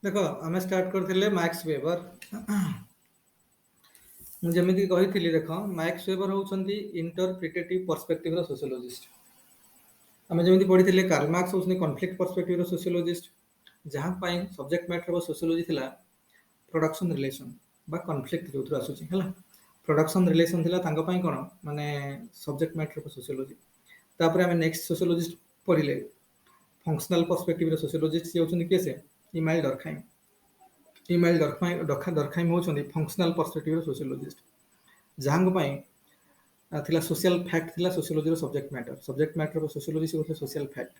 ଦେଖ ଆମେ ଷ୍ଟାର୍ଟ କରିଥିଲେ ମାକ୍ସ ୱେବର। ମୁଁ ଯେମିତି କହିଥିଲି ଦେଖ ମାକ୍ସ ୱେବର ହେଉଛନ୍ତି ଇଣ୍ଟରପ୍ରିଟେଟିଭ ପର୍ସପେକ୍ଟିଭର ସୋସିଓଲୋଜିଷ୍ଟ। ଆମେ ଯେମିତି ପଢ଼ିଥିଲେ କାର୍ଲ ମାର୍କ୍ସ ହେଉଛନ୍ତି କନଫ୍ଲିକ୍ଟ ପର୍ସପେକ୍ଟିଭର ସୋସିଓଲୋଜିଷ୍ଟ, ଯାହା ପାଇଁ ସବଜେକ୍ଟ ମ୍ୟାଟର ଅଫ ସୋସିଓଲୋଜି ଥିଲା ପ୍ରଡକ୍ସନ୍ ରିଲେସନ୍ ବା କନଫ୍ଲିକ୍ଟ ଯେଉଁଥିରୁ ଆସୁଛି ହେଲା। ପ୍ରଡକ୍ସନ୍ ରିଲେସନ୍ ଥିଲା ତାଙ୍କ ପାଇଁ କ'ଣ ମାନେ ସବଜେକ୍ଟ ମ୍ୟାଟର ଅଫ ସୋସିଓଲୋଜି। ତାପରେ ଆମେ ନେକ୍ସଟ ସୋସିଓଲୋଜିଷ୍ଟ ପଢ଼ିଲେ ଫଙ୍କସନାଲ ପର୍ସପେକ୍ଟିଭର ସୋସିଓଲୋଜିଷ୍ଟ, ସିଏ ହେଉଛନ୍ତି କିଏ ସେ ଇମାଇଲ ଡରଖାଇମ୍। ଇମାଇଲ ଡରଖାଇମ୍ ହେଉଛନ୍ତି ଫଙ୍କସନାଲ ପର୍ସପେକ୍ଟିଭର ସୋସିଓଲୋଜିଷ୍ଟ, ଯାହାଙ୍କ ପାଇଁ ଥିଲା ସୋସିଆଲ ଫ୍ୟାକ୍ଟ ଥିଲା ସୋସିଓଲୋଜିର ସବଜେକ୍ଟ ମ୍ୟାଟର ଅଫ ସୋସିଓଲୋଜି। ସେ ଗୋଟେ ସୋସିଆଲ ଫ୍ୟାକ୍ଟ,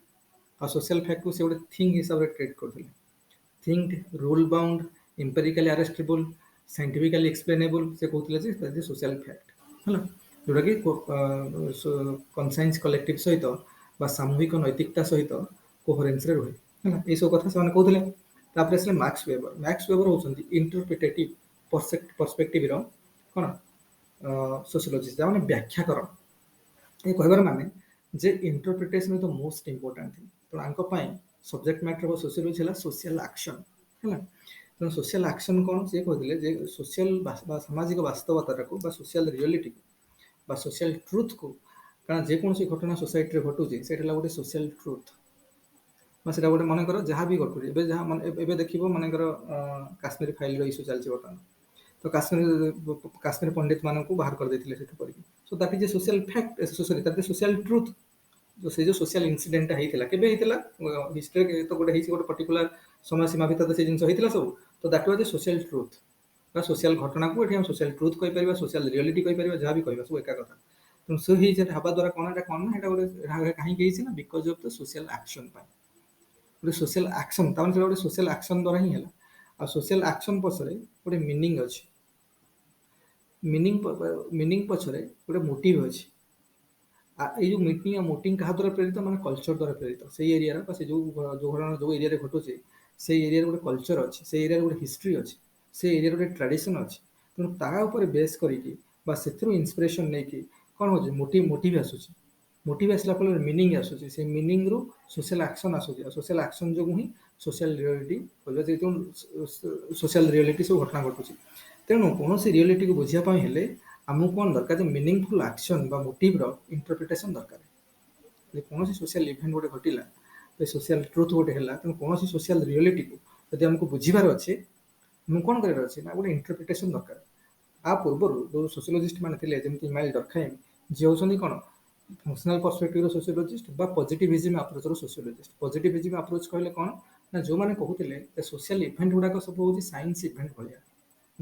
ଆଉ ସୋସିଆଲ ଫ୍ୟାକ୍ଟକୁ ସେ ଗୋଟେ ଥିଙ୍ଗ ହିସାବରେ ଟ୍ରିଟ୍ କରୁଥିଲେ। ଥିଙ୍ଗ ରୁଲ୍ ବାଉଣ୍ଡ, ଇମ୍ପେରିକାଲି ଆରେଷ୍ଟେବୁଲ୍, ସାଇଣ୍ଟିଫିକାଲି ଏକ୍ସପ୍ଲେନେବୁଲ୍, ସେ କହୁଥିଲେ ଯେ ଦ୍ୟାଟ୍ ଇଜ ସୋସିଆଲ ଫ୍ୟାକ୍ଟ ହେଲା, ଯେଉଁଟାକି କନସାଇନ୍ସ କଲେକ୍ଟିଭ ସହିତ ବା ସାମୂହିକ ନୈତିକତା ସହିତ କୋହରେନ୍ସରେ ରୁହେ ହେଲା। ଏଇସବୁ କଥା ସେମାନେ କହୁଥିଲେ। ତାପରେ ଆସିଲେ ମାକ୍ସ ୱେବର। ମାକ୍ସ ୱେବର ହେଉଛନ୍ତି ଇଣ୍ଟରପ୍ରିଟେଟିଭ ପର୍ସପେକ୍ଟିଭର କ'ଣ ସୋସିଓଲୋଜିଷ୍ଟ, ଯାହା ମାନେ ବ୍ୟାଖ୍ୟାକରଣ। ଏ କହିବାର ମାନେ ଯେ interpretation is the most important thing. ତେଣୁ ଆଙ୍କ ପାଇଁ ସବଜେକ୍ଟ ମ୍ୟାଟର ଅଫ ସୋସିଓଲୋଜି ହେଲା ସୋସିଆଲ ଆକ୍ସନ୍ ହେଲା। ତେଣୁ ସୋସିଆଲ ଆକ୍ସନ୍ କ'ଣ ସିଏ କହିଥିଲେ ଯେ ସୋସିଆଲ ବା ସାମାଜିକ ବାସ୍ତବତାଟାକୁ ବା ସୋସିଆଲ ରିଅଲିଟିକୁ ବା ସୋସିଆଲ ଟ୍ରୁଥକୁ, କାରଣ ଯେକୌଣସି ଘଟଣା ସୋସାଇଟିରେ ଘଟୁଛି ସେଇଟା ହେଲା ଗୋଟେ ସୋସିଆଲ ଟ୍ରୁଥ୍ ବା ସେଇଟା ଗୋଟେ ମନେକର ଯାହା ବି ଘଟୁଛି ଏବେ ଯାହା ଏବେ ଦେଖିବ ମନେକର କାଶ୍ମୀର ଫାଇଲର ଇସ୍ୟୁ ଚାଲିଛି ବର୍ତ୍ତମାନ, ତ କାଶ୍ମୀର ପଣ୍ଡିତ ମାନଙ୍କୁ ବାହାର କରିଦେଇଥିଲେ ସେଠୁ କରିକି। So that is a social fact, sorry that is social truth. ସେ ଯେଉଁ ସୋସିଆଲ ଇନସିଡେଣ୍ଟଟା ହେଇଥିଲା କେବେ ହେଇଥିଲା, ହିଷ୍ଟ୍ରିରେ ତ ଗୋଟେ ହେଇଛି ଗୋଟେ ପର୍ଟିକୁଲାର ସମୟ ସୀମା ଭିତରେ ସେ ଜିନିଷ ହେଇଥିଲା ସବୁ, ତ that was A social truth ବା ସୋସିଆଲ ଘଟଣାକୁ ଏଠି ଆମେ ସୋସିଆଲ ଟ୍ରୁଥ୍ କହିପାରିବା, ସୋସିଆଲ ରିଅଲିଟି କହିପାରିବା, ଯାହା ବି କହିବା ସବୁ ଏକା କଥା। ତେଣୁ ସେ ହେଇଛି ହେବା ଦ୍ୱାରା କ'ଣ ଏଇଟା କ'ଣ ନା ଏଇଟା ଗୋଟେ କାହିଁକି ହେଇଛି ନା because of the social action ପାଇଁ। ଗୋଟେ ସୋସିଆଲ ଆକ୍ସନ୍ ତାମାନେ ସେଟା ଗୋଟେ ସୋସିଆଲ ଆକ୍ସନ୍ ଦ୍ୱାରା ହିଁ ହେଲା। ଆଉ ସୋସିଆଲ ଆକ୍ସନ୍ ପଛରେ ଗୋଟେ ମିନିଂ ଅଛି, ମିନିଂ ପଛରେ ଗୋଟେ ମୋଟିଭ୍ ଅଛି। ଏଇ ଯେଉଁ ମିଟିଂ ଆଉ ମୋଟିଂ କାହା ଦ୍ୱାରା ପ୍ରେରିତ, ମାନେ କଲଚର ଦ୍ୱାରା ପ୍ରେରିତ। ସେଇ ଏରିଆର ବା ସେ ଯେଉଁ ଘଟଣା ଯେଉଁ ଏରିଆରେ ଘଟୁଛି ସେଇ ଏରିଆରେ ଗୋଟେ କଲଚର ଅଛି, ସେଇ ଏରିଆରେ ଗୋଟେ ହିଷ୍ଟ୍ରି ଅଛି, ସେଇ ଏରିଆରେ ଗୋଟେ ଟ୍ରାଡ଼ିସନ୍ ଅଛି। ତେଣୁ ତା ଉପରେ ବେସ୍ କରିକି ବା ସେଥିରୁ ଇନ୍ସପିରେସନ୍ ନେଇକି କ'ଣ ହେଉଛି ମୋଟିଭ୍ ଆସୁଛି। ମୋଟିଭ୍ ଆସିଲା ଫଳରେ ମିନିଂ ଆସୁଛି, ସେ ମିନିଂରୁ ସୋସିଆଲ ଆକ୍ସନ୍ ଆସୁଛି, ଆଉ ସୋସିଆଲ ଆକ୍ସନ୍ ଯୋଗୁଁ ହିଁ ସୋସିଆଲ ରିଅଲିଟି କହିବା ଯେ ସୋସିଆଲ ରିଅଲିଟି ସବୁ ଘଟଣା ଘଟୁଛି। ତେଣୁ କୌଣସି ରିଅଲିଟିକୁ ବୁଝିବା ପାଇଁ ହେଲେ ଆମକୁ କ'ଣ ଦରକାର, ଯେ ମିନିଂଫୁଲ୍ ଆକ୍ସନ୍ ବା ମୋଟିଭ୍ର ଇଣ୍ଟରପ୍ରିଟେସନ୍ ଦରକାର। ଯଦି କୌଣସି ସୋସିଆଲ ଇଭେଣ୍ଟ ଗୋଟେ ଘଟିଲା, ସୋସିଆଲ ଟ୍ରୁଥ୍ ଗୋଟେ ହେଲା, ତେଣୁ କୌଣସି ସୋସିଆଲ ରିଅଲିଟିକୁ ଯଦି ଆମକୁ ବୁଝିବାର ଅଛି, ଆମକୁ କ'ଣ କରିବାର ଅଛି ନା ଗୋଟେ ଇଣ୍ଟରପ୍ରିଟେସନ୍ ଦରକାର। ଆ ପୂର୍ବରୁ ଯେଉଁ ସୋସିଓଲୋଜିଷ୍ଟ ମାନେ ଥିଲେ ଯେମିତି ଇମାଇଲ ଡରଖାଇମ୍, ଯିଏ ହେଉଛନ୍ତି କ'ଣ ଫଙ୍କସନାଲ ପର୍ସପେକ୍ଟିଭର ସୋସିଓଲୋଜିଷ୍ଟ ବା ପଜିଟିଭିଜିମ୍ ଆପ୍ରୋଚର ସୋସିଓଲୋଜିଷ୍ଟ। ପଜିଟିଭିଜିମ୍ ଆପ୍ରୋଚ କହିଲେ କ'ଣ ନା ଯେଉଁମାନେ କହୁଥିଲେ ଯେ ସୋସିଆଲ ଇଭେଣ୍ଟ ଗୁଡ଼ାକ ସବୁ ହେଉଛି ସାଇନ୍ସ ଇଭେଣ୍ଟ ଭଳିଆ,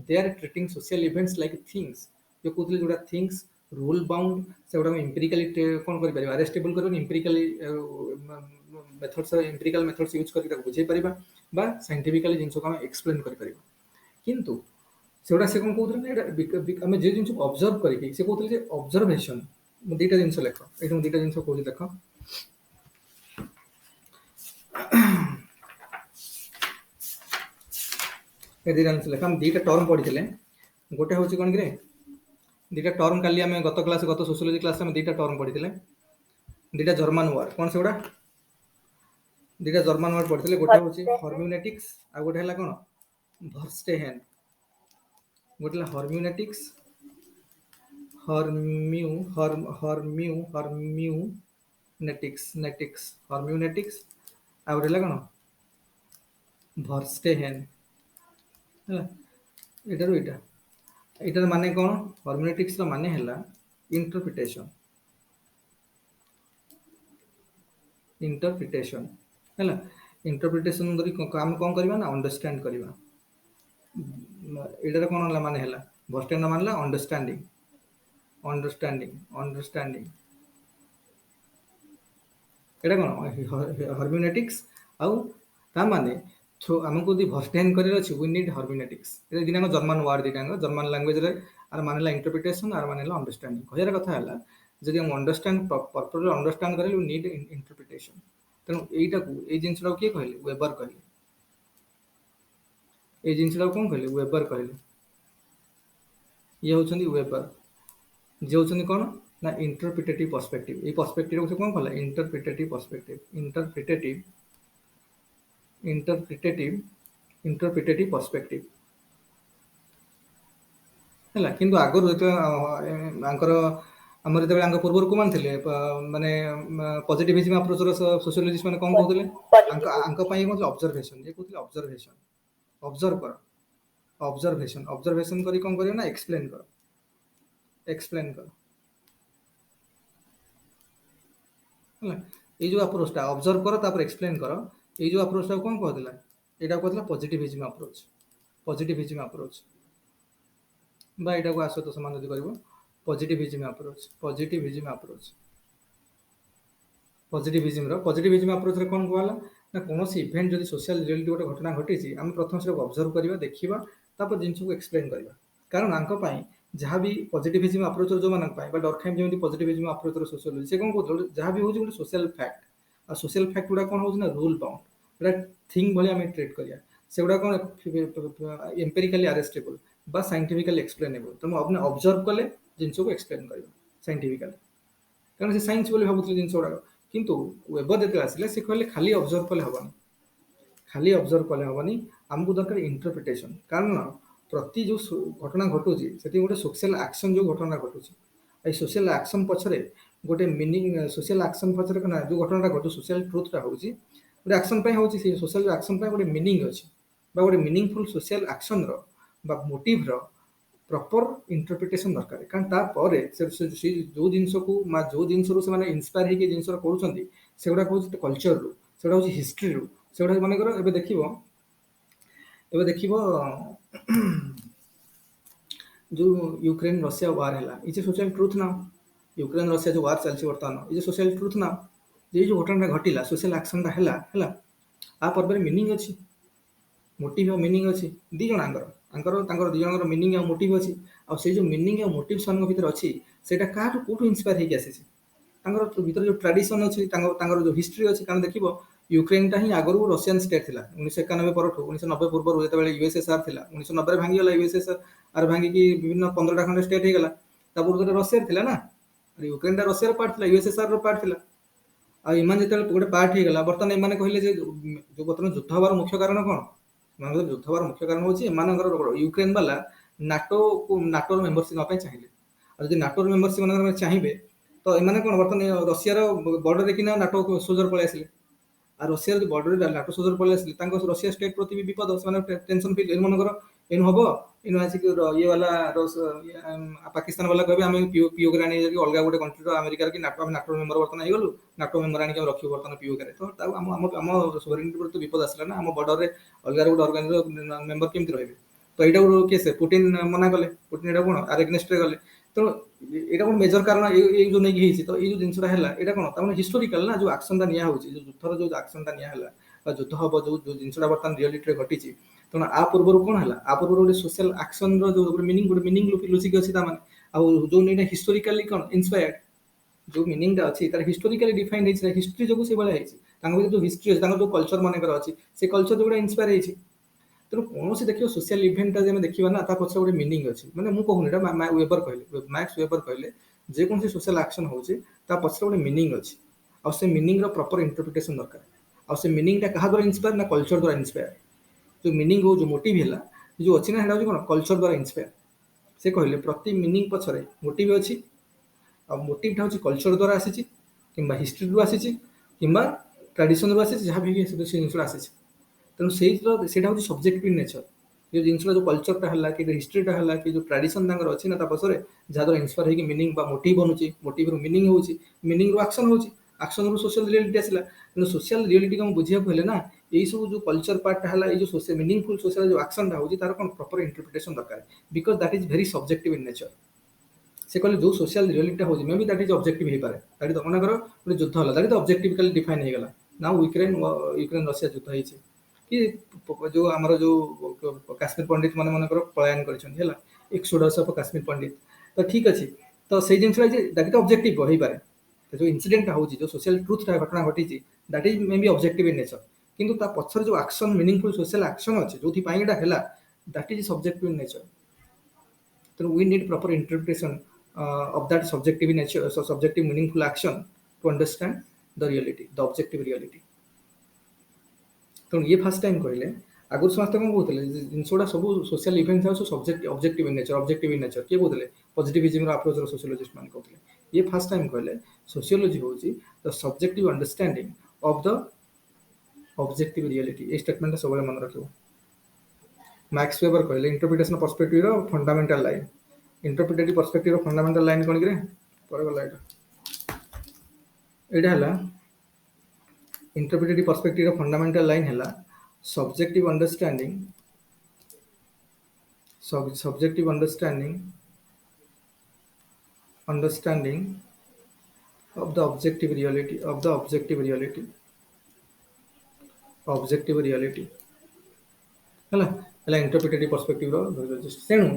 they are treating social events like things. ଯେଉଁ କହୁଥିଲେ ଯେଉଁଟା ଥିଙ୍ଗସ୍ ରୁଲ୍ ବାଉଣ୍ଡ, ସେଗୁଡ଼ାକ ଇମ୍ପିରିକାଲି କ'ଣ କରିପାରିବା, ଆରେଷ୍ଟେବୁଲ୍ କରିପାରିବା, ଇମ୍ପିରିକାଲି ଇମ୍ପିରିକାଲ ମେଥଡ୍ସ ୟୁଜ୍ କରିକି ତାକୁ ବୁଝେଇ ପାରିବା ବା ସାଇଣ୍ଟିଫିକାଲି ଜିନିଷକୁ ଆମେ ଏକ୍ସପ୍ଲେନ୍ କରିପାରିବା। କିନ୍ତୁ ସେଗୁଡ଼ା ସେ କ'ଣ କହୁଥିଲେ ନା ଏଇଟା ଆମେ ଯେ ଜିନିଷକୁ ଅବଜର୍ଭ କରିକି, ସେ କହୁଥିଲେ ଯେ ଅବଜର୍ଭେସନ୍। ମୁଁ ଦୁଇଟା ଜିନିଷ ଲେଖ, ଏଇଠି ମୁଁ ଦୁଇଟା ଜିନିଷ କହୁଛି ଦେଖ। ଏ ଦୁଇଟା ଜିନିଷ ଲେଖ, ଆମେ ଦୁଇଟା ଟର୍ମ ପଢ଼ିଥିଲେ। ଗୋଟେ ହେଉଛି କ'ଣ କିରେ, ଦୁଇଟା ଟର୍ମ କାଲି ଆମେ ଗତ ସୋସିଓଲୋଜି କ୍ଲାସ୍ ଆମେ ଦୁଇଟା ଟର୍ମ ପଢ଼ିଥିଲେ, ଦୁଇଟା ଜର୍ମାନ ୱାର୍ଡ। କ'ଣ ସେଗୁଡ଼ା? ଦୁଇଟା ଜର୍ମାନ ୱାର୍ଡ ପଢ଼ିଥିଲେ। ଗୋଟେ ହେଉଛି ହର୍ମ୍ୟୁନେଟିକ୍ସ, ଆଉ ଗୋଟେ ହେଲା କ'ଣ ଭର୍ଷ୍ଟେହେନ୍। ଗୋଟେ ହେଲା ହର୍ମ୍ୟୁନେଟିକ୍ସ, ହର୍ମ୍ୟୁନେଟିକ୍ସ, ଆଉ ଗୋଟେ ହେଲା କ'ଣ ଭର୍ଷ୍ଟେହେନ୍ ହେଲା। ଏଇଟାର ମାନେ କ'ଣ? ହର୍ମ୍ୟୁନେଟିକ୍ସର ମାନେ ହେଲା ଇଣ୍ଟରପ୍ରିଟେସନ୍ ହେଲା। ଇଣ୍ଟରପ୍ରିଟେସନ୍ ଧରି ଆମେ କ'ଣ କରିବା ନା ଅଣ୍ଡରଷ୍ଟାଣ୍ଡ କରିବା। ଏଇଟାର କ'ଣ ହେଲା ମାନେ ହେଲା, ଭର୍ଷ୍ଟେହେନ୍ର ମାନେ ହେଲା ଅଣ୍ଡରଷ୍ଟାଣ୍ଡିଂ। ଏଇଟା କ'ଣ ହର୍ମ୍ୟୁନେଟିକ୍ସ, ଆଉ ତା ମାନେ ଆମକୁ ଯଦି ଭର୍ଷ୍ଟେହେନ୍ କରିବାର ଅଛି ୱି ନିଡ୍ ହର୍ମ୍ୟୁନେଟିକ୍ସ। ଏଇଟା ଦୁଇଟାଙ୍କ ଜର୍ମାନ ୱାର୍ଡ, ଦୁଇଟାଙ୍କ ଜର୍ମାନ ଲାଙ୍ଗୁଏଜରେ। ଆର ମାନେ ହେଲା ଇଣ୍ଟରପ୍ରିଟେସନ୍, ଆର ମାନେ ହେଲା ଅଣ୍ଡରଷ୍ଟାଣ୍ଡିଂ। କହିବାର କଥା ହେଲା ଯଦି ଆମେ ପ୍ରପରଲି ଅଣ୍ଡରଷ୍ଟାଣ୍ଡ କରିଲେ ୱି ନିଡ୍ ଇଣ୍ଟରପ୍ରିଟେସନ୍। ତେଣୁ ଏଇ ଜିନିଷଟାକୁ କିଏ କହିଲେ? ୱେବର କହିଲେ। ଏଇ ଜିନିଷଟାକୁ କ'ଣ କହିଲେ? ୱେବର କହିଲେ। ଇଏ ହେଉଛନ୍ତି ୱେବର, ଯିଏ ହେଉଛନ୍ତି କ'ଣ ନା ଇଣ୍ଟରପ୍ରିଟେଟିଭ ପର୍ସପେକ୍ଟିଭ। ଏଇ ପର୍ସପେକ୍ଟିଭକୁ ସେ କ'ଣ କଲା? ଇଣ୍ଟରପ୍ରିଟେଟିଭ इंटरप्रिटेटिव पर्सपेक्टिव है कि आगर जो आंकर आम जो पूर्व को मानते माने पॉजिटिविज्म अप्रोच सोशियोलॉजिस्ट मैंने कौन कहते ऑब्जर्वेशन ये कहते ऑब्जर्वेशन ऑब्जर्व कर ऑब्जर्वेशन ऑब्जर्वेशन करी कौन करियो ना एक्सप्लेन कर है ये जो अप्रोचटा ऑब्जर्व कर तापर एक्सप्लेन कर ये जो अप्रोचटा कौन कहला यहाँ कहला पॉजिटिविज्म अप्रोच बा यहाँ को आस तो समान जब कर पॉजिटिविज्म अप्रोच पॉजिटिविज्म अप्रोच रे कौन कहला ना कौन इवेंट जब सोशल रियलिटी गोटे घटना घटी आम प्रथम से ऑब्जर्व करवा देखा तापर जिन को एक्सप्लेन करवा कारण आंपाई जहाँ भी पॉजिटिविज्म अप्रोच जो मान डरखाइम जमी पॉजिटिविज्म अप्रोच सोशियोलॉजी से कौन कहते जहाँ भी हूँ सोशल फैक्ट आ सोशल फैक्ट गुड़ा कौन हो रूल बाउंड गोटा थिंग भाई आम ट्रिट करा से गुड़ा कौन एम्पेरिकली अरेस्टेबल बा साइंटिफिकली एक्सप्लेनेबल तुम अपने ऑब्जर्व कले जिन को एक्सप्लेन कर साइंटिफिकली कारण से साइंस बोली भावुले जिन गुड़ाक किंतु वेबर जो आसिले से कहले खाली ऑब्जर्व कले हेनी खाली ऑब्जर्व कले हेनी आमको दरकार इंटरप्रिटेशन कारण प्रति जो घटना घटुची से गोटे सोशल एक्शन जो घटना घटुची सोशल एक्शन पछरे गोटे मीनिंग सोशल एक्शन पछरे जो घटना घटू सोशल ट्रुथटा होची गोटे एक्शन पे होची से सोशल एक्शन पे गोटे मीनिंग अछि बा गोटे मीनिंगफुल सोशल एक्शन रो बा मोटिव रो प्रॉपर इंटरप्रिटेशन दरकार कारण तापर से जो जिनस को जो जिनस से माने इंस्पायर होगी जिनस करूछंती सेगुडा कहूँ कल्चर रू सेगुडा हूँ हिस्ट्री रू सेगुडा मानकर एबे देखिबो जो यूक्रेन रशिया वार है ये सोशल ट्रुथ ना यूक्रेन रशिया जो वार चलती बर्तमान ये सोशल ट्रुथ ना ये जो घटना घटिला सोशल एक्शनटा है आ पर्व मीनिंग अच्छी मोटिव और मीनिंग अच्छी दी जन आंकर दी जन मीनिंग और मोटिव अच्छी आ से जो मीनिंग और मोटिव सन भीतर अच्छी सेटा क्या कौटू इंस्पायर होगी आसी भीतर जो ट्रेडिशन अच्छी जो हिस्ट्री अच्छी कारण देखो यूक्रेनटा ही आगु रशियन स्टेट था 1991 पर 1990 पूर्व जो यूएसएसआर था 1990 भांगीगला यूएसएसआर भांगिकी विभिन्न 15टा खंडे स्टेट होगा पूर्व रशिया था ना यूक्रेनटा रशियार पार्ट था यूएसएसआर पार्ट था आम जो गोटे पार्ट होगा बर्तमान एम कहले जो बर्तमान युद्ध हबार मुख्य कारण कौन युद्ध हबार मुख्य कारण हूँ यूक्रेन वाला नाटोर मेम्बरशिप नापी चाहिए जब नाटोर मेम्बरशिप चाहिए तो एम कौन बर्तमान रशियार बॉर्डर कि नाटो सोल्जर पलि आसिले आ रशिया जो बॉर्डर नाटो सोल्जर पलि आसिले रशिया स्टेट प्रति विपद से टेंशन फिल मनकर इन हम इन आसिक ये वाला पाकिस्तान वाला कहे आम पीओके आनी अलग गोटे कंट्री अमेरिकार कि नाटो मेम्बर बर्तमान हो नाटो मेम्बर आनी रखी बर्तमान पीओके तो आम सोवरेनिटी प्रति विपद आसला ना आम बॉर्डर में अलग गोटे ऑर्गेनाइजेशन मेम्बर केमती रहे तो यहाँ किए पुटिन मना कले पुटिन यहाँ कौन आर एग्नेस्ट गले तो यहाँ कौन मेजर कारण ये जो नहीं तो ये जो जिनसा है यहाँ कौन तक हिस्टोरिकल ना जो एक्शनटा निया हो युद्धर जो एक्शनटा निया युद्ध हम जो जिनसा बर्तमान रियलिटी घटी तेणु आ पूर्व कौन है आ पूर्व गोटे सोशल एक्शन जो मीनिंग लुचिक अच्छी जो नहीं हिस्टोरिकली कौन इन्स्पायर्ड जो मीनिंगटा अच्छी तार हिस्टोरिकली डिफाइंड है हिस्ट्री जो से भाई जो हिस्ट्री अच्छे जो कल्चर मानकर अच्छी से कल्चर जो इन्स्पायर होती तेणु कौन से देखिए सोशल इवेंटा जब देखा ना पक्ष गोटे मीनिंग अच्छी मैंने मुझे कहूनी वेबर कहले मैक्स वेबर कहले जेकोसी सोशल एक्शन होचे पक्ष गोटे मीनिंग अच्छी आ से मीनिंग प्रॉपर इंटरप्रिटेशन दरकार आ से मीनिंगटा क्या द्वारा इन्स्पायर ना कल्चर द्वारा इन्स्पायर जो मीनिंग हो जो मोटिव है जो अच्छी ना है कौन कल्चर द्वारा इन्स्पायर से कहले प्रति मीनिंग पछरे मोटिव अच्छी आ मोटिवटा हूँ कल्चर द्वारा आसी कि हिस्ट्री रू आसी कि ट्रेडिशन रू आसी जहाँ भी जिनसा आसी तेणु से हूँ सब्जेक्टिव नेचर जो जिनसा जो कल्चरटा है कि हिस्ट्रीटा है कि जो ट्रेडिशन अच्छी ना पछरे जहाँ द्वारा इन्स्पायर होगी मीनिंग मोटिव बनूची मोटिव रू मीनिंग होची मीनिंग रू एक्शन होची एक्शन रू सोशल रियलिटी आसला तेणु सोशल रियलिटी को बुझा हेल्ले ना यही सब जो कल्चर पार्टा है ये जो मीनिंगफुल सोशल जो एक्शनटा होची तार कौन प्रॉपर इंटरप्रिटेशन दरकार because that is very subjective in nature से कहले जो सोशल रियलिटीटा हो may be that is objective हो पारे दैट इज मनकर गोटे युद्ध है दैट इज ऑब्जेक्टिवली डिफाइन हो गला ना यूक्रेन रशिया युद्ध होती कि जो आमर जो काश्मीर पंडित मान मनकर पलायन कर एक्सोडस ऑफ काश्मीर पंडित तो ठीक अच्छे तो से जिनसा दैट इज ऑब्जेक्टिव हो पारे जो इनसीडेंटा हो जो सोशल ट्रुथटा घटना घटी that is may be objective in nature किंतु ता पछर जो एक्शन मीनिंगफुल सोशल एक्शन अच्छे जो है that is subjective in nature तो we need proper interpretation of that subjective nature subjective meaningful action to understand the reality the objective reality तो ये first time कहले आगुरी समस्ते कौन कहते जिनसा सब सोशल इवेंट था ऑब्जेक्टिव इन नेचर किए कहते पॉजिटिविज्म अप्रोच सोशियोलॉजिस्ट मान कहते ये फर्स्ट टाइम कहले सोशियोलॉजी हूँ the subjective understanding of the objective reality ये स्टेटमेंट सब मन रखियो मैक्स वेबर कहले इंटरप्रिटेशन पर्सपेक्टिव रो फंडामेंटल लाइन इंटरप्रिटेटिव पर्सपेक्टिव रो फंडामेंटल लाइन कोन करे पर गला एटा हला इंटरप्रिटेटिव पर्सपेक्टिव रो फंडामेंटल लाइन हला subjective understanding subjective understanding of the objective reality हला हला इंटरप्रिटेटिव पर्सपेक्टिव रो तेणु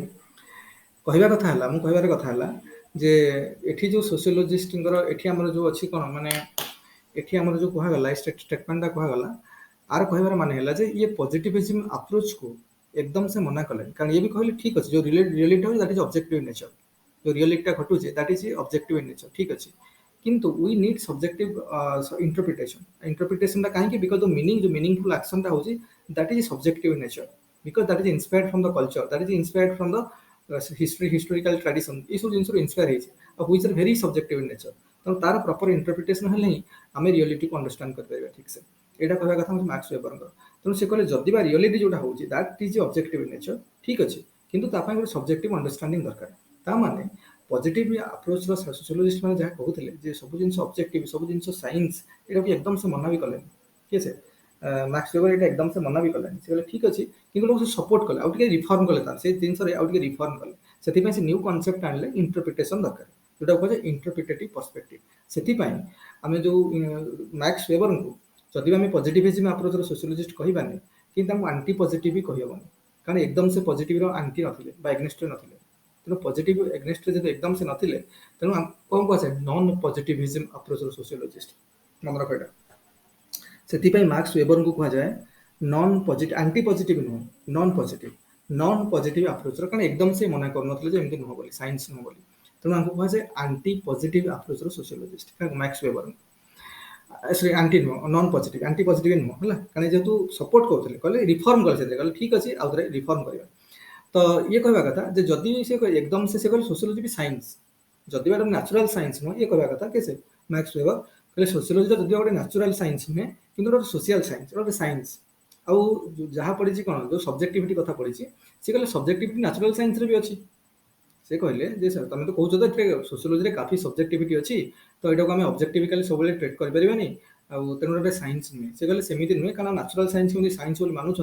कहवा कथा हला मु कहबार कथा हला जे एठी जो सोशियोलॉजिस्ट एठी हमर जो अछि कोन माने एठी हमर जो कहा गला स्टेटमेंट दा कहा गला आर कहबार माने हला जे ये पॉजिटिविज्म अप्रोच को एकदम से मना कले कारण ये भी कहले ठीक अछि जो रियलिटी हो that is objective in nature जो रियलिटी घटू जे that is objective in nature ठीक अछि किंतु वी नीड सब्जेक्टिव इंटरप्रिटेशन दा काहे कि बिकॉज़ द मीनिंग जो मीनिंगफुल एक्शन दा होजी that is subjective in nature because that is inspired from the culture that is inspired from the historical tradition ये सब जिनस इंस्पायर होइछि which are very subjective in nature तो तार proper interpretation हेले ही आमे रियलिटी को अंडरस्टैंड कर परबा ठीक से एटा कहबा कथा मैक्स वेबर तेणु से कहले जदि बा रियलिटी जोटा होची that is objective in nature ठीक अछि किंतु ता पय सब्जेक्टिव अंडरस्टैंडिंग दरकार ता माने पॉजिटिव अप्रोच रो सोशियोलॉजिस्ट माने जहा कहउतले जे सब जिंस ऑब्जेक्टिव सब जिंस साइंस एटा भी एकदम से मना भी कले के से मैक्स वेबर एटा एकदम से मना भी कले से कहले ठीक अछि किंतु लोग सपोर्ट कले आउट के रिफॉर्म कले ता से जिंस रे आउट के रिफॉर्म कले सेति पय से न्यू कांसेप्ट आनले इंटरप्रिटेशन दरकार जोटा कहले इंटरप्रिटेटिव पर्सपेक्टिव सेति पय आमे जो मैक्स वेबर को जदि आम पॉजिटिविज्म अप्रोच सोशियोलॉजिस्ट कहबानी कि आंटी पॉजिटिव भी कहबनी कारण एकदम से पॉजिटिव आंटी नथिले बा एग्नेस्ट नथिले तेणु पॉजिटिव एग्नेस्ट जब एकदम से नथिले तेणु कौन कह नॉन पॉजिटिविज्म अप्रोच सोशियोलॉजिस्ट मन रख से मार्क्स वेबर को कह जाए नॉन पॉजिटिव आंटी पॉजिटिव नुह नॉन पॉजिटिव अप्रोच कारण एकदम से मना कर एमती नुह बोली साइंस नुह बोली तेणु आमको कह जाए anti positive approach sociologist Max Weber anti नुह नॉन पॉजिटिव आंटी पॉजिटिव नुह है कारण जेहतु सपोर्ट करते कहले रिफॉर्म कले ठीक अच्छे आउ थे रिफॉर्म करवा तो ये कहवा कथा जे जदि से एकदम से कहले सोशियोलॉजी भी साइंस जदि बार नेचुरल साइंस नुह ये कहवा कथा के मैक्स वेबर कहले सोशियोलॉजी जदि गोटे नेचुरल साइंस नुहे कि गोटे सोशल साइंस गोटे साइंस आउ जहाँ पढ़ी कौन जो सब्जेक्टिविटी कथा पढ़ी सी कहले सब्जेक्टिविटी नेचुरल साइंस भी अच्छी से कहले जे सर तुम तो कहते सोशियोलॉजी काफी सब्जेक्टिविटी अच्छी तो यहाँ को आम ऑब्जेक्टिविकली सब ट्रेट करें तेणु गोटे साइंस नुहे से कहले सेमती नुहे कारण नेचुरल साइंस को साइंस बोली मानुंट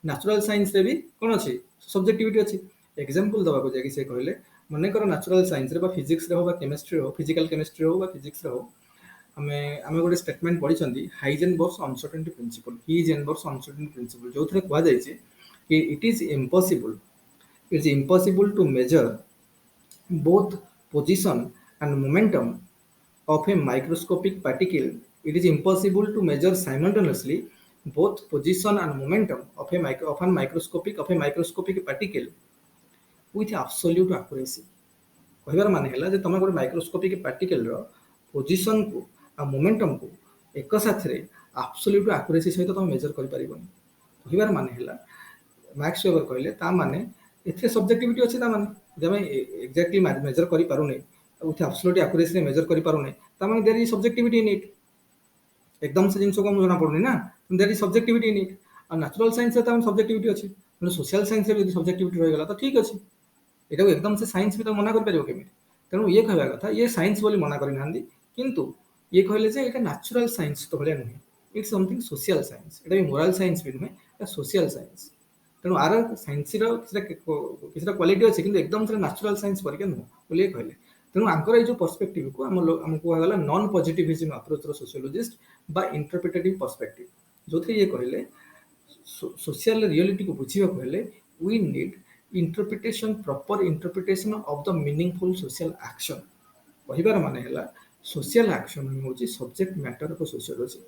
नेचुरल साइंस भी कौन अच्छी सब्जेक्टिविटी अच्छी एग्जांपल दवा को जाकि से कहले मनकर नेचुरल साइंस रे फिजिक्स हो केमिस्ट्री हो फिजिकल केमिस्ट्री हो फिजिक्स हो आम गोटे स्टेटमेंट पढ़ी Heisenberg's uncertainty principle Heisenberg's uncertainty principle जो थे कह जाए कि it is impossible to measure both position and momentum of a microscopic particle. It is impossible to measure simultaneously both position and momentum of a microscopic particle with absolute accuracy. कहबार माने हला जे तुम गोटे microscopic particle रो position को आ momentum को एक साथ रे absolute accuracy सहित तुम मेजर कर परिबनी कहबार माने हला मैक्स वेबर कहले ता माने एथे सब्जेक्टिविटी अछि ता माने जब एक्जाक्टली मेजर करि पारु नै विथ एब्सोल्यूट एक्यूरेसी रे मेजर करि पारु नै ता माने there is subjectivity in it एकदम से जिंस को जना पड़ुनी ना there is subjectivity in it आ नेचुरल साइंस रे ता सब्जेक्टिविटी अछि मतलब सोशल साइंस रे यदि सब्जेक्टिविटी रह गेला तो ठीक अछि एटा एकदम से साइंस भी तो मना कर परिबो केमि तेणु ये कहबा कथा ये साइंस बोली मना करि नांदी किंतु ये कहले जे एटा नेचुरल साइंस तो भले नुहे इट्स समथिंग सोशल साइंस एटा भी मोरल साइंस भी नुहे एटा सोशल साइंस तेणु आर साइंस किसी क्वालिटी अच्छे कि एकदम से नेचुरल साइंस परिका नुह बोली कहले तेणु आंकर ये जो पर्सपेक्टिव को आमको कहगला नॉन पॉजिटिविज्म अप्रोच सोशियोलॉजिस्ट बा इंटरप्रिटेटिव पर्सपेक्टिव जो थे ये कहले सोशल रियलिटी को बुझीबा कहले we need interpretation proper interpretation of the meaningful social action कहबार माने हला सोशल एक्शन होची सब्जेक्ट मैटर ऑफ सोशियोलॉजी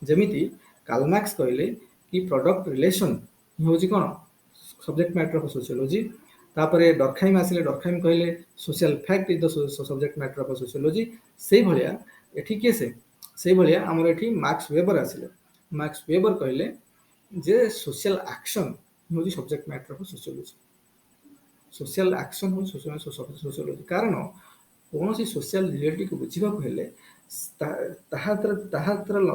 जेमिति कार्ल मार्क्स कहले कि प्रोडक्ट रिलेशन होची कोन सब्जेक्ट मैटर ऑफ सोशियोलॉजी तापरे डॉर्कहाइम आसिले डॉर्कहाइम कहले social fact is the subject matter of sociology से भलिया एठी के से भलिया हमर एठी मार्क्स वेबर आसिले मार्क्स वेबर कहले जे सोशल एक्शन हूँ subject matter of sociology. Social action हूँ सोशियोलॉजी कारण कौन सी सोशल रियलिटी को बुझा हेले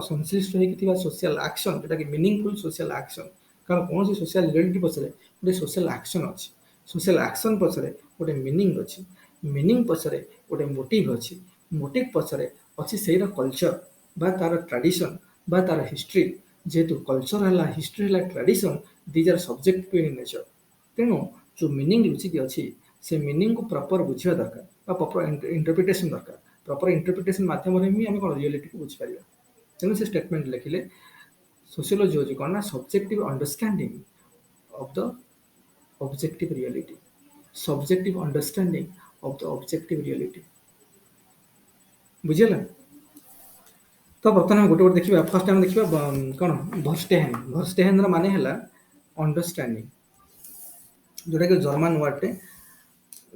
संश्लिष्ट होता सोशल एक्शन जोटा कि मीनिंगफुल सोशल एक्शन। कारण कौन सी सोशल रियलिटी पछरे गोटे सोशल एक्शन अच्छी, सोशल एक्शन पछरे गोटे मीनिंग अच्छी, मीनिंग पछरे गोटे मोटिव अच्छी, मोटिव पछरे अच्छी से कल्चर बा तार ट्रेडिशन बा तार हिस्ट्री। जेहेतु कल्चर है हिस्ट्री है tradition these are subject in nature. तेणु जो मीनिंग लुचिकी अच्छी से मीनिंग को प्रॉपर बुझा दरकार प्रॉपर इंटरप्रिटेशन दरकार। प्रॉपर इंटरप्रिटेशन माध्यम ही आम कौन रियलिटी को बुझीपर। तेणु से स्टेटमेंट लिखिले सोशियोलॉजी हूँ कौन ना subjective understanding of the objective reality. Subjective understanding of the objective reality. बुझीगला। तो बर्तमान गोटे गोटे देखा फर्स्ट टाइम देखा कौन भर्स्टेहेन। भर्स्टेहेन माने है अंडरस्टैंडिंग जोटा कि जर्मन वर्डटे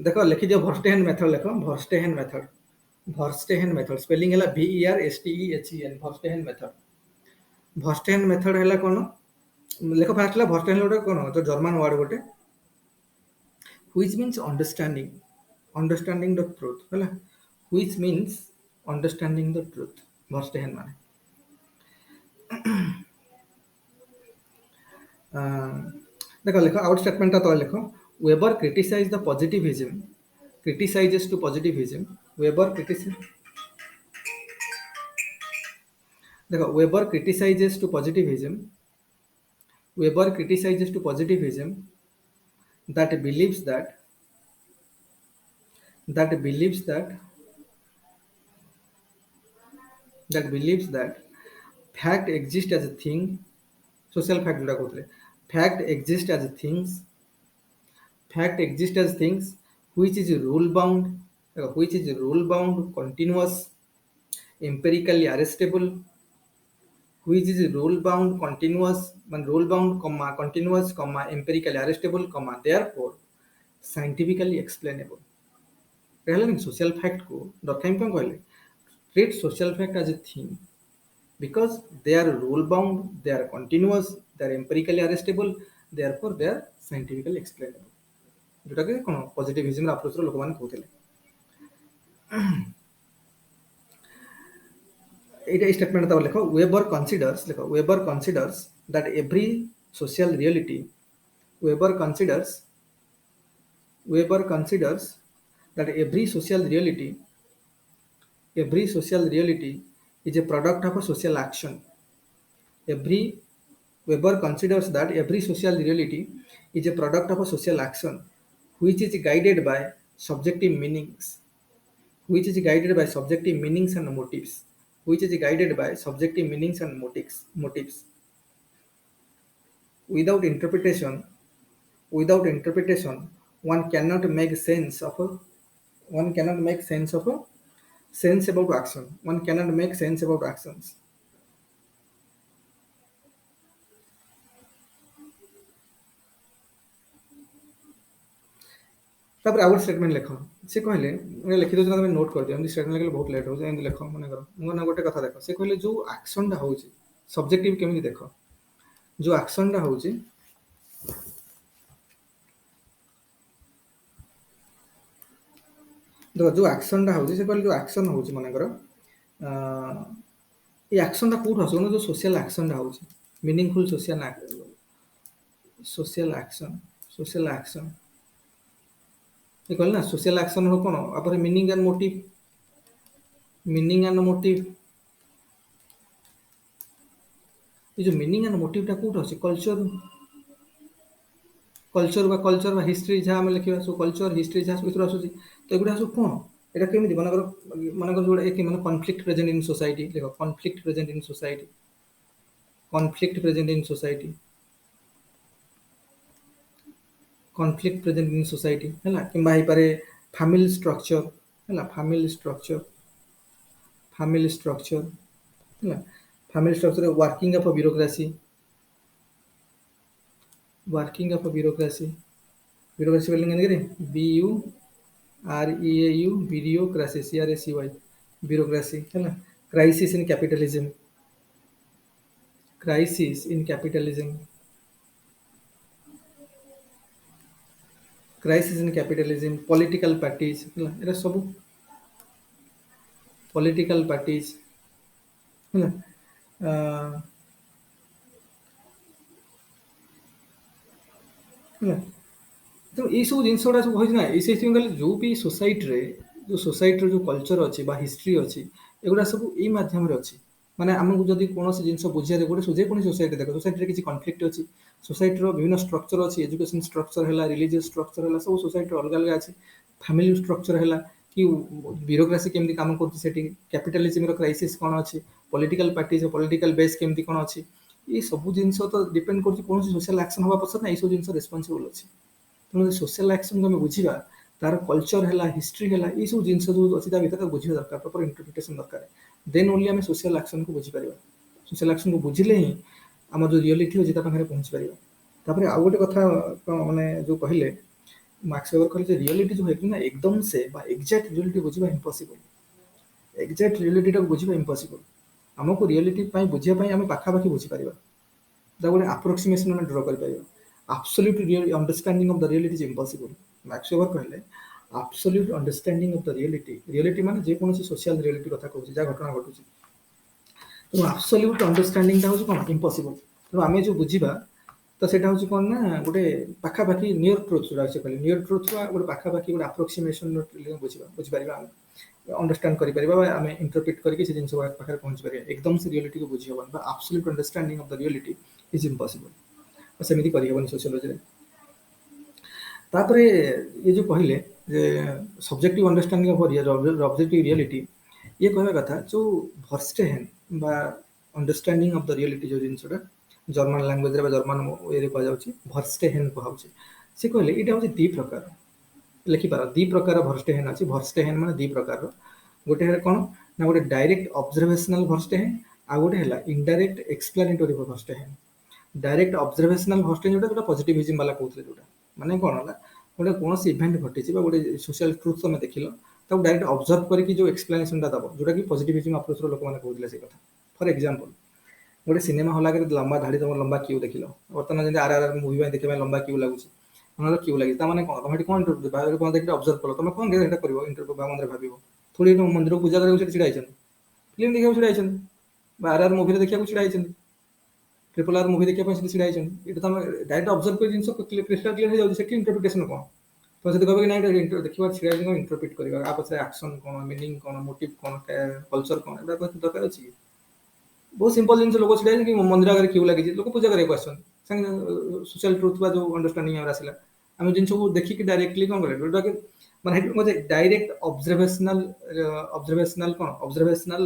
देख लिखिद भर्स्टेहेन मेथड लिख verstehen method. Verstehen method spelling है VERSTEHEN verstehen method. Verstehen method है कौन लिख फास्ट है भर्स्टेहेन गोटे कौन जो जर्मन वर्ड गोटे which means understanding understanding the truth है which means understanding the truth verstehen माने देख लिख आउट स्टेटमेंट तो लिख Weber criticise the positivism criticizes to positivism देखो Weber criticizes to positivism Weber criticizes to positivism that believes that believes that that believes that fact exists as a thing social fact जोटा कहते fact exists as things fact exists as things which is rule bound continuous empirically arrestable which is rule bound continuous rule bound comma continuous comma empirically arrestable comma therefore scientifically explainable। कहला social fact को दरखाई कौन कहले treat social fact as a thing because they are rule bound, they are continuous, they are empirically arrestable, therefore they are scientifically explainable। जोटा कि कौन positivism approach लोक मैंने कहते ये स्टेटमेंट तक लिख weber considers that every social reality weber considers that every social reality is a product of a social action। every Weber considers that every social reality is a product of a social action which is guided by subjective meanings and motives without interpretation one cannot make sense of a one cannot make sense of a sense about action one cannot make sense about actions। तापर out statement लिख से कहले लिखि दो तुम note कर दियो statement लिखले बहुत लेट हो जाए लिख मन कर मन गोटे कथा देख से कहले जो एक्शनटा होउची सब्जेक्टिव केमिति देख जो एक्शनटा होउची देखो जो एक्शनटा होउची से कहले जो एक्शन होउची मन कर ये एक्शनटा कोठ आसो जो सोशल एक्शनटा होउची मीनिंगफुल सोशल एक्शन ये कहले ना सोशल एक्शन हो कोन आपरे मीनिंग एंड मोटिव ये जो मीनिंग एंड मोटिवटा कोठ आसी कल्चर बा हिस्ट्री जहाँ आम लिखा सो कल्चर हिस्ट्री जहाँ सब आसूँ तो एगुड़ा सब कौन এটা কেমিতি মনে जोड़ा एक মানে कॉन्फ्लिक्ट प्रेजेंट इन सोसाइटी देखो कॉन्फ्लिक्ट प्रेजेंट इन सोसाइटी है कि पारे फैमिली स्ट्रक्चर है family structure working of bureaucracy spelling BUREAU bureaucracy CRACY bureaucracy है ना crisis in capitalism crisis in capitalism, crisis in capitalism, political parties ହେଲା ଏରା ସବୁ पॉलिटिकल पार्टीज ହେଲା ହେଲା तो ये सब जिन गुड़ा सब होना ये कहले जो भी सोसाइटी जो सोसाइटी जो कल्चर अच्छी हिस्ट्री अच्छी एगुड़ा सब यही मध्यम अच्छी माने आमको जब कौन जिन बुझे गोटे जेको सोसाइटी देख सोसाइटी किसी कन्फ्लिक्ट अच्छी सोसाइटी विभिन्न स्ट्रक्चर अच्छी एजुकेशन स्ट्रक्चर है रिलीजियस स्ट्रक्चर है सब सोसाइटी अलग अलग अच्छी फैमिली स्ट्रक्चर है कि ब्यूरोक्रेसी केमती काम कर कैपिटलिज्म क्राइसिस कौन अच्छी पॉलिटिकल पार्टी पॉलिटिकल बेस केमती कौन अच्छी ये सब जिन तो डिपेंड कर कौन सोशल एक्शन हवा पसंद ना ये सब जिन रेस्पॉन्सिबल अच्छी तेणु सोशल एक्शन को आम बुझा तार कल्चर है हिस्ट्री है ये सब जिन जो अच्छी भर बुझा दरकार प्रॉपर इंटरप्रिटेशन दरकार देन ओनली आम सोशल एक्शन को बुझीपर सोशल एक्शन को बुझिले ही आम जो रियलिटी अच्छी पाखे पहुँची पार आउ गोटे कथा मैंने जो कहले मार्क्स वेबर कहले रियलिटी जो है ना एकदम से एक्जाक्ट रियलिटी बुझा इम्पॉसिबल एक्जाक्ट रियलिटी बुझा इम्पॉसिबल आमको रियलिटी बुझापी आम पाखापाखि बुझीपर गोटे आप्रोक्सीमेसन में ड्र कर absolute real understanding of the reality is impossible. Max Weber कहले absolute understanding of the reality माने जे कोनोसी सोशल रियलिटी कथा कहूची जा घटना घटुची तो absolute understanding ता होची कोन impossible तो आमे जो बुझिबा तो सेटा होची कोन ना गोटे पाखा पाखी नियर ट्रुथ जोडा से कहले नियर ट्रुथ बा गोटे पाखा पाखी गोटे अप्रोक्सीमेशन बुझिबा बुझि परिबा अंडरस्टैंड करि परिबा आमे इंटरप्रेट करके से जिंस पाखा पहुंच परिबा एकदम से रियलिटी को बुझि होबन बा absolute understanding of the reality is impossible सेमती करहबनी सोशियोलॉजी तापरे ये जो कहले जे subjective understanding of objective reality ये कहवा कथा जो भर्स्टेहेन बा अंडरस्टैंडिंग ऑफ द रियलिटी जो जिनसटा जर्मन लैंग्वेज रे बा जर्मन ये रे कह जाउची भर्स्टेहेन कहउची से कहले इटा होची दी प्रकार लिखि पार दी प्रकार भर्स्टेहेन अछि भर्स्टेहेन माने दी प्रकार गोटे है कोन ना गोटे डायरेक्ट ऑब्जर्वेशनल भर्स्टेहेन आ गोटे हला इनडायरेक्ट एक्सप्लेनेटरी भर्स्टेहेन डायरेक्ट ऑब्जर्वेशनल भर्स्टेहेन जोटा पॉजिटिविज्म वाला कहउथले जोटा माने कोन होला गोटे कौन इवेंट घटी गोटे सोशल ट्रुथ तुम देख तो डायरेक्ट ऑब्जर्व करके जो एक्सप्लेनेशन दब जोटा कि पॉजिटिविज्म अप्रोच लोक मैंने कहते से कथा फॉर एग्जांपल गोटे सिनेमा हॉल आगे लंबा धाड़ी तुम लंबा क्यू देख बर्तमान जब आर मुवी देखा लंबा क्यू लगुच क्यू लगी मैंने कौन तुम कौन इंटरव्यू देखिए ऑब्जर्व कल तुम कौन कर इंटरव्यू मन भाव थोड़ी मंदिर पूजा कर छिड़ा फिल्म देखा छिड़ा आर मुवी देखा छिड़ा ट्रिपल आर मुवी देखा छिड़ा ये तुम डायरेक्ट ऑब्जर्व कर जिन क्रिस्टल क्लियर हो जाए इंटरप्रिटेशन कौन तो से कहे ना देखा छिड़ा इंटरप्रिट कर पचे एक्शन कौन मीनिंग कौन मोटिव कौन कल्चर कौन एटा दरकार अच्छी बहुत सिंपल जिन लोक छिड़ा कि मंदिर आगे क्यू लगी लोक पूजा करने सोशल ट्रुथ जो अंडरस्टैंडिंग आसला आम जिन सब देखिक डायरेक्टली कौन कर माने डायरेक्ट ऑब्जर्वेशनल ऑब्जर्वेशनल कौन ऑब्जर्वेशनल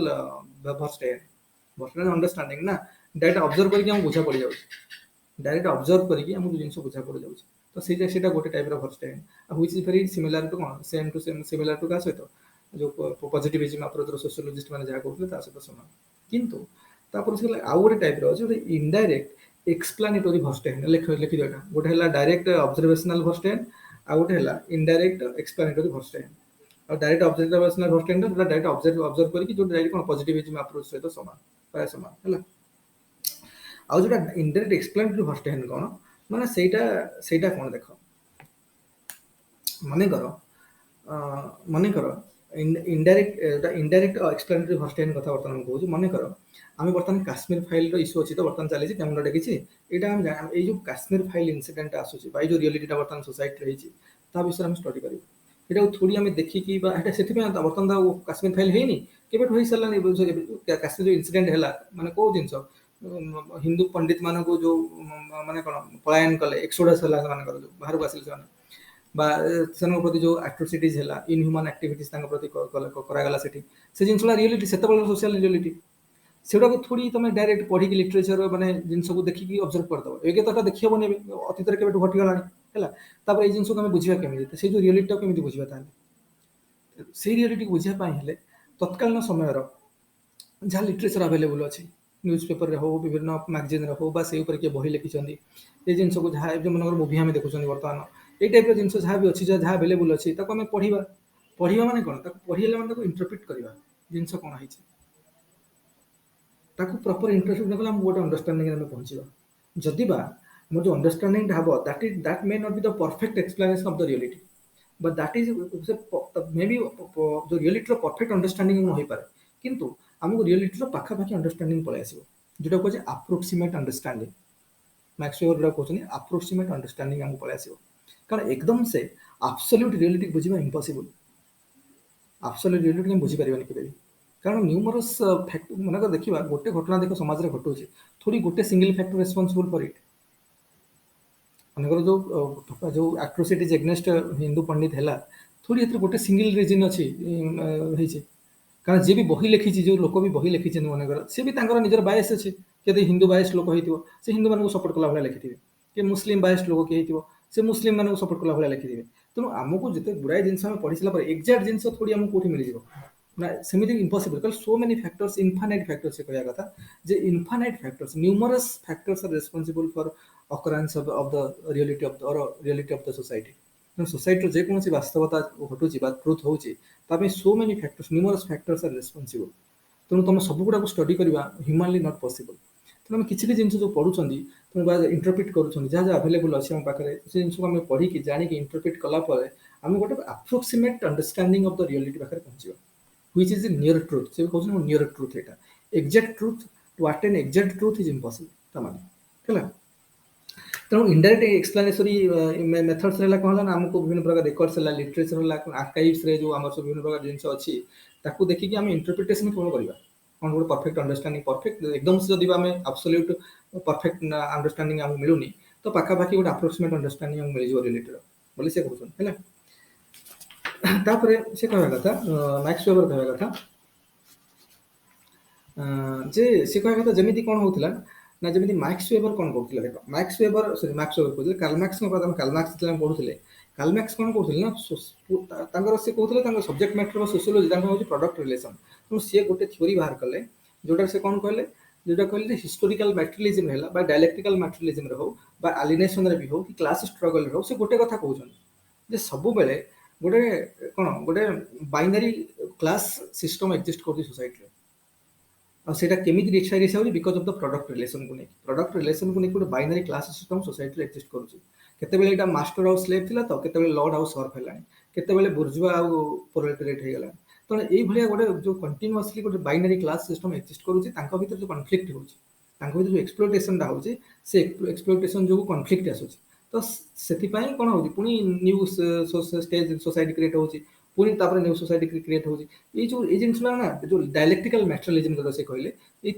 भर्स्टेहेन अंडरस्टैंडिंग ना डायरेक्ट ऑब्जर्व करके बुझा पड़ जाए डायरेक्ट ऑब्जर्व करके आमको जिन बुझा पड़ जाए तो से गोटे type verstehen which is very similar to कौन same to same similar to क्या सहित जो पॉजिटिविज्म अप्रोच सोशियोलॉजिस्ट मैंने जहाँ कहते सहित सामान किंतु तापर से आउ गोटे टाइप अच्छे इनडायरेक्ट एक्सप्लानेटरी भर्स्टेहेन लिखि दिया गोटे है डायरेक्ट ऑब्जर्वेशनल भर्स्टेहेन आ गोटे है इनडायरेक्ट एक्सप्लानेटरी भर्स्टेहेन और डायरेक्ट ऑब्जर्वेशनल भर्स्टेहेन डायरेक्ट ऑब्जर्व करके जो डायरेक्ट कौन पॉजिटिविज्म अप्रोच सहित सामान प्राय सामान है आउ जो इनडायरेक्ट एक्सप्लेनेटरी भर्स्टेहेन कौन माने सेटा कौन देख मन कर इनडायरेक्ट एक्सप्लेनेटरी भर्स्टेहेन कथा बर्तमान कहूँ मन कर आम बर्तमान काश्मीर फाइल इश्यू अच्छी तो बर्तमान चली कैमरा देखी यहाँ जो काश्मीर फाइल इनसीडेंट आसूसी जो रियलिटी बर्तमान सोसाइटी रही विषय में स्टडी करूँ यहाँ थोड़ी आम देखिकी से बर्तमान काश्मीर फाइल है केवे हो सारा काश्मीर जो इनसीडेंट है माने कौ जिनस हिंदू पंडित मान को जो माने कौन पलायन कले एक्सोडस है बाहर को आसिले से प्रति जो एट्रोसिटीज है इनह्यूमन एक्टिविटीज प्रति करागला से जिनसा रियलिटी से सोशल रियलिटी सेटा को थोड़ी तुम डायरेक्ट पढ़ी लिटरेचर माने जिन को देखिकी ऑब्जर्व करदे एक तो देखी हेनी अतीत में केवे घटीगला है जिन को बुझा केमी से जो रियलिटी केमी बुझा से रियलिटी बुझापी तत्कालीन समय जहाँ लिटरेचर अवेलेबल अच्छी न्यूज पेपर हो विभिन्न मैगजीन हो से किए बही लिखिं ये जिन को जहाँ जो मन मुवी आम देखुं बर्तमान ये टाइप जिन जहाँ भी अच्छी जहाँ अवेलेबल अच्छी आम पढ़ा माने कौन पढ़े माने इंटरप्रिट करवा जिन कौन है ତାକୁ ପ୍ରପର ଇଣ୍ଟରପ୍ରିଟ ନ କଲେ ଆମକୁ ଗୋଟେ ଅଣ୍ଡରଷ୍ଟାଣ୍ଡିଂରେ ଆମେ ପହଞ୍ଚିବା। ଯଦି ବା ଆମର ଯେଉଁ ଅଣ୍ଡରଷ୍ଟାଣ୍ଡିଂଟା ହେବ that may not be the perfect explanation of the reality, but that is maybe ଯେଉଁ ରିୟଲିଟିର ପରଫେକ୍ଟ ଅଣ୍ଡରଷ୍ଟାଣ୍ଡିଂ ନ ହୋଇପାରେ, କିନ୍ତୁ ଆମକୁ ରିୟଲିଟିର ପାଖାପାଖି ଅଣ୍ଡରଷ୍ଟାଣ୍ଡିଂ ପଳେଇ ଆସିବ, ଯେଉଁଟା କୁହାଯାଏ ଆପ୍ରୋକ୍ସିମେଟ୍ ଅଣ୍ଡରଷ୍ଟାଣ୍ଡିଂ। ମ୍ୟାକ୍ସ ୱେବର ଯେଉଁଟା କହୁଛନ୍ତି ଆପ୍ରୋକ୍ସିମେଟ୍ ଅଣ୍ଡରଷ୍ଟାଣ୍ଡିଂ ଆମକୁ ପଳେଇ ଆସିବ। କାରଣ ଏକଦମ ସେ ଆବସଲ୍ୟୁଟ୍ ରିୟଲିଟି ବୁଝିବା ଇମ୍ପସିବଲ୍। ଆବସଲ୍ୟୁଟ୍ ରିୟଲିଟି ଆମେ ବୁଝିପାରିବାନି କେବେ ବି। କାରଣ ନ୍ୟୁମରସ୍ ଫ୍ୟାକ୍ଟ, ମନେକର ଦେଖିବା ଗୋଟେ ଘଟଣା ଦେଖ ସମାଜରେ ଘଟୁଛି, ଥୋଡ଼ି ଗୋଟେ ସିଙ୍ଗଲ ଫ୍ୟାକ୍ଟର ରେସ୍ପନ୍ସିବୁଲ୍ ଫର୍ ଇଟ୍। ମନେକର ଯେଉଁ ଆଟ୍ରୋସିଟିଜ୍ ଏଗନେଷ୍ଟ ହିନ୍ଦୁ ପଣ୍ଡିତ ହେଲା, ଥୋଡ଼ି ଏଥିରେ ଗୋଟେ ସିଙ୍ଗଲ ରିଜିନ୍ ଅଛି ହେଇଛି। କାରଣ ଯିଏ ବି ବହି ଲେଖିଛି, ଯେଉଁ ଲୋକ ବି ବହି ଲେଖିଛନ୍ତି ମନେକର, ସିଏ ବି ତାଙ୍କର ନିଜର ବାୟସ୍ ଅଛି। ଯଦି ହିନ୍ଦୁ ବାୟସ୍ ଲୋକ ହେଇଥିବ, ସେ ହିନ୍ଦୁମାନଙ୍କୁ ସପୋର୍ଟ କଲା ଭଳିଆ ଲେଖିଥିବେ। କି ମୁସଲିମ୍ ବାୟସ୍ ଲୋକ କିଏ ହେଇଥିବ, ସେ ମୁସଲିମ୍ ମାନଙ୍କୁ ସପୋର୍ଟ କଲା ଭଳିଆ ଲେଖିଥିବେ। ତେଣୁ ଆମକୁ ଯେତେ ଗୁଡ଼ାଏ ଜିନିଷ ଆମେ ପଢ଼ି ସାରିଲା ପରେ ଏକ୍ଜାକ୍ଟ ଜିନିଷ ଥୋଡ଼ି ଆମକୁ କୋଉଠି ମିଳିଯିବ ନା, ସେମିତି ଇମ୍ପସିବଲ୍। କାରଣ so many factors, infinite factors, ସେ କହିବା କଥା ଯେ infinite factors, numerous factors are responsible for occurrence of the reality of the society. ତେଣୁ ସୋସାଇଟିର ଯେକୌଣସି ବାସ୍ତବତା ଘଟୁଛି ବା ଟ୍ରୁଥ୍ ହେଉଛି, ତା ପାଇଁ show many factors, numerous factors are responsible. ତେଣୁ ତୁମେ ସବୁଗୁଡ଼ାକୁ ଷ୍ଟଡି କରିବା ହ୍ୟୁମାନଲି ନଟ୍ ପସିବଲ୍। ତେଣୁ ଆମେ କିଛି କିଛି ଜିନିଷ ଯେଉଁ ପଢ଼ୁଛନ୍ତି, ତେଣୁ ବା ଇଣ୍ଟରପ୍ରିଟ୍ କରୁଛନ୍ତି, ଯାହା ଯାହା ଆଭେଲେବୁଲ୍ ଅଛି ଆମ ପାଖରେ, ସେ ଜିନିଷକୁ ଆମେ ପଢ଼ିକି ଜାଣିକି ଇଣ୍ଟରପ୍ରିଟ୍ କଲା ପରେ ଆମେ ଗୋଟେ approximate understanding of the reality ପାଖରେ ପହଞ୍ଚିବା, which is the near truth। ସେ କହୁଛନ୍ତି ନିୟର ଟ୍ରୁଥ୍, ଏଇଟା exact truth. To attain exact truth is impossible ତାମାନେ ହେଲା। ତେଣୁ ଇନଡାଇରେକ୍ଟ ଏକ୍ସପ୍ଲାନେସରୀ ମେଥଡ୍ସ ହେଲା କ'ଣ ହେଲା ନା, ଆମକୁ ବିଭିନ୍ନ ପ୍ରକାର ରେକର୍ଡସ୍ ହେଲା, ଲିଟରେଚର ହେଲା, ଆର୍କାଇଭ୍ସରେ ଯେଉଁ ଆମର ସବୁ ବିଭିନ୍ନ ପ୍ରକାର ଜିନିଷ ଅଛି, ତାକୁ ଦେଖିକି ଆମେ ଇଣ୍ଟରପ୍ରିଟେସନ୍ କେବଳ କରିବା। କ'ଣ ଗୋଟେ ପରଫେକ୍ଟ ଅଣ୍ଡରଷ୍ଟାଣ୍ଡିଂ, ପରଫେକ୍ଟ ଏକଦମ ସେ ଯଦି ଆମେ ଆବସଲ୍ୟୁଟ୍ ପରଫେକ୍ଟ ଅଣ୍ଡରଷ୍ଟାଣ୍ଡିଂ ଆମକୁ ମିଳୁନି, ତ ପାଖାପାଖି ଗୋଟେ ଆପ୍ରୋକ୍ସିମେଟ୍ ଅଣ୍ଡରଷ୍ଟାଣ୍ଡିଂ ଆମକୁ ମିଳିଯିବ ରିଲେଟିର ବୋଲି ସେ କହୁଛନ୍ତି ହେଲା। ତାପରେ ସେ କହିବା କଥା, ମ୍ୟାକ୍ସ ୱେବର କହିବା କଥା ଯେ ସେ କହିବା କଥା ଯେମିତି କ'ଣ ହେଉଥିଲା ନା, ଯେମିତି ମ୍ୟାକ୍ସ ୱେବର କ'ଣ କରୁଥିଲେ ଦେଖ, ମ୍ୟାକ୍ସ ୱେବର କହୁଥିଲେ, କାର୍ଲମାର୍କ୍ସଙ୍କ କଥା ଆମେ କାର୍ଲମାର୍କ୍ସ ଯେତେବେଳେ ଆମେ ପଢ଼ୁଥିଲେ, କାର୍ଲମାର୍କ୍ସ କ'ଣ କହୁଥିଲେ ନା, ତାଙ୍କର ସେ କହୁଥିଲେ ତାଙ୍କର ସବଜେକ୍ଟ ମ୍ୟାଟର ବା ସୋସିଓଲୋଜି ତାଙ୍କର ହେଉଛି ପ୍ରଡକ୍ଟ ରିଲେସନ୍। ତେଣୁ ସିଏ ଗୋଟେ ଥିଓରି ବାହାର କଲେ, ଯେଉଁଟା ସେ କ'ଣ କହିଲେ, ଯେଉଁଟା କହିଲେ ଯେ ହିଷ୍ଟୋରିକାଲ ମ୍ୟାଟେରିଆଲିଜିମ୍ ହେଲା ବା ଡାଇଲେକ୍ଟ୍ରିକାଲ ମ୍ୟାଟେରିଆଲିଜିମ୍ରେ ହଉ ବା ଆଲିନେସନରେ ବି ହଉ କି କ୍ଲାସ୍ ଷ୍ଟ୍ରଗଲରେ ହଉ, ସେ ଗୋଟେ କଥା କହୁଛନ୍ତି ଯେ ସବୁବେଳେ ଗୋଟେ କ'ଣ ଗୋଟେ ବାଇନାରୀ କ୍ଲାସ୍ ସିଷ୍ଟମ୍ ଏକ୍ଜିଷ୍ଟ କରୁଛି ସୋସାଇଟିରେ। ଆଉ ସେଇଟା କେମିତି ରିକ୍ସାଇଜ୍ ହେଉଛି, ବିକଜ ଅଫ୍ ଦ ପ୍ରଡକ୍ଟ ରିଲେସନକୁ ନେଇକି। ପ୍ରଡକ୍ଟ ରିଲେସନକୁ ନେଇକି ଗୋଟେ ବାଇନାରୀ କ୍ଲାସ୍ ସିଷ୍ଟମ୍ ସୋସାଇଟିରେ ଏକ୍ଜିଷ୍ଟ କରୁଛି। କେତେବେଳେ ଏଇଟା ମାଷ୍ଟର ଆଉ ସ୍ଲେଭ୍ ଥିଲା ତ, କେତେବେଳେ ଲର୍ଡ ଆଉ ସର୍ଫ ହେଲାଣି, କେତେବେଳେ ବୁର୍ଜୁଆ ଆଉ ପ୍ରୋଲେଟାରିଏଟ୍ ହେଇଗଲାଣି। ତେଣୁ ଏଇଭଳିଆ ଗୋଟେ ଯେଉଁ କଣ୍ଟିନ୍ୟୁଅସଲି ଗୋଟେ ବାଇନାରୀ କ୍ଲାସ୍ ସିଷ୍ଟମ୍ ଏକ୍ଜିଷ୍ଟ କରୁଛି, ତାଙ୍କ ଭିତରେ ଯେଉଁ କନଫ୍ଲିକ୍ଟ ହେଉଛି, ତାଙ୍କ ଭିତରେ ଯେଉଁ ଏକ୍ସପ୍ଲୋଟେସନଟା ହେଉଛି, ସେ ଏକ୍ସପ୍ଲୋଟେସନ ଯୋଗୁଁ କନଫ୍ଲିକ୍ଟ ଆସୁଛି। ତ ସେଥିପାଇଁ କ'ଣ ହେଉଛି, ପୁଣି ନ୍ୟୁ ଷ୍ଟେଜ୍ ସୋସାଇଟି କ୍ରିଏଟ୍ ହେଉଛି, ପୁଣି ତାପରେ ନ୍ୟୁ ସୋସାଇଟି କ୍ରିଏଟ୍ ହେଉଛି। ଏଇ ଜିନିଷଟା ନା, ଯେଉଁ ଡାଇଲେକ୍ଟ୍ରିକାଲ ମ୍ୟାଟେରିଆଲିଜିମ୍ କଥା ସେ କହିଲେ, ଏଇ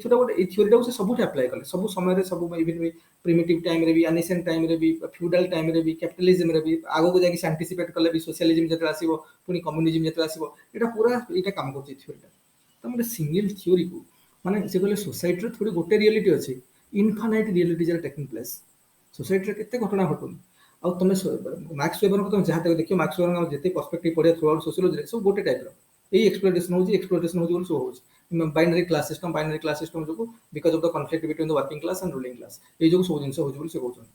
ଥିଓରିଟାକୁ ସେ ସବୁଠି ଆପ୍ଲାଏ କଲେ, ସବୁ ସମୟରେ, ସବୁ ଇଭିନ୍ ବି ପ୍ରିମିଟିଭ୍ ଟାଇମ୍ରେ ବି, ଆନିସେଣ୍ଟ ଟାଇମ୍ରେ ବି, ଫ୍ୟୁଡାଲ୍ ଟାଇମ୍ରେ ବି, କ୍ୟାପିଟାଲିଜିମ୍ରେ ବି, ଆଗକୁ ଯାଇକି ସେ ଆଣ୍ଟିସିପେଟ୍ କଲେ ବି, ସୋସିଆଲିଜିମ୍ ଯେତେବେଳେ ଆସିବ, ପୁଣି କମ୍ୟୁନିଜିମ୍ ଯେତେବେଳେ ଆସିବ, ଏଇଟା ପୁରା ଏଇଟା କାମ କରୁଛି ଏ ଥିଓରିଟା। ତ ଗୋଟେ ସିଙ୍ଗଲ ଥିଓରିକୁ, ମାନେ ସେ କହିଲେ ସୋସାଇଟିରେ ଥୋଡ଼ି ଗୋଟେ ରିଆଲିଟି ଅଛି, ଇନଫାନାଇଟ୍ ରିଆଲିଟିଜ୍ ଆର୍ ଟେକିଂ ପ୍ଲେସ୍। ସୋସାଇଟିରେ କେତେ ଘଟଣା ଘଟୁନି। ଆଉ ତମେ ମ୍ୟାକ୍ସ ୱେବରଙ୍କୁ ତମେ ଯାହା ଦେଖିବ, ମ୍ୟାକ୍ସ ୱେବରଙ୍କ ଯେତେ ପର୍ସପେକ୍ଟିଭ ପଢ଼ିବା ଥ୍ରୁ ଆଉଟ୍ ସୋସିଓଲୋଜିରେ, ସବୁ ଗୋଟେ ଟାଇପ୍ର ଏଇ ଏକ୍ସପ୍ଲୋଟେସନ୍ ହେଉଛି ବୋଲି ସବୁ ହେଉଛି। ବାଇନାରୀ କ୍ଲାସ୍ ସିଷ୍ଟମ୍ ଯୋଗୁଁ, because of the conflict between the working class and ruling class, ଏଇ ଯୋଗୁଁ ସବୁ ଜିନିଷ ହେଉଛି ବୋଲି ସେ କହୁଛନ୍ତି।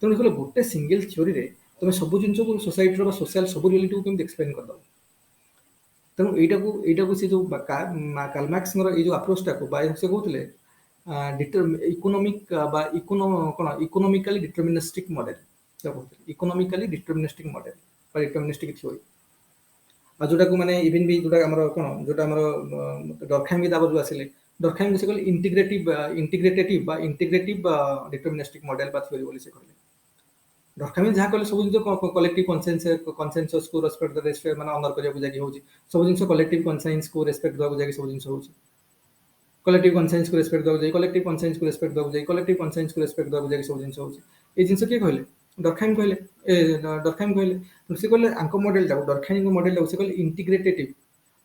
ତେଣୁ କହିଲେ ଗୋଟେ ସିଙ୍ଗଲ ଥିଓରିରେ ତମେ ସବୁ ଜିନିଷକୁ, ସୋସାଇଟିର ବା ସୋସିଆଲ ସବୁ ରିଆଲିଟିକୁ କେମିତି ଏକ୍ସପ୍ଲେନ୍ କରିଦେବ। ତେଣୁ ଏଇଟାକୁ ସେ ଯେଉଁ କାର୍ଲମାର୍କ୍ସଙ୍କର ଏଇ ଯେଉଁ ଆପ୍ରୋଚଟାକୁ ବା ସେ କହୁଥିଲେ ଇକୋନୋମିକ୍ ବା ଇକୋନୋମିକାଲି ଡିଟରମିନିଷ୍ଟିକ୍ ମଡେଲ, ଇକୋନୋମିକାଲି ଡିଟରମିନିଷ୍ଟିକ୍ ମଡେଲ ବା ଡିଟରମିନିଷ୍ଟିକ୍ ଥିଓରି। ଆଉ ଯୋଉଟାକୁ ମାନେ ଇଭିନ୍ ବି ଯୋଉଟା ଆମର କ'ଣ, ଯୋଉଟା ଆମର ଡରଖାଇମ୍ ବି ତାପରେ ଯୋଉ ଆସିଲେ, ଡରଖାଇମ୍‌କୁ ସେ କହିଲେ ଇଣ୍ଟିଗ୍ରେଟିଭ୍ ଡିଟରମିନିଷ୍ଟିକ୍ ମଡେଲ ବା ଥିଓରି ବୋଲି ସେ କହିଲେ। ଡରଖାଇମ୍ ଯାହା କହିଲେ ସବୁ ଜିନିଷ କଲେକ୍ଟିଭ୍ କନସେନ୍ସସ୍‌କୁ ରେସ୍ପେକ୍ଟ ମାନେ ଅନର କରିବାକୁ ଯାଇକି ହେଉଛି। ସବୁ ଜିନିଷ କଲେକ୍ଟିଭ୍ କନସାଇନ୍ସକୁ ରେସ୍ପେକ୍ଟ ଦେବାକୁ ଯାଇକି ସବୁ ଜିନିଷ ହେଉଛି। କଲେକ୍ଟିଭ୍ କନସାଇନ୍ସକୁ ରେସ୍ପେକ୍ଟ ଦେବାକୁ ଯାଇ, କଲେକ୍ଟିଭ୍ କନସାଇନ୍ସକୁ ରେସ୍ପେକ୍ଟ ଦେବାକୁ ଯାଇ, କଲେକ୍ଟିଭ୍ କନସାଇନ୍ସକୁ ରେସ୍ପେକ୍ଟ ଦେବାକୁ ଯାଇକି ସବୁ ଜିନିଷ ହେଉଛି। ଏଇ ଜିନିଷ କିଏ କହିଲେ? ଡରଖାଇମ୍ କହିଲେ। ଡରଖାଇମ୍ କହିଲେ। ସେ କହିଲେ ଆଙ୍କ ମଡେଲଟାକୁ, ଡରଖାଇମ୍‌ଙ୍କ ମଡେଲଟାକୁ ସେ କହିଲେ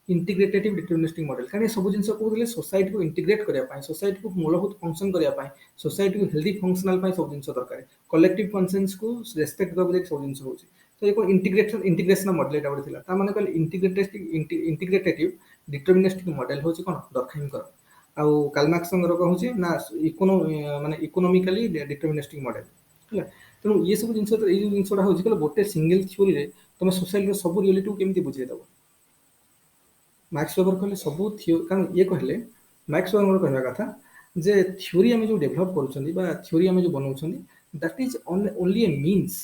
ଇଣ୍ଟିଗ୍ରେଟେଟିଭ୍ ଡିଟରମିନିଷ୍ଟିକ୍ ମଡେଲ। କାରଣ ଏ ସବୁ ଜିନିଷ କହୁଥିଲେ ସୋସାଇଟିକୁ ଇଣ୍ଟିଗ୍ରେଟ୍ କରିବା ପାଇଁ, ସୋସାଇଟିକୁ ମୂଳଭୂତ ଫଙ୍କସନ୍ କରିବା ପାଇଁ, ସୋସାଇଟିକୁ ହେଲ୍ଦି ଫଙ୍କସନାଲ୍ ପାଇଁ ସବୁ ଜିନିଷ ଦରକାର। କଲେକ୍ଟିଭ୍ କନସେନ୍ସକୁ ରେସ୍ପେକ୍ଟ ଦେବାକୁ ଯାଇକି ସବୁ ଜିନିଷ ହେଉଛି। ତ ଏ ଇଣ୍ଟିଗ୍ରେସନ୍ ମଡେଲ ଏଇଟା ଗୋଟେ ଥିଲା। ତାମାନେ କହିଲେ ଇଣ୍ଟିଗ୍ରେଟେଟିଭ୍ ଡିଟରମିନିଷ୍ଟିକ୍ ମଡେଲ ହେଉଛି କ'ଣ, ଡରଖାଇମ୍‌ଙ୍କର। ଆଉ କାର୍ଲମାର୍କ୍ସଙ୍କର କ'ଣ ହେଉଛି ନା, ଇକୋନୋମିକାଲି ଡିଟରମିନିଷ୍ଟିକ୍ ମଡେଲ ହେଲା। ତେଣୁ ଇଏ ସବୁ ଜିନିଷ, ଏଇ ଯେଉଁ ଜିନିଷଟା ହେଉଛି କହିଲେ ଗୋଟେ ସିଙ୍ଗଲ ଥିଓରିରେ ତମେ ସୋସାଇଟିର ସବୁ ରିଆଲିଟିକୁ କେମିତି ବୁଝେଇଦେବ। ମ୍ୟାକ୍ସ ୱେବର କହିଲେ ସବୁ କାରଣ ଇଏ କହିଲେ मैक्स वेबर कहवा कथा जे थ्योरी आम जो डेभलप कर थ्योरी आम जो बनाऊँ that is only a means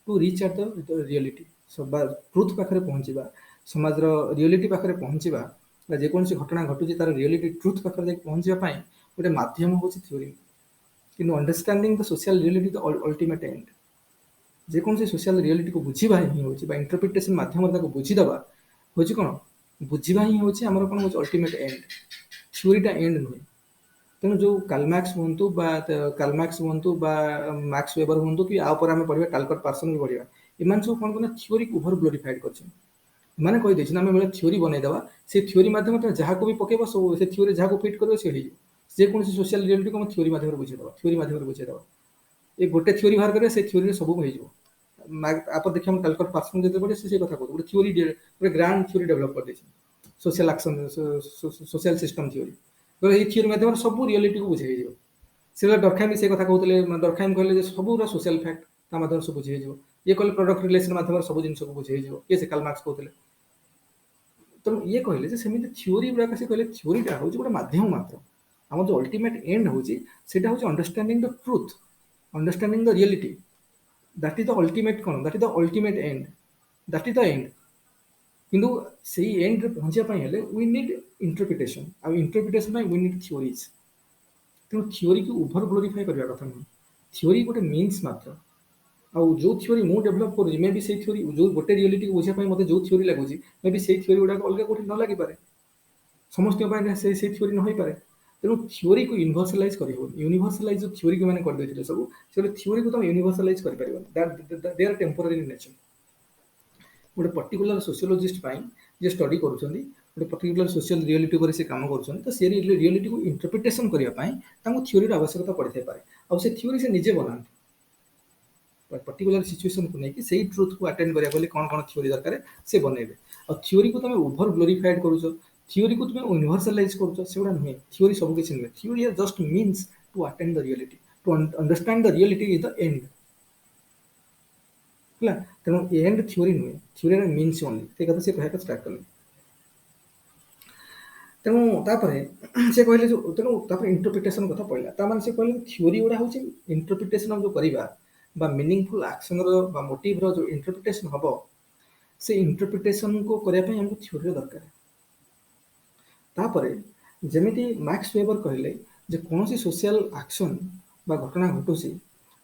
to reach at the reality truth पाखे पहुँचवा समाज रियलिटी पाखे पहुँचवा जेकोसी घटना घटुची तार रियलिटी ट्रुथ पाखे पहुँचापी गोटे मध्यम हूँ थ्योरी कि understanding the social reality the ultimate end जेकोसी सोशल रियलिटी को बुझा ही हूँ इंटरप्रिटेशन मध्यम बुझीदे हूँ कौन बुझा ही हूँ आम कौन हो अल्टीमेट एंड थ्योरीटा एंड नुहे तेणु जो कालमैक्स हूँ कालमैक्स हूँ मैक्स वेबर हूँ कि आपर आम पढ़ा टालकट पार्सन भी पढ़ा इन सब कौन करना थ्योरी को ओभर ग्लोरीफाइड कर कहीदे आम बेले थ्योरी बनईदेवा से थ्योरी मध्यम जहाँ को भी पकेब सब से थ्योरी जहाँ को फिट कर जेकोसी सोशल रियलिटी को थ्योरी मध्यम बुझेदेवा थ्योरी मध्यम बुझेदेवा ये गोटे थ्योरी बाहर करेंगे से थ्योरी सब हो आप देखिए हम टालकट पार्सन जो पढ़े से कथा कहते थ्योरी गोटे ग्रांड थ्योरी डेभलप कर social action social system theory तो ये थ्योरी मध्यम सब रियलिटी को बुझे से डरखाइम से कथा कहते डरखाइम कहले सब सोशल फैक्ट मध्यम सब बुझे ये कहले प्रोडक्ट रिलेशन मध्यम सब जिन को बुझे ये से कार्ल मार्क्स कहते तेणु ये कहले सेमती थ्योरी गुड़ाक से कहले थ्योरीटा हूँ गोटे मध्यम मात्र आम जो अल्टीमेट एंड हूँ understanding the truth understanding the reality that is the ultimate कौन that is the ultimate end that is the end किंतु से एंड रे पहुँचापी हेले वी नीड इंटरप्रिटेशन आ इंटरप्रिटेशन वी नीड थ्योरीज तेणु थ्योरी को ओभर ग्लोरीफाई करने कथा नुह थ्योरी गोटे मीन्स मात्र आउ जो थ्योरी मुझे डेभलप करुँच मे भी से थ्योरी जो गोटे रियलिटी को बुझापी मत जो थ्योरी लगुच मे भी से थ्योरी गुड़ाक अलग कौट न लगे समस्त से थ्योरी न हो पारे तेणु थ्योरी को यूनिवर्सालाइज कर यूनिवर्सालाइज जो थ्योरी को मैंने करदे सब से थ्योरी को तुम यूनिवर्सालाइज कर दे आर टेम्पोरारी नेचर गोटे पर्टिकुलर सोशियोलोजिस्ट जे स्टडी करुँच गोटे पर्टिकुलर सोशल रियलिटी पर से काम कर से रियलिटी को इंटरप्रिटेशन करने थ्योरी आवश्यकता पड़ता है आउ से थ्योरी से निजे बना पर्टिकुलर सिचुएशन को लेकिन से ट्रुथ को अटेंड करा कौन कौन थ्योरी दरकार से बनइबे और थ्योरी को तुम ओभर ग्लोरीफाइड करुच थ्योरी को तुम यूनिवर्सालाइज करुँचा नुहे थ्योरी सब किसी नुहे theory are just means to attend the reality to understand the reality is the end है तेणु एंड थ्योरी नुहे थ्योरी मीन्स ओनली से कथा से कहना स्टार्ट कले तेणु से कहले जो तेणु इंटरप्रिटेशन कथा पड़ा से कहले थ्योरी गुड़ा हूँ इंटरप्रिटेशन जो करवा मीनिंगफुल एक्शन मोटिव जो इंटरप्रिटेशन हम से इंटरप्रिटेशन को करने हमको थ्योरी दरकार तापर जमीती मैक्स वेबर कहले जे कौन सी सोशल एक्शन घटना घटुची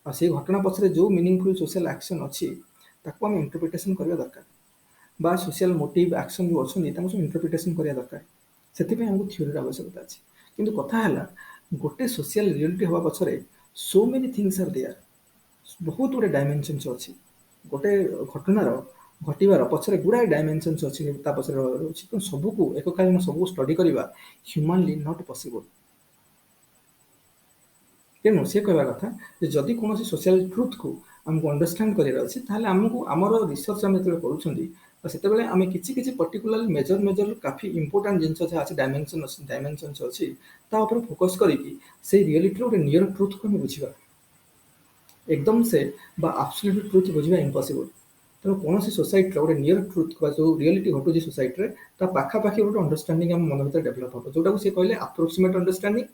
आ से घटना पछरे जो मीनिंगफुल सोशल एक्शन अच्छी ताको हम इंटरप्रिटेशन करवा दरकार बा सोशल मोटिव एक्शन जो अच्छी सब इंटरप्रिटेशन करवा दरकार से हमको थ्योरी आवश्यकता अच्छी किंतु कथा है गोटे सोशल रियलिटी हवा पछरे so many things are there बहुत गुटे डायमेंशन्स अच्छी गोटे घटनार घटवार पछरे गुड़ाए डायमेंशन्स अच्छी पछरे रोचे सबको एककालीन सब स्टडी करवा ह्यूमानली नॉट पॉसिबल तेणु से कहवा कथा जदि कौन सोशल ट्रुथ को आमको अंडरस्टैंड करार आमको आमर रिसर्च आम जो करें आम कि पर्टिकुलर मेजर मेजर काफी इंपोर्टाट जिन डायमेंशन्स अच्छी फोकस करके रियलिटी गोटे नियर ट्रुथ को बुझा एकदम से आब्सोल्यूट ट्रुथ बुझा इम्पॉसिबल तेणु कौन सोसाइटी गोटे नियर ट्रुथ जो रियलिटी घटुची सोसाइटी पाखापाखि गोटे अंडरस्टैंडिंग आम मन भर डेभलप हम जोटा से कहले अप्रोक्सीमेट अंडरस्टैंडिंग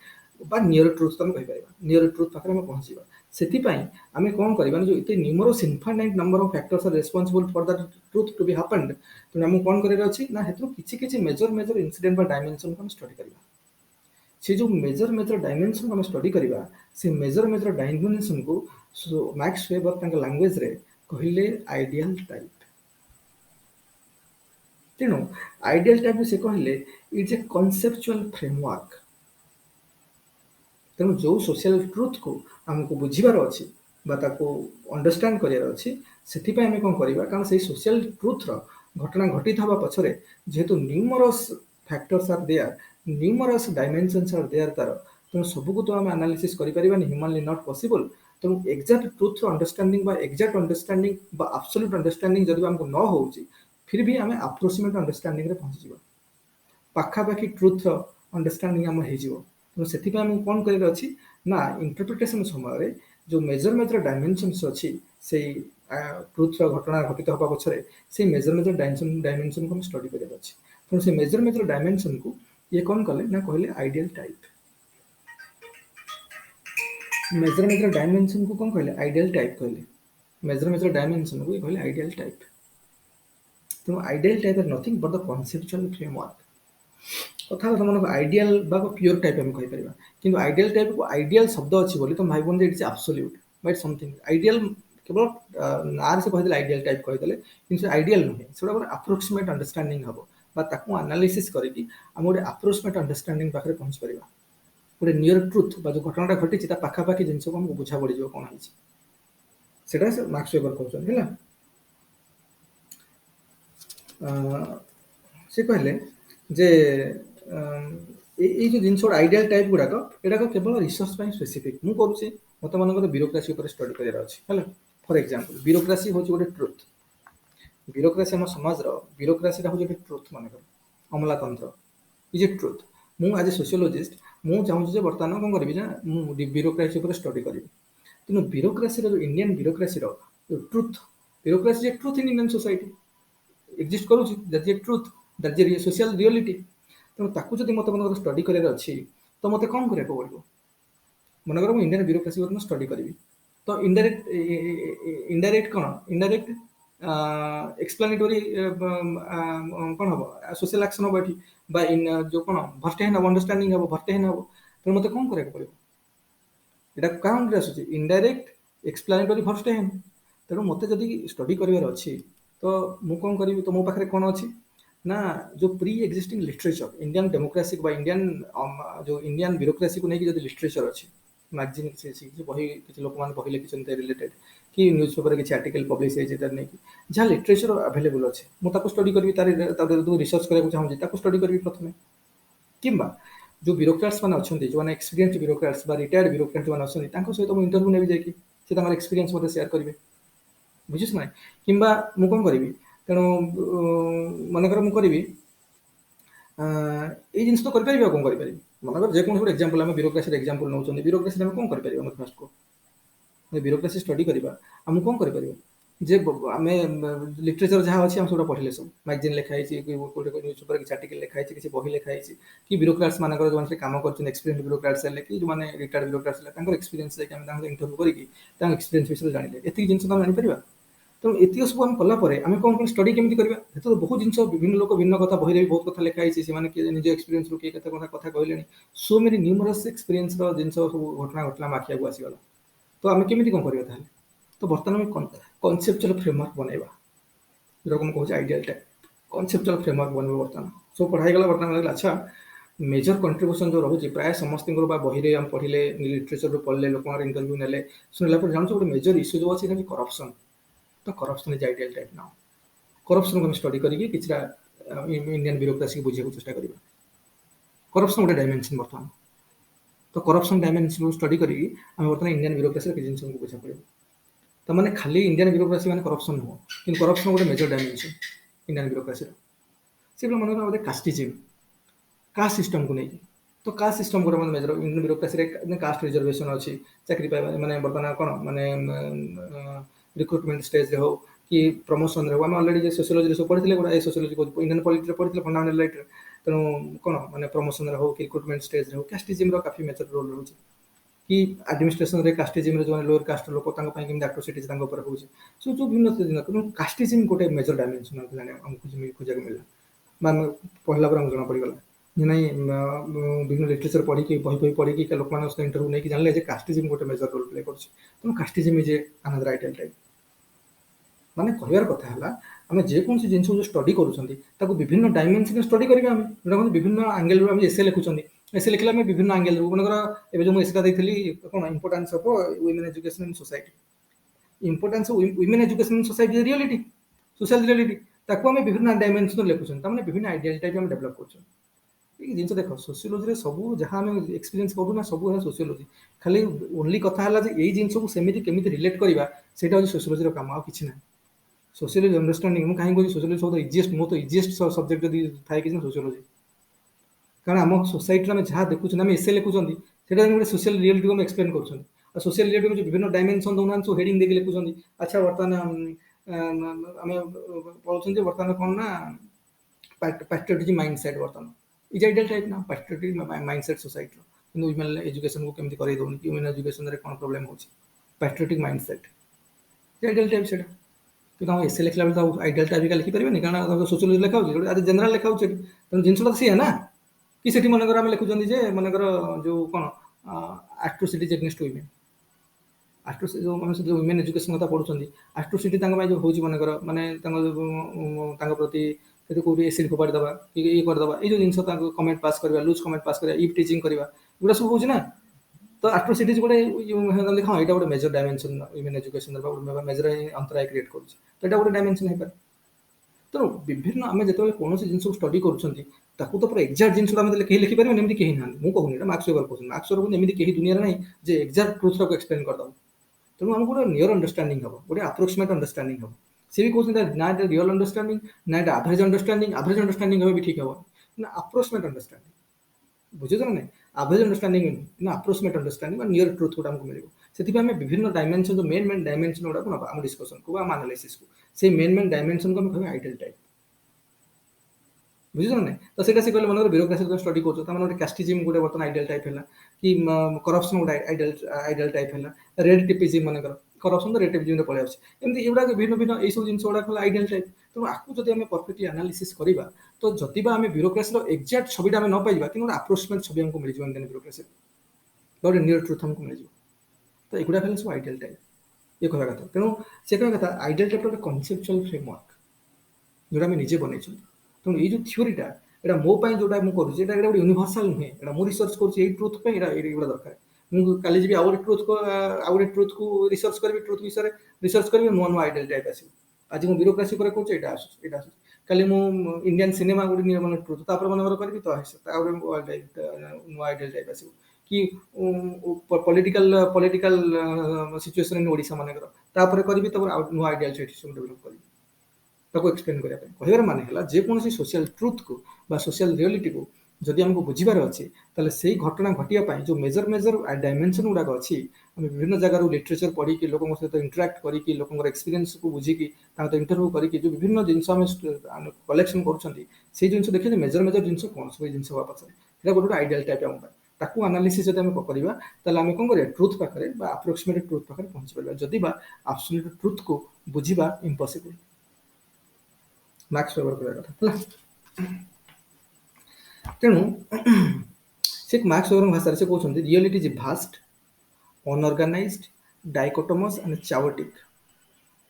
नियर ट्रुथ तुम कहीपर नियर ट्रुथ पाखे पहुँचा से आम कौन करवा जो इतने numerous infinite number of factors are responsible for that truth to be happened तेणु आमको कौन करार अच्छी ना किसी मेजर मेजर इनसीडेंट डायमेंशन को स्टडी करवा से जो मेजर मेजर डायमेंशन को स्टडी करवा से मेजर मेजर डायमेंशन को मैक्स वेबर लैंग्वेज रे कहले आइडियल टाइप तेणु आइडियल टाइप से कहले इट्स ए कॉन्सेप्चुअल फ्रेमवर्क तेणु जो सोशल ट्रुथ को आमको बुझीबार अच्छी अंडरस्टैंड करार अच्छी से आम कौन करवा कारण से सोशल ट्रुथर घटना घटित हवा पछरे जेहेतु numerous factors are there numerous dimensions are there तार तेणु सबको तो आम एनालिसिस करें ह्यूमानली नॉट पॉसिबल तेणु exact truth understanding exact understanding absolute understanding जब आमको न हो फिर भी आम अप्रोक्सीमेट अंडरस्टैंडिंग रे पहुँची पाखापाखि ट्रुथ अंडरस्टैंडिंग आम हो तेणु से कौन कर अच्छी ना इंटरप्रिटेशन समय जो मेजर मेजर डायमेंशन्स अच्छी से ट्रुथर घटना घटित हवा पछरे से मेजर मेजर डायमेंशन को स्टडी करार अच्छी तेणु से मेजर मेजर डायमेंशन को ये कौन कले ना कहले आइडियल टाइप। मेजर डायमेंशन को कौन कहले आइडियल टाइप कहले। मेजर डायमेंशन को कहले आइडियल टाइप। तो ideal type are nothing but the conceptual framework. कथा तुम आइडियल प्योर टाइप आम कहीपर कि आइडियल टाइप को आइडियल शब्द अच्छी बोली तुम भाई बोल it's absolute but something ideal केवल ना से कहीदे आइडियल टाइप कहीदे कि आइडियल नुहे से गोटे अप्रोक्सीमेट अंडरस्टांडिंग हम एनालिसिस करके आम गोटे अप्रोक्सीमेट अंडरस्टांडिंग पाखे पहुंच पार गोटे नियर ट्रुथ जो घटनाटा घटी पाखापाखि जिन को आमको बुझा पड़ कौन है मार्क्स वेबर कहते से कहले जे जो जिन आइडियल टाइप गुड़ाक एटाक केवल रिसर्च स्पेसिफिक मुझे करुच्ची मत मन ब्यूरोक्रेसी स्टडी कर फॉर एग्जांपल ब्यूरोक्रेसी हूँ गोटे ट्रुथ ब्यूरोक्रेसी आम समाज ब्यूरोक्रेसी हूँ गोटे ट्रुथ मन अमलातंत्र इज ए ट्रुथ मुझे आज सोशियोलोजिस्ट मुझे चाहूँ बर्तमान कौन करी ना मुझे ब्यूरोक्रेसी स्टडी करी तेणु ब्यूरोक्रेसी जो Indian bureaucracy truth bureaucracy a truth in Indian society exist करुच्ची that is a truth that is a social reality तेणु ताकू जब मत मन स्टडी कर अच्छी तो मत कौन करा पड़ो मनकर मुझे इंडियन ब्यूरोक्रेसी बर्तमान स्टडी करी तो इनडायरेक्ट कौन इनडायरेक्ट एक्सप्लानेटरी कौन हम सोशल एक्शन हम ये जो कौन भर्टेन हम अंडरस्टांडिंग हम भर्टेन हम तेणु मत कौन करा पड़ो यहाँ क्या आसूँ इनडायरेक्ट एक्सप्लानेटरी भर्टेन तेणु मत जब स्टडी करार अच्छी तो मुझे कौन करी तो मो पाखे कौन अच्छी ना जो pre existing literature Indian democracy Indian जो इंडियन ब्यूरोक्रेसी को लेकिन जो लिटरेचर अच्छी मैगजीन बही किसी लोक मैंने बही लिखिं रिलेटेड कि न्यूज पेपर किसी आर्टिकल पब्लिश नहीं जहाँ लिटरेचर अवेलेबल अच्छे मुझे स्टडी करी रिसर्च करने चाहिए स्टडी करी प्रथम कि जो ब्यूरोक्राट्स मैंने अच्छा जो मैंने एक्सपीरियंस ब्यूरोक्राट्स रिटायर्ड ब्यूरोक्राट्स मैंने अच्छा सहित मुझे इंटरव्यू नेबी जाकि एक्सपीरियंस मत सेयार करेंगे बुझुस ना कि मुझे कौन करी तेणु मनकर मुझे करी ये जिन तो करें कौन करें मनकर जेको गोटे एक्जाम्पल आम ब्यूरोक्रेसी एक्जाम्पल नौ ब्यूरोक्रेसी कौन करें फास्ट को ब्यूरोक्रेसी स्टडी करवा आम कौन करें जे आम लिटरेचर जहाँ अच्छी आम सब पढ़ले सब मैगजीन लिखाई गोटे न्यूज पेपर किसी आर्टिकल लिखाई किसी बही लिखाई कि ब्यूरोक्राट्स मान जो कम कर एक्सपीरियंस ब्यूरोक्राट्स कि जो मैंने रिटायर्ड ब्यूरोक्राट्स एक्सपीरियंस इंटरव्यू करके एक्सपीरियंस विषय जान ये जिन जापर तेणु ये सब आम कलापर आम कौन कौन स्टडी केमी करवा तो बहुत जिन विभिन्न लोक भिन्न कथा बही भी बहुत कथा लिखाई से निज एक्सपीरियंस किए कथा कहले सो मेनी न्यूमरस एक्सपीरियंस जिन सब घटना घटना आम आखिया आसीगला तो आम केमी कौन करवा तो बर्तमान आम कनसेप्चुअल फ्रेमवर्क बनवा जो कहूँ आइडियल टाइप कनसेप्चुअल फ्रेमवर्क बनवा बर्तमान सब पढ़ाईगला बर्तमान लगे अच्छा मेजर कंट्रीब्यूशन जो रोचे प्राय समस्त बही आम पढ़ले लिटरेचर पढ़ले लोक इंटरव्यू ने शुणला जान गोटे मेजर इश्यू जो अच्छे करप्शन तो करप्शन इज आइडियल टाइप ना करप्शन को हम स्टडी करके किसी इंडियन ब्यूरोक्रेसी बुझे चेष्टा करा करप्शन गोटे डायमेंशन बर्तमान तो करप्शन डायमेंशन को स्टडी करके आम बर्तमान इंडियन ब्यूरोक्रेसी जिन को बुझा पड़ो तो मैंने खाली इंडियन ब्यूरोक्रेसी मैंने करप्शन नुह कि करप्शन गोटे मेजर डायमेंशन इंडियन ब्यूरोक्रेसी से मन गोटे कास्टिजिम कास्ट सिस्टम को लेकिन तो कास्ट सिस्टम गोटे मतलब major Indian bureaucracy caste reservation अच्छी चाकरी पाइबा मैंने बर्तमान कौन माने रिक्रुटमेंट स्टेज हो कि प्रमोशन हो आम अलरेडी सोशियोलॉजी सब पढ़ी गोटे सोशियोलॉजी इंडियन पॉलिटी पढ़ी फंडामेंटल राइट तेणु कौन माने प्रमोशन हो कि रिक्रुटमेंट स्टेज हो कास्टिजिम काफी मेजर रोल रोचे कि एडमिनिस्ट्रेशन रे कास्टिजिम जो लोअर कास्ट लोक केमी आट्रोसिटी हो सो जो भिन्न कास्टिजिम गोटे मेजर डायमेंशन आमको खोजा मिला मैं पढ़ला जना पड़गला नहीं विभिन्न लिटरेचर पढ़ी बही पढ़ी लोक सहित इंटरव्यू नहीं जानले कास्टिजिम गोटे मेजर रोल प्ले कर कास्टिजिम इज अनदर आइडियल टाइप माने कहबार कथा है आम जेको जिन जो स्टडी करूँ विभिन्न डायमेंशन स्टडी करेंगे आम जो विभिन्न आंगेल आम एसे लिखुं एसे लिखले आम विभिन्न आंगेल मनकर जो मुझे देती कौन importance of women education in society importance women education in society reality social reality ताको आम विभिन्न डायमेंशन लिखुं विभिन्न आइडियल टाइप आम डेभलप कर जिन देख सोशियोलॉजी सब जहाँ आम एक्सपीरियंस करूँ सब है सोशियोलॉजी खाली ओनली कथा है यही जिन को सेमती केमी रिलेट करवा से सोशियोलॉजी काम आ कि ना सोशियोलॉजी अंडरस्टैंडिंग मुझे कहीं कहूँ सोशियोलॉजी सब इजीएस्ट मो तो इजीएस्ट सब्जेक्ट जब थाए कि सोशियोलॉजी कारण आम सोसाइटी में जहाँ देखुं आम एसे लिखुं गोटे सोशल रियलिटी को एक्सप्लेन कर सोशल रियलिटी में विभिन्न डायमेंशन दौना सब हेडिंग देके लिखुं अच्छा बर्तमान आम पढ़ुं बर्तमान कौन ना पैट्रियोटिज्म माइंड सेट बर्तमान इज आइडियल टाइप ना पैट्रियोटिक माइंडसेट सोसाइटी कि वुमेन एजुकेशन को केमती करे दउनी कि वुमेन एजुकेशन रे कोन प्रॉब्लम होची पैट्रियोटिक माइंडसेट आइडियल टाइप सेटा କିନ୍ତୁ ଆମ ଏସେ ଲେଖିଲା ବେଳେ ତ ଆଇଡ଼ିଆଲ ଟାଇପିକା ଲେଖିପାରିବେନି କାରଣ ସୋସିଓଲୋଜି ଲେଖା ହେଉଛି ଆଜି ଜେନେରାଲ ଲେଖା ହେଉଛି ତେଣୁ ଜିନିଷଟା ସିଏ ନା କି ସେଠି ମନେକର ଆମେ ଲେଖୁଛନ୍ତି ଯେ ମନେକର ଯୋଉ କ'ଣ ଆଟ୍ରୋସିଟିଜ୍ ଏଗେନ୍ଷ୍ଟ ୱିମେନ୍ ଯେଉଁ ଆମେ ଯେଉଁ ୱିମେନ୍ ଏଜୁକେସନ୍ କଥା ପଢ଼ୁଛନ୍ତି ଆଟ୍ରୋସିଟି ତାଙ୍କ ପାଇଁ ଯେଉଁ ହେଉଛି ମନେକର ମାନେ ତାଙ୍କ ପ୍ରତି ଯଦି କେଉଁଠି ଏସିଡ୍ ଫୋପାଡ଼ି ଦେବା କି ଇଏ କରିଦେବା ଏଇ ଯେଉଁ ଜିନିଷ ତାଙ୍କୁ କମେଣ୍ଟ ପାସ୍ କରିବା ଲୁଜ୍ କମେଣ୍ଟ ପାସ୍ କରିବା ଇଫ୍ ଟିଚିଂ କରିବା ଏଗୁଡ଼ା ସବୁ ହେଉଛି ନା ତ ଆଟ୍ରୋସିଟିଜ୍ ଗୋଟେ ହଁ ଏଇଟା ଗୋଟେ ମେଜର ଡାଇମେନସନ୍ ୱିମେନ୍ ଏଜୁକେସନ୍ ବା ଗୋଟେ ମେଜର ଅନ୍ତରାୟ କ୍ରିଏଟ୍ କରୁଛି ତ ଏଇଟା ଗୋଟେ ଡାଇମେନସନ୍ ହେଇପାରେ ତେଣୁ ବିଭିନ୍ନ ଆମେ ଯେତେବେଳେ କୌଣସି ଜିନିଷକୁ ଷ୍ଟଡି କରୁଛନ୍ତି ତାକୁ ତ ପୁରା ଏକ୍ଜାକ୍ଟ ଜିନିଷଟା ଆମେ କେହି ଲେଖିପାରିବେନି ଏମିତି କେହି ନାହାନ୍ତି ମୁଁ କହୁନି ଏଇଟା ମାର୍କ୍ସ ୱେବର କହୁଛନ୍ତି ମାର୍କ୍ସ ୱେବର କହୁଛନ୍ତି ଏମିତି କେହି ଦୁନିଆରେ ନାହିଁ ଯେ ଏକ୍ଜାକ୍ଟ ଟ୍ରୁଥଟାକୁ ଏକ୍ସପ୍ଲେନ୍ କରିଦେବ ତେଣୁ ଆମକୁ ଗୋଟେ ନିୟର ଅଣ୍ଡରଷ୍ଟାଣ୍ଡିଂ ହେବ ଗୋଟେ ଆପ୍ରୋକ୍ସିମେଟ୍ ଅଣ୍ଡରଷ୍ଟାଣ୍ଡିଂ ହେବ ସେ ବି କହୁଛନ୍ତି ନା ଏଇଟା ରିଅଲ ଅଣ୍ଡରଷ୍ଟାଣ୍ଡିଂ ନା ଏଇଟା ଆଭରେଜ ଅଣ୍ଡରଷ୍ଟାଣ୍ଡିଂ ହେବ ବି ଠିକ୍ ହେବ ନା ଆପ୍ରୋକ୍ସିମେଟ୍ ଅଣ୍ଡରଷ୍ଟାଣ୍ଡିଂ ବୁଝୁଛ ନା ନାହିଁ ଆଭରେଜ ଅଣ୍ଡରଷ୍ଟାଣ୍ଡିଂ ନା ଆପ୍ରୋକ୍ସିମେଟ୍ ଅଣ୍ଡରଷ୍ଟାଣ୍ଡିଂ ବା ନିୟର ଟ୍ରୁଥ୍ ଗୁଡ଼ା ଆମକୁ ମିଳିବ ସେଥିପାଇଁ ଆମେ ବିଭିନ୍ନ ଡାଇମେନସନ୍ ଯେଉଁ ମେନ୍ ଡାଇମେନସନ୍ ଗୁଡ଼ାକୁ ନେବା ଆମ ଡିସ୍କସନ୍କୁ ବା ଆମ ଆନାଲିସିସ୍କୁ ସେଇ ମେନ୍ ଡାଇମେନସନ୍କୁ ଆମେ କହିବା ଆଇଡିଆଲ ଟାଇପ୍ ବୁଝୁଛ ନା ନାହିଁ ତ ସେଇଟା ସେ କହିଲେ ମନେକର ବ୍ୟୁରୋକ୍ରାସି ଷ୍ଟଡି କରୁଛ ତାମାନେ ଗୋଟେ କାଷ୍ଟିଜିମ୍ ଗୋଟେ ବର୍ତ୍ତମାନ ଆଇଡିଆଲ ଟାଇପ୍ ହେଲା କି କରପ୍ସନ୍ ଗୋଟେ ଆଇଡିଆଲ ଟାଇପ୍ ହେଲା ରେଡ୍ ଟିପିଜିମ୍ ମନେକର କରପ୍ସନ୍ ତ ରେଡ୍ ଟିପିଜିମ୍ରେ ପଳେଇ ଆସୁଛି ଏମିତି ଏଗୁଡ଼ାକ ଭିନ୍ନ ଏଇସବୁ ଜିନିଷ ଗୁଡ଼ାକ ହେଲା ଆଇଡିଆଲ ଟାଇପ୍ ତେଣୁ ଆକୁ ଯଦି ଆମେ ପରଫେକ୍ଟଲି ଆନାଲିସିସ୍ କରିବା ତ ଯଦି ବା ଆମେ ବ୍ୟୁରୋକ୍ରାସିର ଏକ୍ଜାକ୍ଟ ଛବିଟା ଆମେ ନ ପାଇବା କିନ୍ତୁ ଗୋଟେ ଆପ୍ରୋକ୍ସିମେଟ୍ ଛବି ଆମକୁ ମିଳିଯିବ ଇଣ୍ଡିଆନ୍ ବ୍ୟୁରୋକ୍ରାସି ଗୋଟେ ନିୟର ଟ୍ରୁଥ୍ ଆମକୁ ମିଳିଯିବ ତ ଏଗୁଡ଼ାକ ହେଲା ସବୁ ଆଇଡିଆଲ ଟାଇପ୍ ଇଏ କହିବା କଥା ତେଣୁ ସେ କହିବା କଥା ଆଇଡିଆଲ ଟାଇପ୍ର ଗୋଟେ କନସେପଚୁଆଲ ଫ୍ରେମୱାର୍କ ଯେଉଁଟା ଆମେ ନିଜେ ବନେଇଛନ୍ତି ତେଣୁ ଏଇ ଯେଉଁ ଥିଓରିଟା ଏଇଟା ମୋ ପାଇଁ ଯେଉଁଟା ମୁଁ କରୁଛି ଏଇଟା ଗୋଟେ ୟୁନିଭର୍ସାଲ ନୁହେଁ ଏଇଟା ମୁଁ ରିସର୍ଚ୍ଚ କରୁଛି ଏଇ ଟ୍ରୁଥ୍ ପାଇଁ ଏଇଗୁଡ଼ା ଦରକାର ମୁଁ କାଲି ଯିବି ଆଉ ଗୋଟେ ଟ୍ରୁଥ୍କୁ ରିସର୍ଚ୍ଚ କରିବି ଟ୍ରୁଥ୍ ବିଷୟରେ ରିସର୍ଚ୍ଚ କରିବି ନୂଆ ଆଇଡିଆଲ ଟାଇପ୍ ଆସିବ ଆଜି ମୁଁ ବ୍ୟୁରୋକ୍ରାସି ଉପରେ କହୁଛି ଏଇଟା ଆସୁଛି କାଲି ମୁଁ ଇଣ୍ଡିଆନ୍ ସିନେମା ଗୋଟେ ମାନେ ଟ୍ରୁଥ୍ ତାପରେ ମନେକର କରିବି ତ ଗୋଟେ ନୂଆ ଆଇଡିଆଲ ଟାଇପ୍ ଆସିବ କି ପଲିଟିକାଲ ସିଚୁଏସନ୍ ଇନ୍ ଓଡ଼ିଶା ମନେକର ତାପରେ କରିବି ତାପରେ ଆଉ ନୂଆ ଆଇଡିଆଲ ସିଚୁଏସନ୍ ଡେଭଲପ୍ କରିବି ତାକୁ ଏକ୍ସପ୍ଲେନ୍ କରିବା ପାଇଁ କହିବାର ମାନେ ହେଲା ଯେକୌଣସି ସୋସିଆଲ ଟ୍ରୁଥ୍କୁ ବା ସୋସିଆଲ ରିଅଲିଟିକୁ ଯଦି ଆମକୁ ବୁଝିବାର ଅଛି ତାହେଲେ ସେଇ ଘଟଣା ଘଟିବା ପାଇଁ ଯେଉଁ ମେଜର ଡାଇମେନସନ୍ ଗୁଡ଼ାକ ଅଛି ଆମେ ବିଭିନ୍ନ ଜାଗାରୁ ଲିଟରେଚର ପଢ଼ିକି ଲୋକଙ୍କ ସହିତ ଇଣ୍ଟରାକ୍ଟ କରିକି ଲୋକଙ୍କର ଏକ୍ସପିରିଏନ୍ସକୁ ବୁଝିକି ତାଙ୍କ ସହିତ ଇଣ୍ଟରଭ୍ୟୁ କରିକି ଯେଉଁ ବିଭିନ୍ନ ଜିନିଷ ଆମେ କଲେକ୍ସନ୍ କରୁଛନ୍ତି ସେଇ ଜିନିଷ ଦେଖିଲେ ମେଜର ଜିନିଷ କ'ଣ ସବୁ ଜିନିଷ ହବା ପଛରେ ସେଇଟା ଗୋଟେ ଆଇଡିଆଲ ଟାଇପ୍ ଆମ ପାଇଁ ତାକୁ ଆନାଲିସିସ୍ ଯଦି ଆମେ କରିବା ତାହେଲେ ଆମେ କ'ଣ କରିବା ଟ୍ରୁଥ୍ ପାଖରେ ବା ଆପ୍ରୋକ୍ସିମେଟ୍ ଟ୍ରୁଥ୍ ପାଖରେ ପହଞ୍ଚି ପାରିବା ଯଦି ବା ଆବସଲ୍ୟୁଟ୍ ଟ୍ରୁଥ୍କୁ ବୁଝିବା ଇମ୍ପସିବଲ୍ ମାର୍କ୍ସ ୱେବର କରିବା କଥା ହେଲା ତେଣୁ ସେ ମାର୍କ୍ସ ୱେବରଙ୍କ ଭାଷାରେ ସେ କହୁଛନ୍ତି ରିଅଲିଟି ଇଜ୍ ଭାଷ୍ଟ ଅନଅର୍ଗାନାଇଜ୍ଡ ଡାଇକୋଟୋମସ୍ ଆଣ୍ଡ ଚାଓଟିକ୍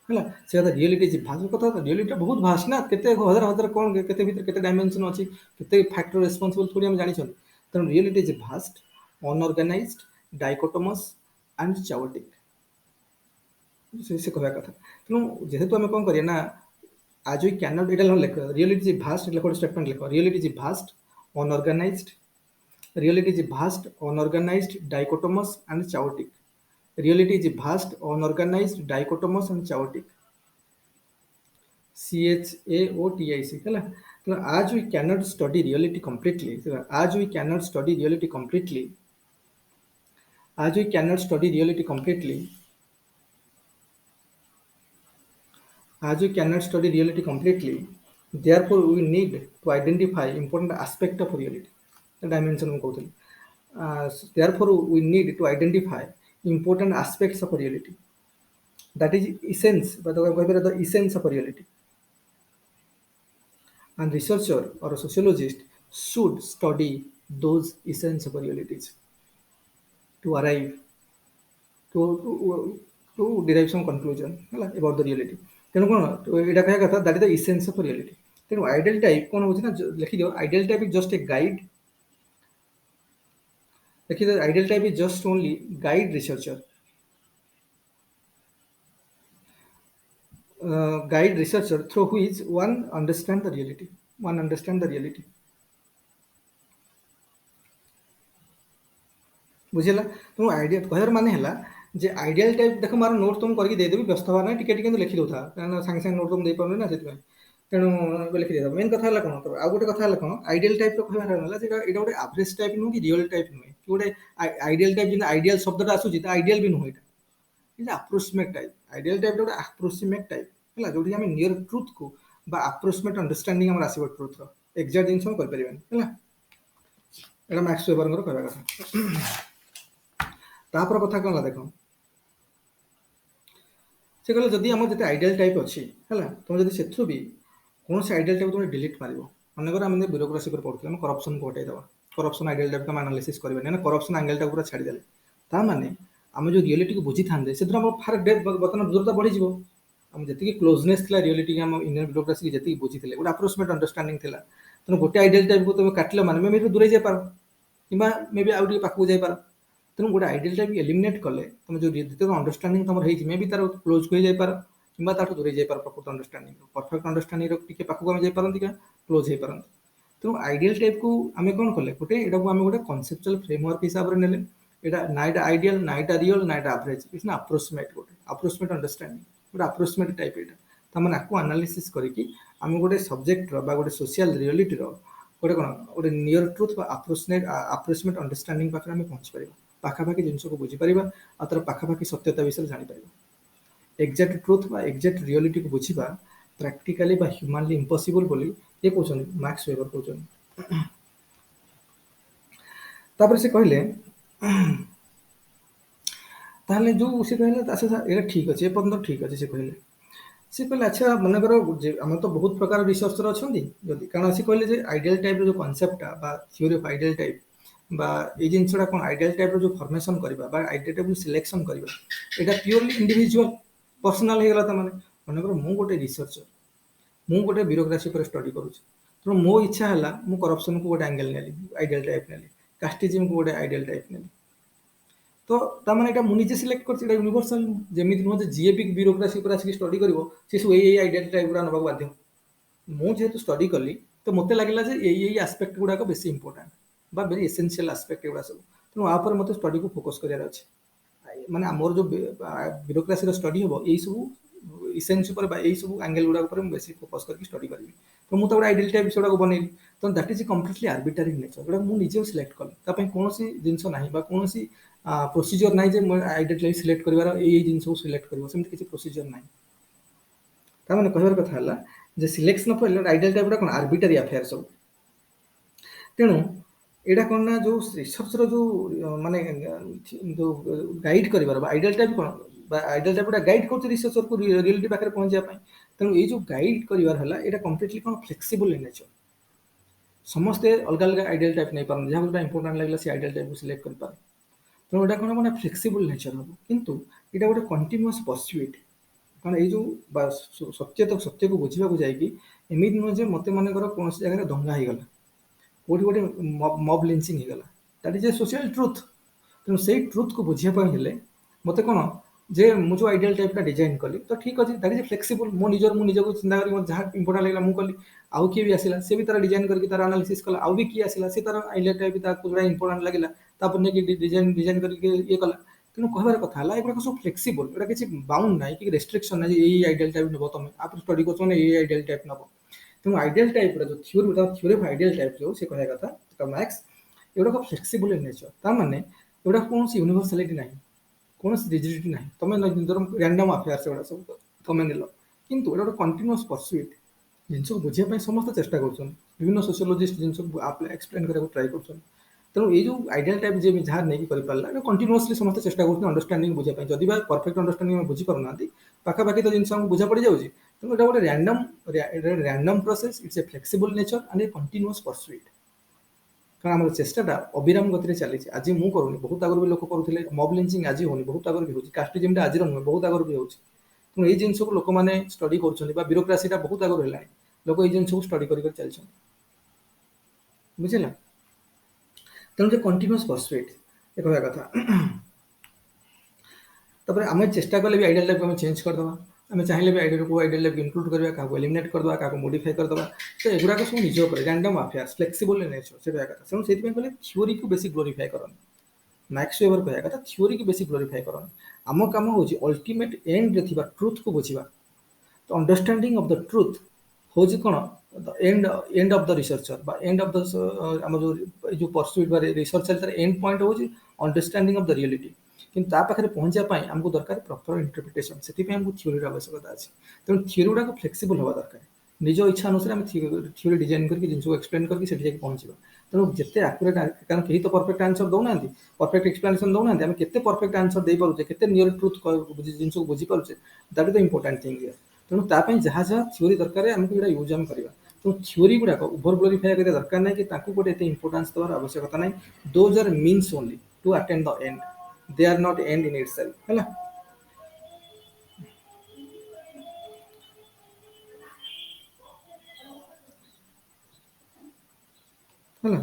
ହେଲା ସେ କଥା ରିଅଲିଟି ଇଜ୍ ଭାଷ୍ଟ କଥା ରିଅଲିଟିଟା ବହୁତ ଭାଷ୍ଟ ନା କେତେ ହଜାର କ'ଣ କେତେ ଭିତରେ କେତେ ଡାଇମେନସନ୍ ଅଛି କେତେ ଫ୍ୟାକ୍ଟର ରେସ୍ପନ୍ସିବଲ୍ ଥୋଡ଼ି ଆମେ ଜାଣିଛନ୍ତି ତେଣୁ ରିଅଲିଟି ଇଜ୍ ଭାଷ୍ଟ ଅନଅର୍ଗାନାଇଜ୍ଡ ଡାଇକୋଟୋମସ୍ ଆଣ୍ଡ ଚାଓଟିକ୍ ସେ କହିବା କଥା ତେଣୁ ଯେହେତୁ ଆମେ କ'ଣ କରିବା ନା as we cannot it alone like reality is vast like statement like reality is vast unorganized dichotomous and chaotic reality is vast unorganized dichotomous and chaotic chaotic ହେଲା ତ as we cannot study reality completely as we cannot study reality completely as we cannot study reality completely as we cannot study reality completely, therefore we need to identify important aspect of reality. The dimension of therefore we need to identify important aspects of reality. That is essence, but the essence of reality. And researcher or a sociologist should study those essence of realities to arrive to derive some conclusion about the reality. ତେଣୁ କ'ଣ ଏଇଟା କହିବା କଥା that is the essence of reality ତେଣୁ ideal type କ'ଣ ହେଉଛି ନା ଲେଖିଦିଅ ideal type is just a guide ଲେଖିଦିଅ ideal type is just only guide researcher guide researcher through which one understand the reality ବୁଝିଲା ତେଣୁ ଆଇଡ଼ିଆ କହିବାର ମାନେ ହେଲା ଯେ ଆଇଡ଼ିଆଲ ଟାଇପ୍ ଦେଖ ମୋର ନୋଟ୍ ତୁମକୁ କରିକି ଦେଇଦେବି ବ୍ୟସ୍ତ ହେବାର ନାହିଁ ଟିକେ କିନ୍ତୁ ଲେଖିଦେଉଥା କାରଣ ସାଙ୍ଗେ ସାଙ୍ଗେ ନୋଟ୍ ତୁମକୁ ଦେଇପାରୁନି ନା ସେଥିପାଇଁ ତେଣୁ ଏବେ ଲେଖିଦେବା ମେନ୍ କଥା ହେଲା କ'ଣ ଆଉ ଗୋଟେ କଥା ହେଲା କ'ଣ ଆଇଡ଼ିଆଲ ଟାଇପ୍ର କହିବାର ହେଲା ଯେ ଏଇଟା ଗୋଟେ ଆଭରେଜ ଟାଇପ୍ ନୁହେଁ କି ରିଅଲ ଟାଇପ୍ ନୁହେଁ କି ଗୋଟେ ଆଇଡ଼ିଆଲ ଟାଇପ୍ ଯେମିତି ଆଇଡ଼ିଆଲ ଶବ୍ଦଟା ଆସୁଛି ତା ଆଇଡ଼ିଆଲ ବି ନୁହେଁ ଏଇଟା ଆପ୍ରୋକ୍ସିମେଟ୍ ଟାଇପ୍ ଆଇଡ଼ିଆଲ ଟାଇପ୍ର ଗୋଟେ ଆପ୍ରୋକ୍ସିମେଟ୍ ଟାଇପ୍ ହେଲା ଯେଉଁଠିକି ଆମେ ନିୟର ଟ୍ରୁଥ୍କୁ ବା ଆପ୍ରୋକ୍ସିମେଟ୍ ଅଣ୍ଡରଷ୍ଟାଣ୍ଡିଂ ଆମର ଆସିବ ଟ୍ରୁଥ୍ର ଏକ୍ଜାକ୍ଟ ଜିନିଷ ଆମେ କରିପାରିବାନି ହେଲା ଏଇଟା ମ୍ୟାକ୍ସ ୱେବରଙ୍କର କହିବା କଥା। ତାପରେ କଥା କ'ଣ ହେଲା ଦେଖ, ସେ କହିଲେ ଯଦି ଆମର ଯେତେ ଆଇଡ଼ିଆଲ ଟାଇପ୍ ଅଛି ହେଲା, ତୁମେ ଯଦି ସେଥିରୁ ବି କୌଣସି ଆଇଡ଼ିଆଲ ଟାଇପ୍ ତୁମେ ଡିଲିଟ୍ ମାରିବ, ମନେକର ଆମେ ବ୍ୟୁରୋକ୍ରାସି ଉପରେ ପଢ଼ୁଥିଲେ, ଆମେ କରପ୍ସନକୁ ହଟେଇଦେବା, କରପ୍ସନ ଆଇଡ଼ିଆଲ ଟାଇପ୍କୁ ଆମେ ଆନାଲିସିସ୍ କରିବାନି, ମାନେ କରପ୍ସନ ଆଙ୍ଗେଲଟାକୁ ପୁରା ଛାଡ଼ିଦେଲେ, ତାମାନେ ଆମେ ଯେଉଁ ରିଅଲିଟିକୁ ବୁଝିଥାନ୍ତେ ସେଥିରୁ ଆମର ଫାର ବର୍ତ୍ତମାନ ଦୂରତା ବଢ଼ିଯିବ। ଆମେ ଯେତିକି କ୍ଲୋଜନେସ୍ ଥିଲା ରିଅଲିଟିକି ଆମ ଇଣ୍ଡିଆନ୍ ବ୍ୟୁରୋକ୍ରାସିକି ଯେତିକି ବୁଝିଥିଲେ, ଗୋଟେ ଆପ୍ରୋକ୍ସିମେଟ୍ ଅଣ୍ଡରଷ୍ଟାଣ୍ଡିଂ ଥିଲା, ତେଣୁ ଗୋଟେ ଆଇଡ଼ିଆଲ ଟାଇପ୍କୁ ତୁମେ କାଟିଲ ମାନେ ମେ ବି ଦୂରେଇ ଯାଇପାର, କିମ୍ବା ମେ ବି ଆଉ ଟିକେ ପାଖକୁ ଯାଇପାର। ତେଣୁ ଗୋଟେ ଆଇଡ଼ିଆଲ ଟାଇପ୍ ଏଲିମିନେଟ୍ କଲେ ତୁମେ ଯେଉଁ ଯେତେକ ଅଣ୍ଡରଷ୍ଟାଣ୍ଡିଂ ତୁମର ହେଇଛି ମେ ବି ତାର କ୍ଲୋଜ୍କୁ ହେଇଯାଇପାର, କିମ୍ବା ତାଠୁ ଦୂରେଇ ଯାଇପାର ପ୍ରକୃତ ଅଣ୍ଡରଷ୍ଟାଣ୍ଡିଂ, ପରଫେକ୍ଟ ଅଣ୍ଡରଷ୍ଟାଣ୍ଡିଂର ଟିକେ ପାଖକୁ ଆମେ ଯାଇପାରନ୍ତି କିମ୍ବା କ୍ଲୋଜ୍ ହେଇପାରନ୍ତି। ତେଣୁ ଆଇଡ଼ିଆଲ ଟାଇପ୍କୁ ଆମେ କ'ଣ କଲେ, ଗୋଟେ ଏଟାକୁ ଆମେ ଗୋଟେ କନସେପ୍ଚୁଆଲ ଫ୍ରେମୱାର୍କ ହିସାବରେ ନେଲେ। ଏଇଟା ନା ଏଇଟା ଆଇଡ଼ିଆଲ, ନା ଏଇଟା ରିଅଲ, ନା ଏଇଟା ଆଭରେଜ, ଇଟ୍ସ ନା ଆପ୍ରୋକ୍ସିମେଟ୍, ଗୋଟେ ଆପ୍ରୋକ୍ସିମେଟ୍ ଅଣ୍ଡରଷ୍ଟାଣ୍ଡିଂ, ଗୋଟେ ଆପ୍ରୋକ୍ସିମେଟ୍ ଟାଇପ୍ ଏଇଟା। ତାମାନେ ଆକୁ ଆନାଲିସିସ୍ କରିକି ଆମେ ଗୋଟେ ସବଜେକ୍ଟର ବା ଗୋଟେ ସୋସିଆଲ ରିଅଲିଟିର ଗୋଟେ କ'ଣ ଗୋଟେ ନିୟର ଟ୍ରୁଥ୍ ବା ଆପ୍ରୋକ୍ସିମେଟ୍ ଅଣ୍ଡରଷ୍ଟାଣ୍ଡିଂ ପାଖରେ ଆମେ ପହଞ୍ଚିପାରିବା, ପାଖାପାଖି ଜିନିଷକୁ ବୁଝିପାରିବା, ଆଉ ତାର ପାଖାପାଖି ସତ୍ୟତା ବିଷୟରେ ଜାଣିପାରିବା। ଏକ୍ଜାକ୍ଟ ଟ୍ରୁଥ୍ ବା ଏକ୍ଜାକ୍ଟ ରିଅଲିଟିକୁ ବୁଝିବା ପ୍ରାକ୍ଟିକାଲି ବା ହ୍ୟୁମାନଲି ଇମ୍ପସିବଲ୍ ବୋଲି କିଏ କହୁଛନ୍ତି, ମ୍ୟାକ୍ସ ୱେବର କହୁଛନ୍ତି। ତାପରେ ସେ କହିଲେ ତାହେଲେ ଯେଉଁ ସେ କହିଲେ ଆଚ୍ଛା ଏଇଟା ଠିକ୍ ଅଛି, ଏପର୍ଯ୍ୟନ୍ତ ଠିକ୍ ଅଛି। ସେ କହିଲେ ଆଚ୍ଛା ମନେକର ଆମର ତ ବହୁତ ପ୍ରକାର ରିସର୍ଚ୍ଚର ଅଛନ୍ତି, ଯଦି କାରଣ ସେ କହିଲେ ଯେ ଆଇଡ଼ିଆଲ ଟାଇପ୍ର ଯେଉଁ କନସେପ୍ଟଟା ବା ଥିଓରି ଅଫ୍ ଆଇଡ଼ିଆଲ ଟାଇପ୍ ବା ଏଇ ଜିନିଷଟା କ'ଣ ଆଇଡ଼ିଆଲ ଟାଇପ୍ର ଯେଉଁ ଫର୍ମେସନ୍ କରିବା ବା ଆଇଡ଼ିଆଲ ଟାଇପ୍ରୁ ସିଲେକ୍ସନ୍ କରିବା, ଏଇଟା ପିଓରଲି ଇଣ୍ଡିଭିଜୁଆଲ ପର୍ସନାଲ ହେଇଗଲା। ତାମାନେ ମନେକର ମୁଁ ଗୋଟେ ରିସର୍ଚ୍ଚର, ମୁଁ ଗୋଟେ ବ୍ୟୁରୋକ୍ରାସି ଉପରେ ଷ୍ଟଡି କରୁଛି, ତେଣୁ ମୋ ଇଚ୍ଛା ହେଲା ମୁଁ କରପ୍ସନକୁ ଗୋଟେ ଆଙ୍ଗେଲ ନେଲି, ଆଇଡ଼ିଆଲ ଟାଇପ୍ ନେଲି, କାଷ୍ଟିଜିମ୍କୁ ଗୋଟେ ଆଇଡ଼ିଆଲ ଟାଇପ୍ ନେଲି, ତ ତାମାନେ ଏଇଟା ମୁଁ ନିଜେ ସିଲେକ୍ଟ କରିଛି, ଏଇଟା ୟୁନିଭର୍ସାଲ ନୁହଁ। ଯେମିତି ନୁହଁ ଯେ ଯିଏ ବି ବ୍ୟୁରୋକ୍ରାସି ଉପରେ ଆସିକି ଷ୍ଟଡି କରିବ ସେ ସବୁ ଏଇ ଆଇଡ଼ିଆଲ ଟାଇପ୍ ଗୁଡ଼ା ନେବାକୁ ବାଧ୍ୟ। ମୁଁ ଯେହେତୁ ଷ୍ଟଡି କଲି ତ ମୋତେ ଲାଗିଲା ଯେ ଏଇ ଆସ୍ପେକ୍ଟ ଗୁଡ଼ାକ ବେଶୀ ଇମ୍ପୋର୍ଟାଣ୍ଟ ବା ଭେରି ଏସେନ୍ସିଆଲ ଆସ୍ପେକ୍ଟ ଏଗୁଡ଼ା ସବୁ, ତେଣୁ ଆ ଉପରେ ମୋତେ ଷ୍ଟଡିକୁ ଫୋକସ୍ କରିବାର ଅଛି। ମାନେ ଆମର ଯେଉଁ ବ୍ୟୁରୋକ୍ରାସିର ଷ୍ଟଡି ହେବ ଏଇସବୁ ଇସେନ୍ସ ଉପରେ ବା ଏଇସବୁ ଆଙ୍ଗେଲ ଗୁଡ଼ାକ ଉପରେ ମୁଁ ବେଶୀ ଫୋକସ୍ କରିକି ଷ୍ଟଡି କରିବି। ତ ମୁଁ ତ ଗୋଟେ ଆଇଡ଼ିଆଲ ଟାଇପ୍ ସେଗୁଡ଼ାକୁ ବନେଇଲି, ତ that is completely arbitrary nature, ଯେଉଁଟା ମୁଁ ନିଜେ ସିଲେକ୍ଟ କଲି, ତା ପାଇଁ କୌଣସି ଜିନିଷ ନାହିଁ ବା କୌଣସି ପ୍ରୋସିଜିଓର ନାହିଁ ଯେ ମୁଁ ଆଇଡ଼ିଆଲ ଟାଇପ୍ ସିଲେକ୍ଟ କରିବାର ଏଇ ଜିନିଷକୁ ସିଲେକ୍ଟ କରିବ, ସେମିତି କିଛି ପ୍ରୋସିଜିଓର ନାହିଁ। ତାମାନେ କହିବାର କଥା ହେଲା ଯେ ସିଲେକ୍ସନ ଅଫ୍ ଆଇଡ଼ିଆଲ ଟାଇପ୍ଟା କ'ଣ ଆର୍ବିଟାରୀ ଆଫେୟାର ସବୁ। ତେଣୁ ଏଇଟା କ'ଣ ନା ଯେଉଁ ରିସର୍ଚ୍ଚର ଯେଉଁ ମାନେ ଯେଉଁ ଗାଇଡ୍ କରିବାର ବା ଆଇଡ଼ିଆଲ ଟାଇପ୍ କ'ଣ ବା ଆଇଡ଼ିଆଲ ଟାଇପ୍ ଗୁଡ଼ା ଗାଇଡ୍ କରୁଛି ରିସର୍ଚ୍ଚରକୁ ରିଅଲିଟି ପାଖରେ ପହଞ୍ଚିବା ପାଇଁ। ତେଣୁ ଏଇ ଯେଉଁ ଗାଇଡ୍ କରିବାର ହେଲା ଏଇଟା କମ୍ପ୍ଲିଟଲି କ'ଣ ଫ୍ଲେକ୍ସିବୁଲ୍ ଇନ୍ ନେଚର। ସମସ୍ତେ ଅଲଗା ଅଲଗା ଆଇଡ଼ିଆଲ ଟାଇପ୍ ନେଇପାରନ୍ତି, ଯାହାକୁ ଯେଉଁଟା ଇମ୍ପୋର୍ଟାଣ୍ଟ ଲାଗିଲା ସେ ଆଇଡ଼ିଆଲ ଟାଇପ୍କୁ ସିଲେକ୍ଟ କରିପାରେ। ତେଣୁ ଏଇଟା କ'ଣ ମାନେ ଫ୍ଲେକ୍ସିବୁଲ୍ ନେଚର ହେବ, କିନ୍ତୁ ଏଇଟା ଗୋଟେ କଣ୍ଟିନ୍ୟୁଅସ୍ ପର୍ସ୍ୟୁଟ୍। କାରଣ ଏଇ ଯେଉଁ ବା ସତ୍ୟକୁ ବୁଝିବାକୁ ଯାଇକି ଏମିତି ନୁହେଁ ଯେ ମୋତେ ମନେକର କୌଣସି ଜାଗାରେ ଦଙ୍ଗା ହେଇଗଲା, କେଉଁଠି ଗୋଟେ ମବ୍ ଲିଞ୍ଚିଂ ହେଇଗଲା, that is A social truth. ତେଣୁ ସେଇ ଟ୍ରୁଥ୍କୁ ବୁଝିବା ପାଇଁ ହେଲେ ମୋତେ କ'ଣ ଯେ ମୁଁ ଯେଉଁ ଆଇଡ଼ିଆଲ ଟାଇପ୍ଟା ଡିଜାଇନ୍ କଲି ତ ଠିକ୍ ଅଛି, ଦ୍ୟାଟ୍ ଇଜ୍ ଫ୍ଲେକ୍ସିବୁଲ୍। ମୁଁ ନିଜକୁ ଚିନ୍ତା କରି ମୋତେ ଯାହା ଇମ୍ପୋର୍ଟାଣ୍ଟ ଲାଗିଲା ମୁଁ କଲି। ଆଉ କିଏ ବି ଆସିଲା ସେ ବି ତାର ଡିଜାଇନ୍ କରିକି ତାର ଆନାଲିସିସ୍ କଲା, ଆଉ ବି କିଏ ଆସିଲା ସେ ତାର ଆଇଡ଼ିଆଲ ଟାଇପ୍ ତାକୁ ଯେଉଁଟା ଇମ୍ପୋର୍ଟାଣ୍ଟ ଲାଗିଲା ତାପରେ ନେଇକି ଡିଜାଇନ୍ କରିକି ଇଏ କଲା। ତେଣୁ କହିବାର କଥା ହେଲା ଏଗୁଡ଼ାକ ସବୁ ଫ୍ଲେକ୍ସିବୁଲ୍, ଏଇଟା କିଛି ବାଉଣ୍ଡ ନାହିଁ କି ରେଷ୍ଟ୍ରିକ୍ସନ୍ ନାହିଁ ଯେ ଏଇ ଆଇଡ଼ିଆଲ ଟାଇପ୍ ନେବ, ତମେ ଆପରେ ଷ୍ଟଡି କରୁଛ ମାନେ ଏଇ ଆଇଡ଼ିଆଲ ଟାଇପ୍ ନେବ। ତେଣୁ ଆଇଡ଼ିଆଲ ଟାଇପ୍ର ଯେଉଁ ଥିଓରି ଅଫ୍ ଆଇଡ଼ିଆଲ ଟାଇପ୍ ଯେଉଁ ସେ କହିବା କଥା ମ୍ୟାକ୍ସ ଏଗୁଡ଼ାକ ଫ୍ଲେକ୍ସିବୁଲ୍ ଇନ୍ ନେଚର। ତାମାନେ ଏଗୁଡ଼ା କୌଣସି ୟୁନିଭର୍ସାଲିଟି ନାହିଁ, କୌଣସି ରିଜିଡିଟି ନାହିଁ। ତମେ ନିଜର ରାଣ୍ଡମ୍ ଆଫେୟାର୍ସ ଏଗୁଡ଼ା ସବୁ ତମେ ନେଲ, କିନ୍ତୁ ଏଇଟା ଗୋଟେ କଣ୍ଟିନ୍ୟୁଅସ୍ ପର୍ସ୍ୟୁଟ୍। ଜିନିଷକୁ ବୁଝିବା ପାଇଁ ସମସ୍ତେ ଚେଷ୍ଟା କରୁଛନ୍ତି, ବିଭିନ୍ନ ସୋସିଓଲୋଜିଷ୍ଟ ଜିନିଷକୁ ଏକ୍ସପ୍ଲେନ୍ କରିବାକୁ ଟ୍ରାଏ କରୁଛନ୍ତି। ତେଣୁ ଏଇ ଯେଉଁ ଆଇଡ଼ିଆଲ ଟାଇପ୍ ଯିଏ ଯାହା ନେଇକି କରିପାରିଲା ଏଇଟା କଣ୍ଟିନ୍ୟୁଅସଲି ସମସ୍ତେ ଚେଷ୍ଟା କରୁଛନ୍ତି ଅଣ୍ଡରଷ୍ଟାଣ୍ଡିଂ ବୁଝିବା ପାଇଁ। ଯଦି ବା ପରଫେକ୍ଟ ଅଣ୍ଡରଷ୍ଟାଣ୍ଡିଂ ଆମେ ବୁଝିପାରୁନାହାନ୍ତି, ପାଖାପାଖି ତ ଜିନିଷ ଆମକୁ ବୁଝା ପଡ଼ିଯାଉଛି। ତେଣୁ ଏଇଟା ଗୋଟେ random process, it's a flexible nature and a continuous pursuit. କାରଣ ଆମର ଚେଷ୍ଟାଟା ଅବିରାମ ଗତିରେ ଚାଲିଛି। ଆଜି ମୁଁ କରୁନି, ବହୁତ ଆଗରୁ ବି ଲୋକ କରୁଥିଲେ। ମବ୍ ଲିଞ୍ଚିଂ ଆଜି ହେଉନି, ବହୁତ ଆଗରୁ ବି ହେଉଛି। କାଷ୍ଟିଜିମ୍ଟା ଆଜିର ନୁହେଁ, ବହୁତ ଆଗରୁ ବି ହେଉଛି। ତେଣୁ ଏଇ ଜିନିଷକୁ ଲୋକମାନେ ଷ୍ଟଡି କରୁଛନ୍ତି ବା ବ୍ୟୁରୋକ୍ରାସିଟା ବହୁତ ଆଗରୁ ହେଲାଣି, ଲୋକ ଏଇ ଜିନିଷକୁ ଷ୍ଟଡି କରି ଚାଲିଛନ୍ତି। ବୁଝିଲା? ତେଣୁ ଯେ କଣ୍ଟିନ୍ୟୁଅସ୍ ପର୍ସ୍ୟୁଟ୍ ଏ କହିବା କଥା। ତାପରେ ଆମେ ଚେଷ୍ଟା କଲେ ବି ଆଇଡ଼ିଆଲ ଟାଇପ୍କୁ ଆମେ ଚେଞ୍ଜ କରିଦେବା, ଆମେ ଚାହିଁଲେ ବି ଆଇଡ଼ିଆକୁ ଆଇଡ଼ିଆଲ ଟାଇପ୍ ଇନକ୍ଲୁଡ୍ କରିବା, କାହାକୁ ଏଲିମିନେଟ୍ କରିଦେବା, କାହାକୁ ମୋଡିଫାଏ କରିଦେବା। ତ ଏଗୁଡ଼ାକ ସବୁ ନିଜ ଉପରେ random affairs, flexible in nature ସେ କହିବା କଥା। ତେଣୁ ସେଇଥିପାଇଁ କହିଲେ ଥିଓରିକୁ ବେଶୀ ଗ୍ଲୋରିଫାଏ କରନି। ମ୍ୟାକ୍ସ ୱେବର କହିବା କଥା ଥିଓରିକୁ ବେଶୀ ଗ୍ଲୋରିଫାଏ କରନି। ଆମ କାମ ହେଉଛି ଅଲ୍ଟିମେଟ୍ ଏଣ୍ଡରେ ଥିବା ଟ୍ରୁଥ୍କୁ ବୁଝିବା। ତ ଅଣ୍ଡରଷ୍ଟାଣ୍ଡିଂ ଅଫ୍ ଦ ଟ୍ରୁଥ୍ ହେଉଛି କ'ଣ ଏଣ୍ଡ ଅଫ୍ ଦ ରିସର୍ଚ୍ଚର ବା ଏଣ୍ଡ ଅଫ୍ ଦ ଆମ ଯେଉଁ ପର୍ସ୍ୟୁଟ୍ ବା ରିସର୍ଚ୍ଚ ତାର ଏଣ୍ଡ ପଏଣ୍ଟ ହେଉଛି ଅଣ୍ଡରଷ୍ଟାଣ୍ଡିଂ ଅଫ୍ ଦ ରିଅଲିଟି। କିନ୍ତୁ ତା ପାଖରେ ପହଞ୍ଚିବା ପାଇଁ ଆମକୁ ଦରକାର ପ୍ରପର ଇଣ୍ଟରପ୍ରିଟେସନ୍, ସେଥିପାଇଁ ଆମକୁ ଥିଓରିର ଆବଶ୍ୟକତା ଅଛି। ତେଣୁ ଥିଓରି ଗୁଡ଼ାକ ଫ୍ଲେକ୍ସିବୁଲ୍ ହେବା ଦରକାର। ନିଜ ଇଚ୍ଛା ଅନୁସାରେ ଆମେ ଥିଓରି ଡିଜାଇନ୍ କରିକି ଜିନିଷକୁ ଏକ୍ସପ୍ଲେନ୍ କରିକି ସେଠି ଯାଇକି ପହଞ୍ଚିବା। ତେଣୁ ଯେତେ ଆକୁରେଟ୍, କାରଣ କେହି ତ ପରଫେକ୍ଟ ଆନ୍ସର ଦେଉନାହାନ୍ତି, ପରଫେକ୍ଟ ଏକ୍ସପ୍ଲାନେସନ୍ ଦେଉନାହାନ୍ତି, ଆମେ କେତେ ପରଫେକ୍ଟ ଆନ୍ସର ଦେଇପାରୁଛେ, କେତେ ନିୟର ଟ୍ରୁଥ୍ ଜିନିଷକୁ ବୁଝିପାରୁଛେ, that is the important thing here. ତେଣୁ ତା ପାଇଁ ଯାହା ଯାହା ଥିଓରି ଦରକାର ଆମକୁ ଏଇଟା ୟୁଜ୍ ଆମେ କରିବା। ତେଣୁ ଥିଓରି ଗୁଡ଼ାକ ଓଭର ଗ୍ଲୋରିଫାଏ କରିବା ଦରକାର ନାହିଁ, କି ତାକୁ ଗୋଟେ ଏତେ ଇମ୍ପୋର୍ଟାନ୍ସ ଦେବାର ଆବଶ୍ୟକତା ନାହିଁ। Those are means only to attend the end, they are not end in itself, ହେଲା। ହେଲା,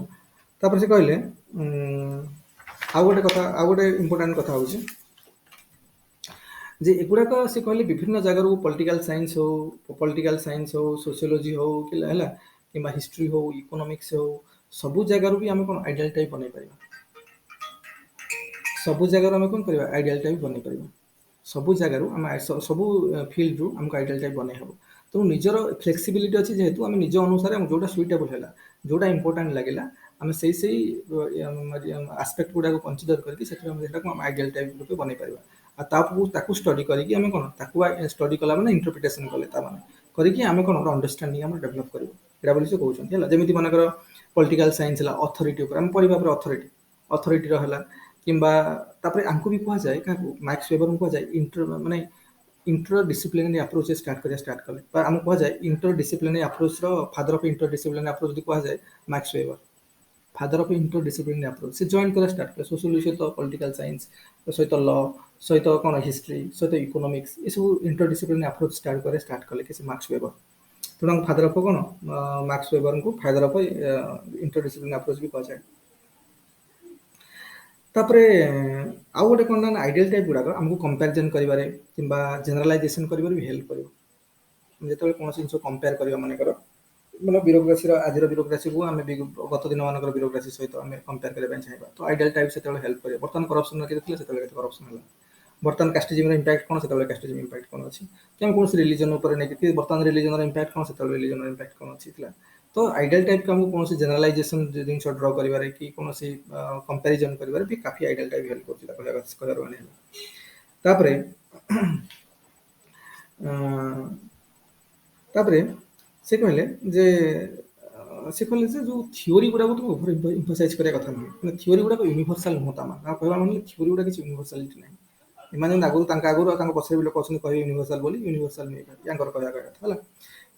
ତାପରେ ସେ କହିଲେ ଆଉ ଗୋଟେ କଥା, ଆଉ ଗୋଟେ ଇମ୍ପୋର୍ଟାଣ୍ଟ କଥା ହେଉଛି ଯେ ଏଗୁଡ଼ାକ ସେ କହିଲେ ବିଭିନ୍ନ ଜାଗାରୁ ପଲିଟିକାଲ ସାଇନ୍ସ ହଉ, ସୋସିଓଲୋଜି ହଉ, ହେଲା, କିମ୍ବା ହିଷ୍ଟ୍ରି ହଉ, ଇକୋନୋମିକ୍ସ ହଉ, ସବୁ ଜାଗାରୁ ବି ଆମେ କ'ଣ ଆଇଡିଆଲ ଟାଇପ୍ ବନେଇ ପାରିବା। ସବୁ ଜାଗାରୁ ଆମେ କ'ଣ କରିବା, ଆଇଡିଆଲ ଟାଇପ୍ ବନେଇ ପାରିବା। ସବୁ ଜାଗାରୁ ଆମେ ସବୁ ଫିଲ୍ଡରୁ ଆମକୁ ଆଇଡିଆଲ ଟାଇପ୍ ବନେଇ ହେବ। ତେଣୁ ନିଜର ଫ୍ଲେକ୍ସିବିଲିଟି ଅଛି, ଯେହେତୁ ଆମେ ନିଜ ଅନୁସାରେ ଆମକୁ ଯେଉଁଟା ସୁଇଟେବଲ୍ ହେଲା, ଯେଉଁଟା ଇମ୍ପୋର୍ଟାଣ୍ଟ ଲାଗିଲା, ଆମେ ସେଇ ଆସ୍ପେକ୍ଟ ଗୁଡ଼ାକୁ କନସିଡର କରିକି ସେଥିରେ ଆମେ ସେଟାକୁ ଆମେ ଆଇଡିଆଲ ଟାଇପ୍ ରୂପେ ବନେଇ ପାରିବା। ଆଉ ତାକୁ ଷ୍ଟଡି କରିକି ଆମେ କ'ଣ, ତାକୁ ଷ୍ଟଡି କଲା ମାନେ ଇଣ୍ଟରପ୍ରିଟେସନ୍ କଲେ, ତା ମାନେ କରିକି ଆମେ କ'ଣ ଗୋଟେ ଅଣ୍ଡରଷ୍ଟାଣ୍ଡିଂ ଆମର ଡେଭଲପ୍ କରିବୁ, ଏଇଟା ବୋଲି ସେ କହୁଛନ୍ତି, ହେଲା। ଯେମିତି ମନେକର ପଲିଟିକାଲ ସାଇନ୍ସ ହେଲା, ଅଥରିଟି ଉପରେ ଆମେ ପଢ଼ିବା, ପରେ ଅଥରିଟିର ହେଲା, କିମ୍ବା ତାପରେ ଆଙ୍କୁ ବି କୁହାଯାଏ, କାହାକୁ, ମାର୍କସ୍ ୱେବରଙ୍କୁ କୁହାଯାଏ ମାନେ इंटर डिसिप्लिनरी अप्रोच स्टार्ट कले आमको कुजाए inter disciplinary approach father of inter disciplinary approach जो कुजाए max weber father of inter disciplinary approach से जॉइन करा स्टार्ट कले सोशियोलॉजी सहित पॉलिटिकल साइंस सहित लॉ सहित कौन हिस्ट्री सहित इकोनॉमिक्स ये सब इंटर डिसिप्लिनरी अप्रोच स्टार्ट कले कि मैक्स वेबर तेणु फादर ऑफ कौन मैक्स वेबर को father of inter disciplinary approach भी कुजाए तापरे आउ गोटे कौन ना आइडियल टाइप गुड़ाक आमको कंपैरिजन करिबारे किंबा जनरलाइजेशन करिबारे भी हेल्प करिवो जेतेबेले कोन जिंस कंपेयर करिबा मानेकर मतलब ब्यूरोक्रेसी आज ब्यूरोक्रेसी को आम गत दिन मानकर ब्यूरोक्रेसी सहित आम कंपेयर करने चाहिए तो आइडियल टाइप से हेल्प करें बर्तमान करप्शन के करप्शन है बर्तमान कास्टिज्म इंपैक्ट कौन से कास्टिज्म इंपैक्ट कौन अच्छी कि आम कौन रिलीजन नहीं बर्तमान रिलीजन इंपैक्ट कौन से रिलीजन इंपैक्ट कौन अच्छी तो आइडियल टाइप का हमको कौन जनरलाइजेशन जिन ड्र कर कि कौन कंपेरिजन कर भी काफी आइडियल टाइप हेल्प कर तापरे तापरे से कहले जे से कहले जे जो थ्योरी गुडा तुम ओवर एम्फसाइज करिया कथा नहीं थ्योरी गुडा यूनिवर्सल नुह ता कहवा मतलब थ्योरी गुडा किसी यूनिवर्सालिटी नहीं इमान आगुरी पछरे भी लोक कहते यूनिवर्सल बोली यूनिवर्सल नहीं कहवा कथा है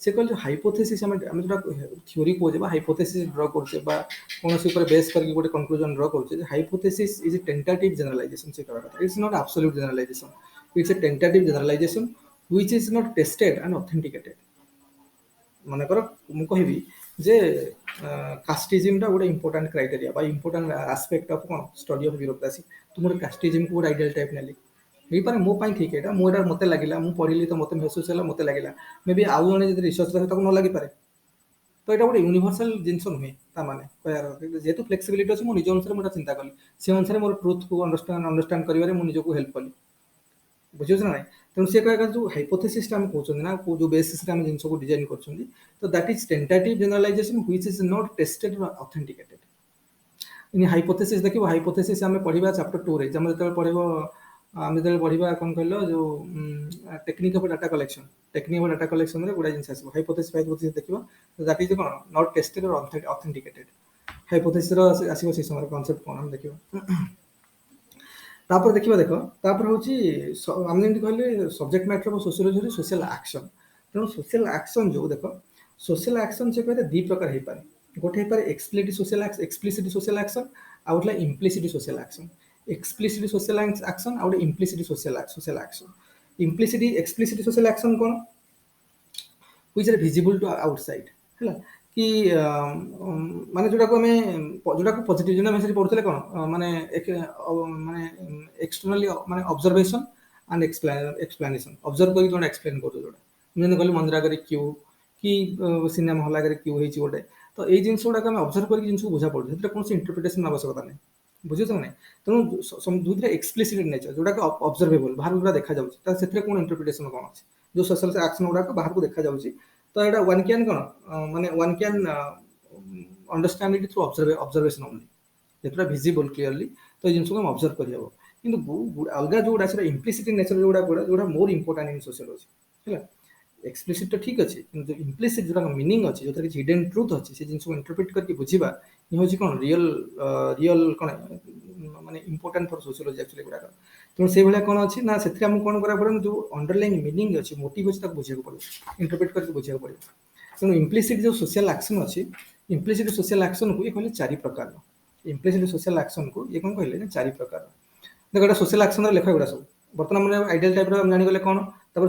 से कहले हाइपोथेसिस आम जो थ्योरी कहे हाइपोथेसिस ड्र करछे कौन ऊपर बेस करके गोटे कंक्लूजन ड्र करछे hypothesis is a tentative generalisation से कहवा कथा it's not absolute generalisation it's a tentative generalisation which is not tested and authenticated मनकर मु कहबी जे कास्टिज्म गोटे इंपोर्टेंट क्राइटेरिया बा इंपोर्टेंट एस्पेक्ट ऑफ कौन स्टडी ऑफ ब्यूरोक्रेसी तुम कास्टिज्म को गोटे आइडियल टाइप नेली हो पारे मो ठीक है मुझे मत लगे मुझे पढ़ी तो मत महसूस है मत लगे मे बी आउ जन रिसर्च न लगी पारे तो यहाँ गोटे यूनिवर्सल जिनस नुहे माने जेहेतु फ्लेक्सिबिलिटी अच्छी मुझे अनुसार मुझे चिंता कली से अनुसार मोर ट्रुथ को अंडरस्टांड कर निजक हेल्प कली बुझे ना ना तेणु सी कह जो हाइपोथेसिस आम कहते ना जो बेसिस आम जिन को डिजाइन कर तो that is tentative generalisation which is not tested authenticated in hypothesis देखो हाइपोथेसिस आम पढ़ा चैप्टर 2 रे जब पढ़ो आम जो पढ़ा कौन कहल जो टेक्निक ऑफ डाटा कलेक्शन में गुड़ा जिन आसो हाइपोथेसिस देखो दैट इज कौन नॉट टेस्टेड और ऑथेंटिकेटेड हाइपोथेसिस आसो से समय कॉन्सेप्ट कौन हम देखो तापर देखिए देख तापर हूँ आम जमी कहले subject matter of sociology social action तेणु सोशल एक्शन जो देख सोशल एक्शन से कहते दी प्रकार हो पाए गोटे हो पाए एक्सप्लिसिट सोशल एक्शन आउ गए implicit social action explicit social action आउ गए implicit social action implicit explicit social action कौन which are visible to outside है कि माने जोटा को हमें जोटा को पॉजिटिव जो मेसेज पढ़ुते कौन माने माने एक्सटर्नली माने ऑब्जर्वेशन एंड एक्सप्लेनेशन ऑब्जर्व करके जोटा एक्सप्लेन कर जोटा मैं कहली मंदिर आगे क्यू कि सिनेमा हॉल आगे क्यू होती गोटे तो ये जिन गुड़ाक आम ऑब्जर्व कर जिन बुझा पड़े कौन इंटरप्रिटेशन आवश्यकता नहीं बुझे ना तेणु दुईटा एक्सप्लिसिट नेचर जोटा ऑब्जर्वेबल बाहर पूरा देखा जाऊँगी से कौन इंटरप्रिटेशन कौन अच्छे जो सोशल एक्शन गुड़ाक बाहर को देखा जाऊँगी तो यहाँ वन कैन कौन माने one can understand it through observation only जो विजिबल क्लीयरली तो जिन को ऑब्जर्व कर कि अलग जो इम्प्लिसिट नेचर जो मोर इंपोर्टेंट इन सोशियोलॉजी है एक्सप्लिसिट तो ठीक अच्छे कि इम्प्लिसिट जो मीनिंग अच्छे जो कि हिडन ट्रुथ अच्छे से जिन इंटरप्रिट करके बुझा ये हूँ कौन रियल रियल कौन माने इंपोर्टेंट फॉर सोशियोलॉजी एक्चुअली गुड़ाक तेणु से भाया कौन अच्छी ना से कौन करा पड़े जो अंडरलाइन मीनिंग अच्छे मोटिव अच्छे बुझे पड़े इंटरप्रिट करके बुझे पड़े तेणु इम्प्लिसिट जो सोशल एक्शन अच्छी इम्प्लिसिट सोशल एक्शन को ये कहले 4 प्रकार इम्प्लिसिट सोशल एक्शन को ये कौन कहले 4 प्रकार देख गोटे सोशल एक्शन लेखा गुड़ा सब बर्तमान मैंने आइडियल टाइप जानीगले कौन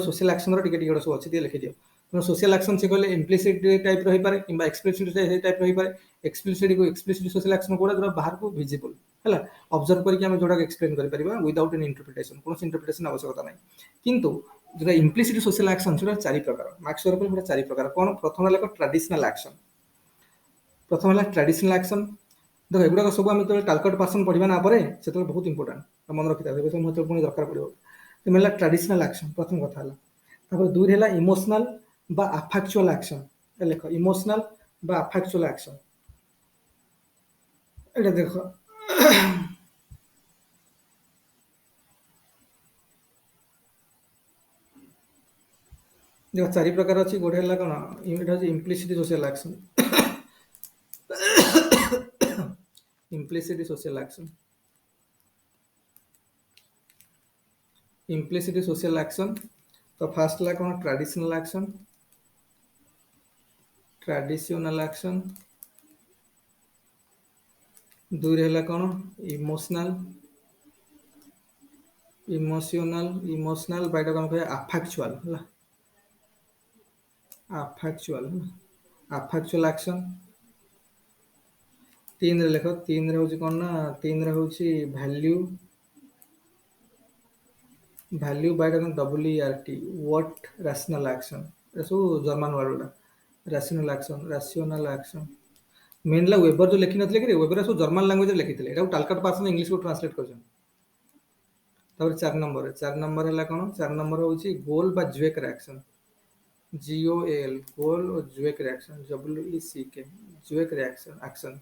सोशल एक्शन टिके टिके सब अच्छे लिखी दियो तेणु सोशल एक्शन से कहले इम्प्लिसिट टाइप रही पारे कि एक्सप्लिसिट टाइप रही पारे एक्सप्लिसिट को एक्सप्लिसिट सोशल एक्शन गुड़ा जो बाहर को विजिबल है ऑब्जर्व करके आम जोड़ा एक्सप्लेन कर विदाउट एन इंटरप्रिटेशन कौन इंटरप्रिटेशन आवश्यकता ना किंतु जो इम्प्लिसिट सोशल एक्शन से 4 प्रकार मार्क्स 4 प्रकार कौन प्रथम है ट्रेडिशनल एक्शन प्रथम है ट्रेडिशनल एक्शन देख एगुड़ा सब आम जो टालकट पार्सन पढ़ा ना से बहुत इंपोर्टाट मन रखी था मुझे पुणी दरकार पड़ो तो मिलला ट्रेडिशनल एक्शन प्रथम कथा है दुई है इमोशनल बा अफेक्चुअल एक्शन देख इमोशनल बा अफेक्चुअल एक्शन ये देख देख 4 प्रकार अच्छी गोटे है कौन ये implicit social action implicit social action implicit social action तो फास्ट है कौन ट्रेडिशनल एक्शन ट्रेडिशनल एक्शन दुई है कौन इमोशनल इमोशनल इमोशनल बाइटा कौन कह अफेक्चुअल है अफेक्चुअल एक्शन 3 लिख 3 हूँ कौन ना 3 हूँ value value by WERT what rational action सब जर्मन वर्ड गुड़ा रैशनल एक्शन मेन ला वेबर जो लिखी नथिले कि वेबर सब जर्मन लैंग्वेज लिखी थे एटा टालकट पार्सन इंग्लिश को ट्रांसलेट करछन 4 नंबर है कौन 4 नंबर हूँ गोल बा ज्वेक रिएक्शन GOAL गोल और ज्वेक रिएक्शन WECK ज्वेक रिएक्शन एक्शन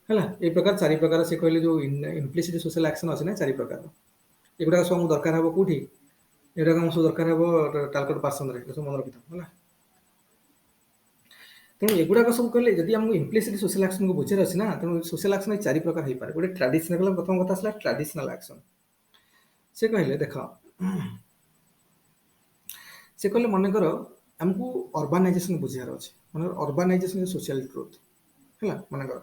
है ये प्रकार 4 प्रकार से कहले जो इम्प्लिसिट सोशल एक्शन अच्छे ना 4 प्रकार एगुड़ा सब दरकार हे कौटी यहाँ सब दरकार हे टालकट पार्सन सब मन रखी था तेणु एगुड़ाक सब कहले जब आमको इम्प्लिसिट सोशल एक्शन को बुझे अच्छे ना तेणु सोशल एक्शन 4 प्रकार हो पाए गोटे ट्रेडिशनल प्रथम कथा आसला ट्रेडिशनल एक्शन से कहले देख से कहले मनकर आमको अर्बानाइजेशन बुझार अच्छे मन अर्बानाइजेशन सोशल ट्रुथ है मनकर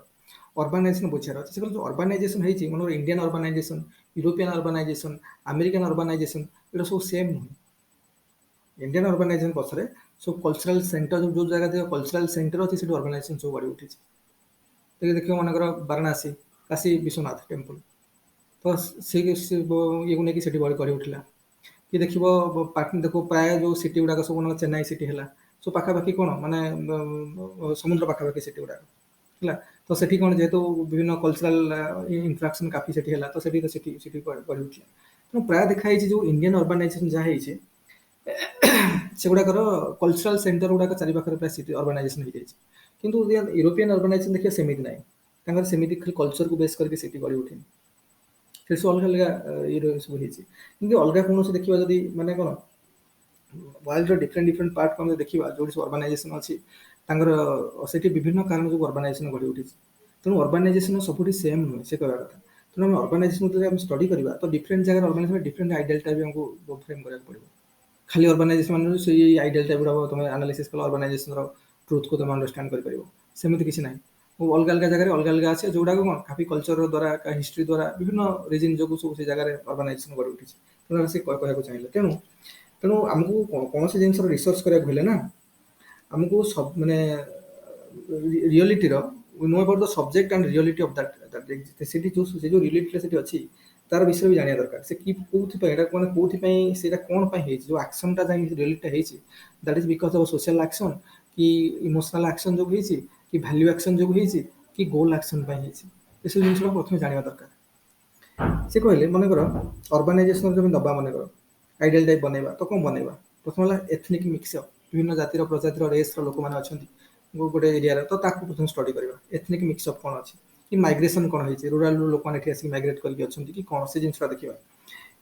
अर्बानाइजेशन बुझार अच्छे से जो अर्बानाइजेशन है मन Indian urbanisation European urbanisation American urbanisation ये सब सेम नुह इंडियन अर्बानाइजेशन पछरे सब कल्चरल सेंटर जो जगह कल्चरल सेंटर अच्छे से अर्बानाइजेशन सब गढ़ी उठी देखिए मनकर वाराणसी काशी विश्वनाथ टेम्पल तो से ये को लेकिन गढ़ी उठला कि देख देख प्राय जो सिटी गुड़ाक सब चेन्नई सिटी है सो पाखापाखि कौन माने समुद्र पाखापाखि सिटी गुड़ाक है तो सेठी कौन जेहेतु विभिन्न कल्चरल इंटराक्शन काफी सेठी है तो सेठी गढ़ी उठला तो प्राय देखाई जो इंडियन अर्बानाइजेशन जहाँ से गुड़ाकर कल्चरल सेंटर गुड़ाक चारि पाखे प्राय सिटी अर्बानाइजेशन हो जाए किंतु यूरोपियन अर्बानाइजेशन देखिए सेमती ना सेमती खाली कल्चर को बेस करके सिटी गढ़ी उठे से सब अलग अलग ये सब कि अलग कौन से देखा जब माने कौन वर्ल्ड डिफरेंट डिफरेंट पार्ट को देखा जो सब अर्बानाइजेशन अच्छी से विभिन्न कारण जो अर्बानाइजेशन गढ़ी उठी तेणु अर्बानाइजेशन सब सेम नुहे से कहवा कथा तेणु आम अर्बानाइजेशन स्टडी करवा तो डिफरेंट जगह अर्बानाइजेशन डिफरेंट आइडियल टाइप हमको फ्रेम करा पड़ो खाली अर्बानाइजेशन मान से आइडियल टाइप गुड़ा तुम एनालिसिस कल अर्बानाइजेशन ट्रुथ को तुम अंडरस्टैंड करमती किसी ना अलग अलग जगह अलग अलग अच्छे जोड़ा कौन काफी कल्चर द्वारा हिस्ट्री द्वारा विभिन्न रिजन जो सब से जगह अर्बानाइजेशन गढ़ी उठी तेणु से कहना चाहिए तेणु तेणु आमको कौन से जिन रिसर्च कराया ना आमको सब माने reality know about the subject and reality of that से जो रियलिटी से अच्छी तार विषय भी जाना दरकार से कि कौन कौन जो एक्शनटा reality that is because of social action कि इमोशनल एक्शन जो कि वैल्यू एक्शन जो कि गोल एक्शन ये सब जिन प्रथम जाना दरकार से कहले मनकर अर्बानाइजेशन जब दबा मनकर आइडियल टाइप बनवा तो कौन बनवा प्रथम है एथनिक मिक्सअप विभिन्न जातिर प्रजातिर रेस लोक मैंने अच्छा गोटे एरिया तो प्रथम स्टडी करवा एथनिक मिक्सअप कौन अच्छी कि माइग्रेशन कौन है रूराल लोक मैंने आसिक माइग्रेट करके अच्छा कि कौन से जिन देखा